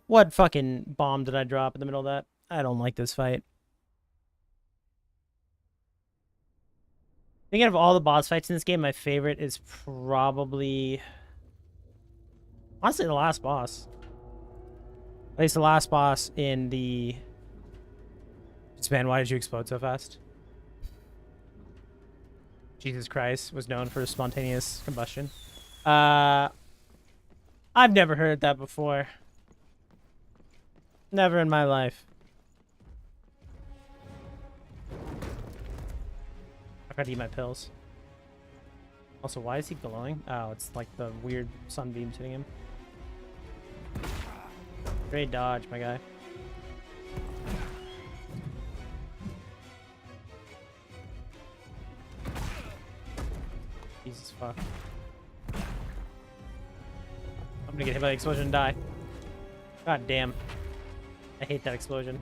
S1: What fucking bomb did I drop in the middle of that? I don't like this fight. Thinking of all the boss fights in this game, my favorite is probably... honestly, the last boss. At least the last boss in the... Man, why did you explode so fast? Jesus Christ was known for spontaneous combustion. I've never heard that before. Never in my life. I gotta eat my pills. Also, why is he glowing? Oh, it's like the weird sunbeams hitting him. Great dodge, my guy. Jesus fuck. I'm gonna get hit by the explosion and die. God damn. I hate that explosion.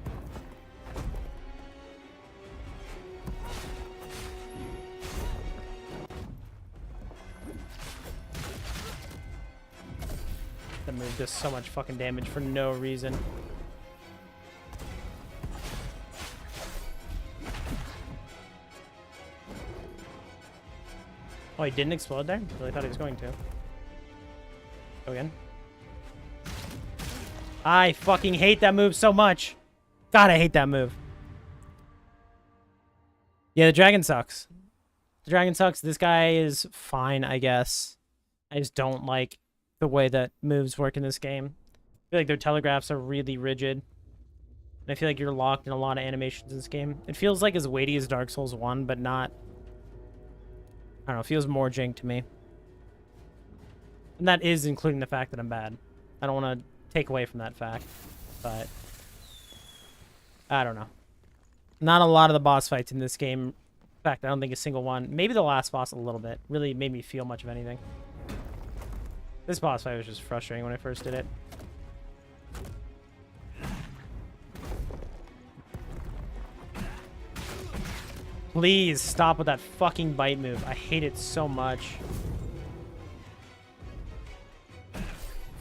S1: That move does so much fucking damage for no reason. Oh, he didn't explode there? Really thought he was going to. Go again. I fucking hate that move so much. God, I hate that move. Yeah, the dragon sucks. The dragon sucks. This guy is fine, I guess. I just don't like the way that moves work in this game. I feel like their telegraphs are really rigid. And I feel like you're locked in a lot of animations in this game. It feels like as weighty as Dark Souls 1, but not... I don't know, it feels more jank to me. And that is including the fact that I'm bad. I don't want to take away from that fact, but... I don't know. Not a lot of the boss fights in this game. In fact, I don't think a single one. Maybe the last boss a little bit. Really made me feel much of anything. This boss fight was just frustrating when I first did it. Please stop with that fucking bite move. I hate it so much.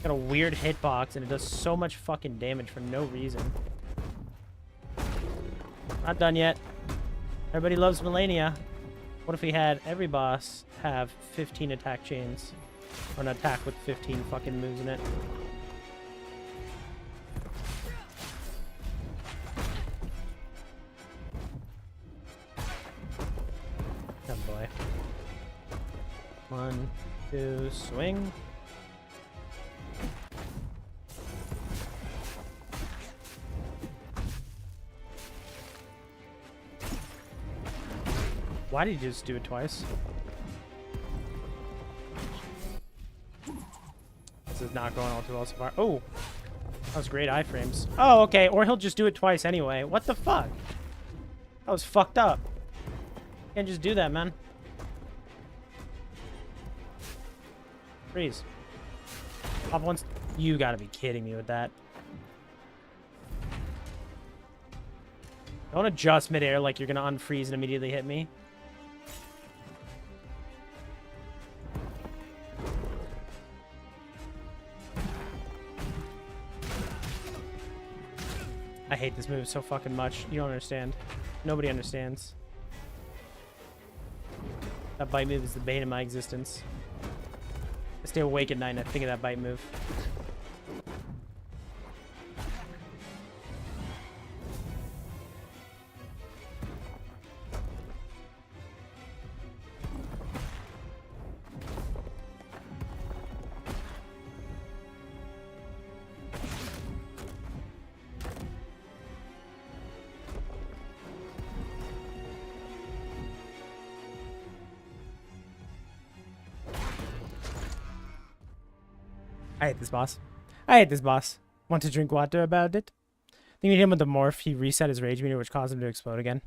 S1: Got a weird hitbox and it does so much fucking damage for no reason. Not done yet. Everybody loves Melania. What if we had every boss have 15 attack chains? Or an attack with 15 fucking moves in it? Oh boy. 1, 2, swing. Why did you just do it twice? This is not going all too well so far. Oh! That was great iframes. Oh, okay. Or he'll just do it twice anyway. What the fuck? That was fucked up. Can't just do that, man. Freeze. Pop once. You gotta be kidding me with that. Don't adjust midair like you're gonna unfreeze and immediately hit me. I hate this move so fucking much. You don't understand. Nobody understands. That bite move is the bane of my existence. I stay awake at night and I think of that bite move. I hate this boss. I hate this boss. Want to drink water about it? I think we hit him with the morph. He reset his rage meter, which caused him to explode again.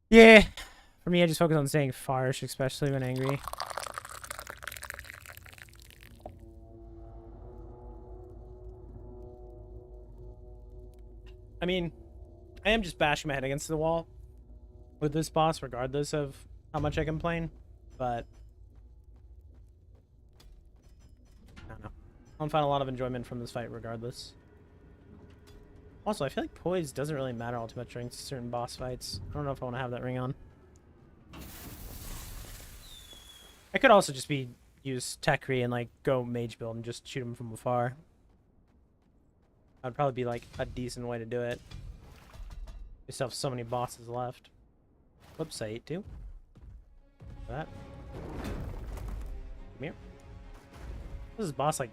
S1: Yeah. For me, I just focus on staying farish, especially when angry. I mean, I am just bashing my head against the wall with this boss, regardless of how much I complain. But I don't know. I don't find a lot of enjoyment from this fight regardless. Also, I feel like poise doesn't really matter all too much during certain boss fights. I don't know if I want to have that ring on. I could also just use Tekri and like go mage build and just shoot him from afar. That'd probably be like a decent way to do it. We still have so many bosses left. Whoops, I ate two. That. Come here. This is boss like...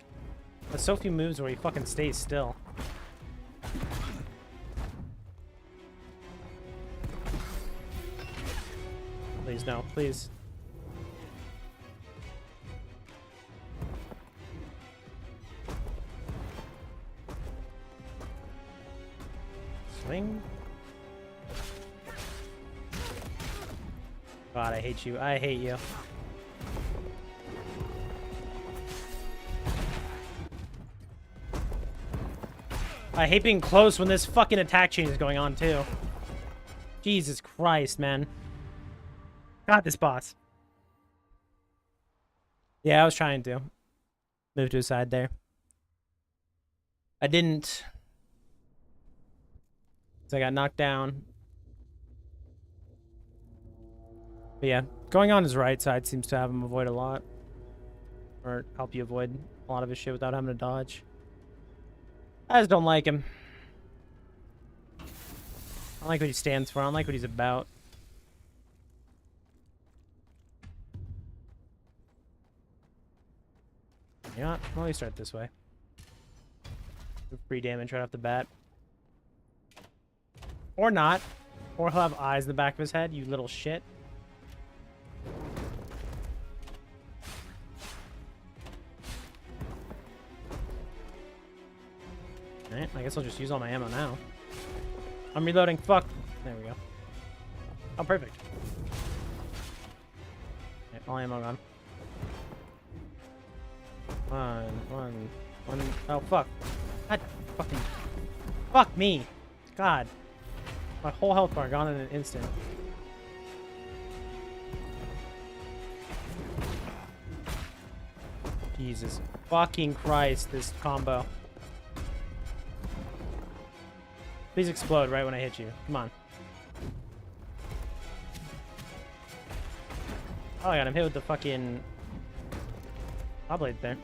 S1: There's so few moves where he fucking stays still. Please, no. Please. Swing. God, I hate you. I hate you. I hate being close when this fucking attack chain is going on, too. Jesus Christ, man. God, this boss. Yeah, I was trying to move to his side there. I didn't. So I got knocked down. But yeah, Going on his right side seems to have him avoid a lot. Or help you avoid a lot of his shit without having to dodge. I just don't like him. I don't like what he stands for. I don't like what he's about. You know what? Why don't we start this way? Free damage right off the bat. Or not. Or he'll have eyes in the back of his head, you little shit. Alright, I guess I'll just use all my ammo now. I'm reloading. Fuck. There we go. Oh, perfect. Okay, all ammo gone. One. Oh, fuck. God fucking. Fuck me. God. My whole health bar gone in an instant. Jesus fucking Christ, this combo. Please explode right when I hit you. Come on. Oh, I got him hit with the fucking saw blade there.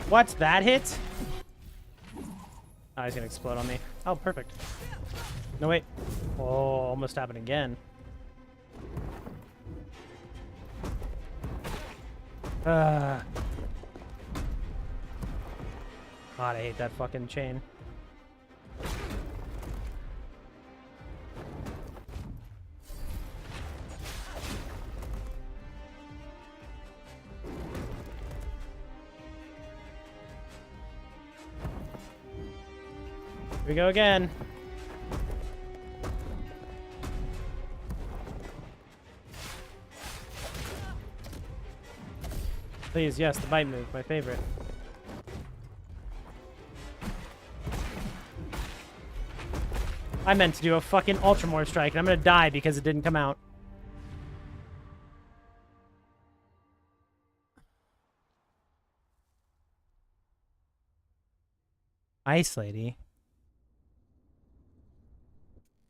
S1: What's that hit? Oh, he's gonna explode on me. Oh, perfect. No, wait. Oh, almost happened again. God, I hate that fucking chain. Here we go again. Please, yes, the bite move, my favorite. I meant to do a fucking Ultramore strike, and I'm gonna die because it didn't come out. Ice Lady?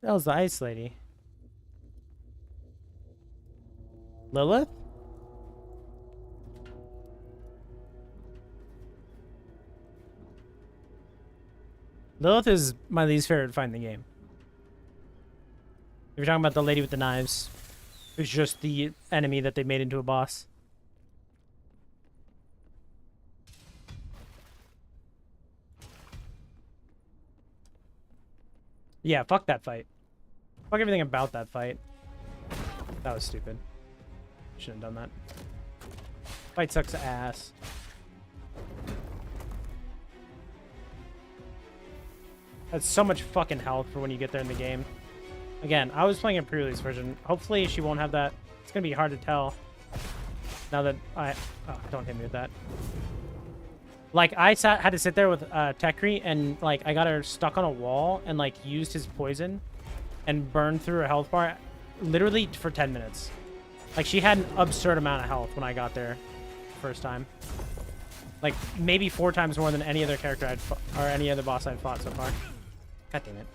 S1: That was the Ice Lady. Lilith? Lilith is my least favorite fight in the game. If you're talking about the lady with the knives, who's just the enemy that they made into a boss. Yeah, fuck that fight. Fuck everything about that fight. That was stupid. Shouldn't have done that. Fight sucks ass. That's so much fucking health for when you get there in the game. Again, I was playing a pre-release version. Hopefully she won't have that. It's gonna be hard to tell. Now that I... Oh, don't hit me with that. Like, I had to sit there with Tekri, and, like, I got her stuck on a wall and, like, used his poison and burned through her health bar literally for 10 minutes. Like, she had an absurd amount of health when I got there first time. Like, maybe 4 times more than any other character or any other boss I've fought so far. God damn it.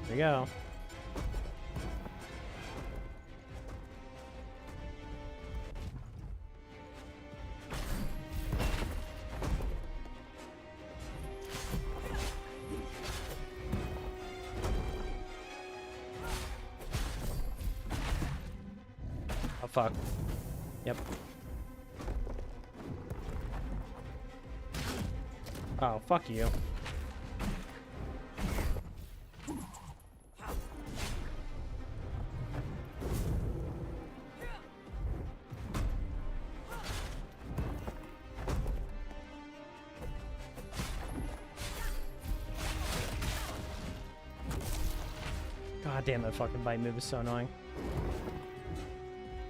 S1: There we go. Oh, fuck. Yep. Oh, fuck you. God damn, that fucking bite move is so annoying.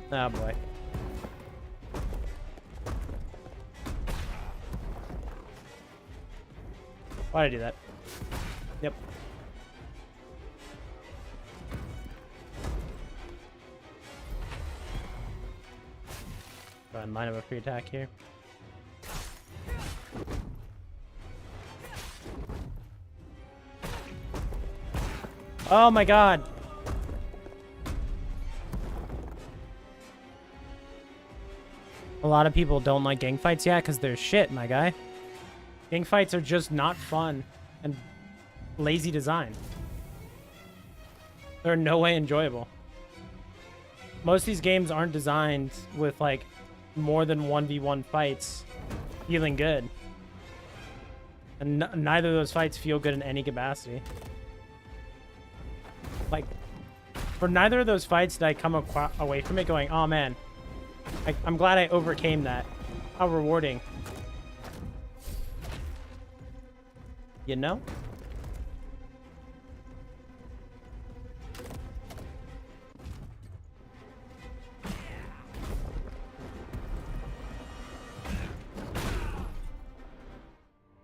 S1: Oh boy. Why'd I do that? Yep. Fine. might have a free attack here. Oh my god! A lot of people don't like gang fights yet because they're shit, my guy. Gang fights are just not fun and lazy design. They're in no way enjoyable. Most of these games aren't designed with like more than 1v1 fights feeling good. And neither of those fights feel good in any capacity. Like, for neither of those fights did I come away from it going, oh man, I'm glad I overcame that. How rewarding. You know?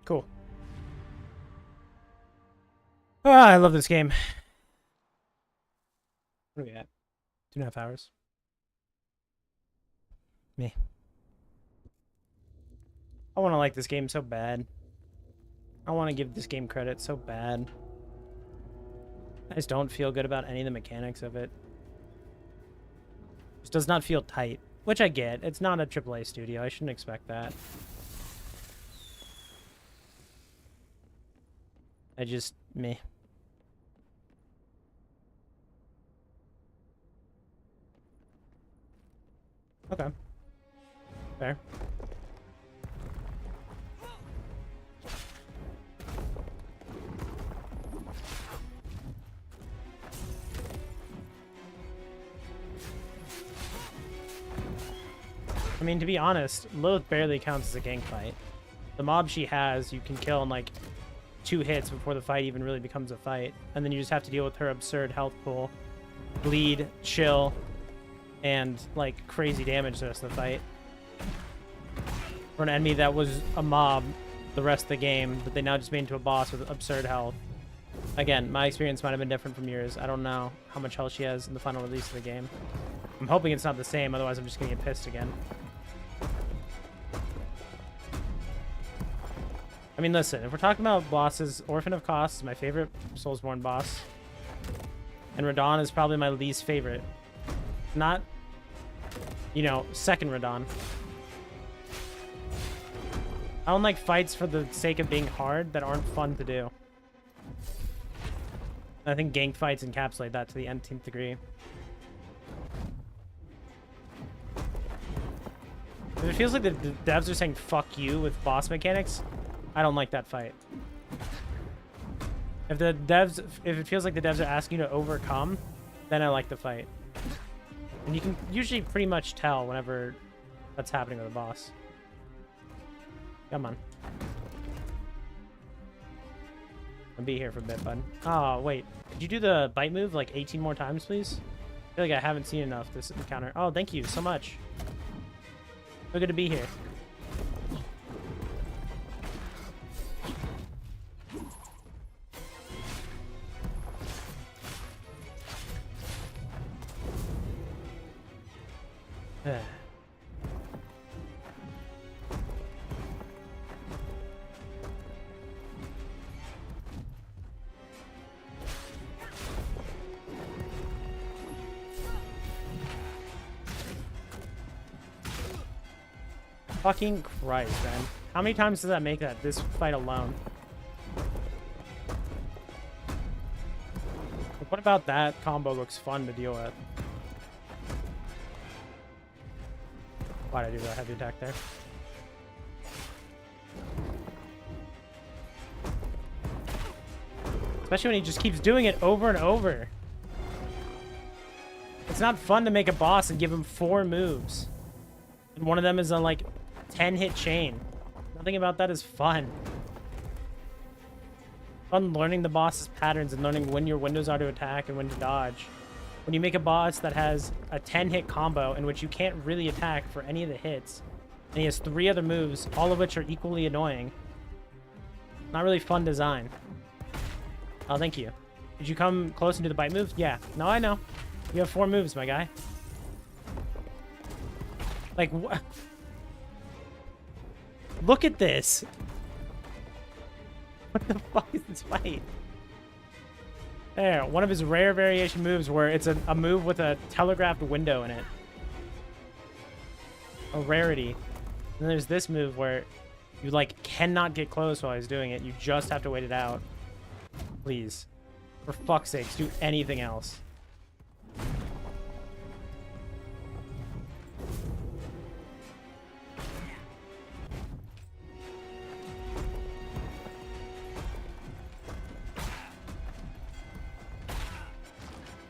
S1: Cool. Ah, I love this game. What are we at? 2.5 hours. Me. I want to like this game so bad. I want to give this game credit so bad. I just don't feel good about any of the mechanics of it. It just does not feel tight, which I get. It's not a AAA studio. I shouldn't expect that. I just, meh. Okay. Fair. I mean, to be honest, Lilith barely counts as a gang fight. The mob she has, you can kill in like 2 hits before the fight even really becomes a fight. And then you just have to deal with her absurd health pool, bleed, chill, and like crazy damage the rest of the fight. For an enemy that was a mob the rest of the game, that they now just made into a boss with absurd health. Again, my experience might have been different from yours. I don't know how much health she has in the final release of the game. I'm hoping it's not the same, otherwise I'm just gonna get pissed again. I mean, listen, if we're talking about bosses, Orphan of Kos is my favorite Soulsborne boss. And Radon is probably my least favorite. Not, you know, second Radon. I don't like fights for the sake of being hard that aren't fun to do. I think gang fights encapsulate that to the nth degree. If it feels like the devs are saying fuck you with boss mechanics, I don't like that fight. If it feels like the devs are asking you to overcome, then I like the fight. And you can usually pretty much tell whenever that's happening with a boss. Come on. I'll be here for a bit, bud. Oh, wait. Could you do the bite move like 18 more times, please? I feel like I haven't seen enough this encounter. Oh, thank you so much. So good to be here. Fucking Christ, man. How many times does that make that this fight alone? But what about that combo looks fun to deal with? Why'd I do that heavy attack there? Especially when he just keeps doing it over and over. It's not fun to make a boss and give him 4 moves. And one of them is a, like, 10-hit chain. Nothing about that is fun. Fun learning the boss's patterns and learning when your windows are to attack and when to dodge. When you make a boss that has a 10-hit combo in which you can't really attack for any of the hits, and he has 3 other moves, all of which are equally annoying. Not really fun design. Oh, thank you. Did you come close and do the bite move? Yeah. No, I know. You have 4 moves, my guy. Like, Look at this. What the fuck is this fight? There, one of his rare variation moves where it's a move with a telegraphed window in it. A rarity. And there's this move where you, like, cannot get close while he's doing it. You just have to wait it out. Please. For fuck's sakes, do anything else.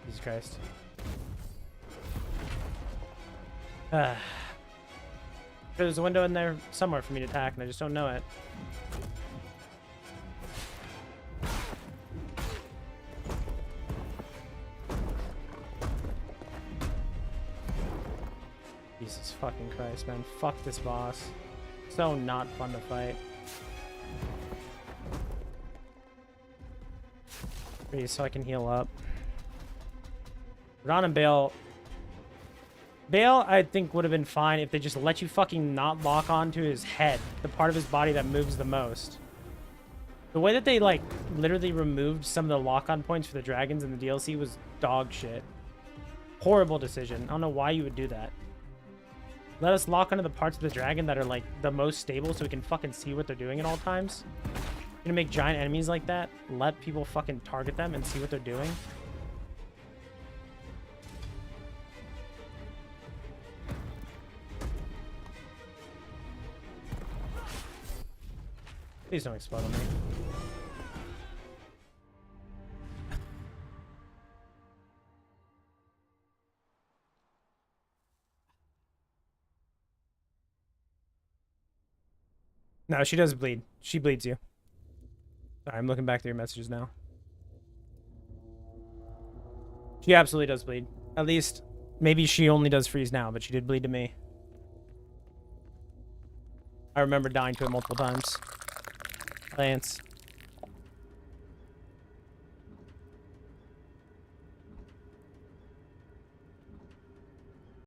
S1: Jesus Christ. There's a window in there somewhere for me to attack, and I just don't know it. Jesus fucking Christ, man. Fuck this boss. So not fun to fight. Please, so I can heal up. Ron and Bale... Bale, I think, would have been fine if they just let you fucking not lock onto his head, the part of his body that moves the most. The way that they, like, literally removed some of the lock-on points for the dragons in the DLC was dog shit. Horrible decision. I don't know why you would do that. Let us lock onto the parts of the dragon that are, like, the most stable so we can fucking see what they're doing at all times. You're gonna make giant enemies like that? Let people fucking target them and see what they're doing? Please don't explode on me. No, she does bleed. She bleeds you. Sorry, I'm looking back through your messages now. She absolutely does bleed. At least, maybe she only does freeze now, but she did bleed to me. I remember dying to it multiple times. Lance.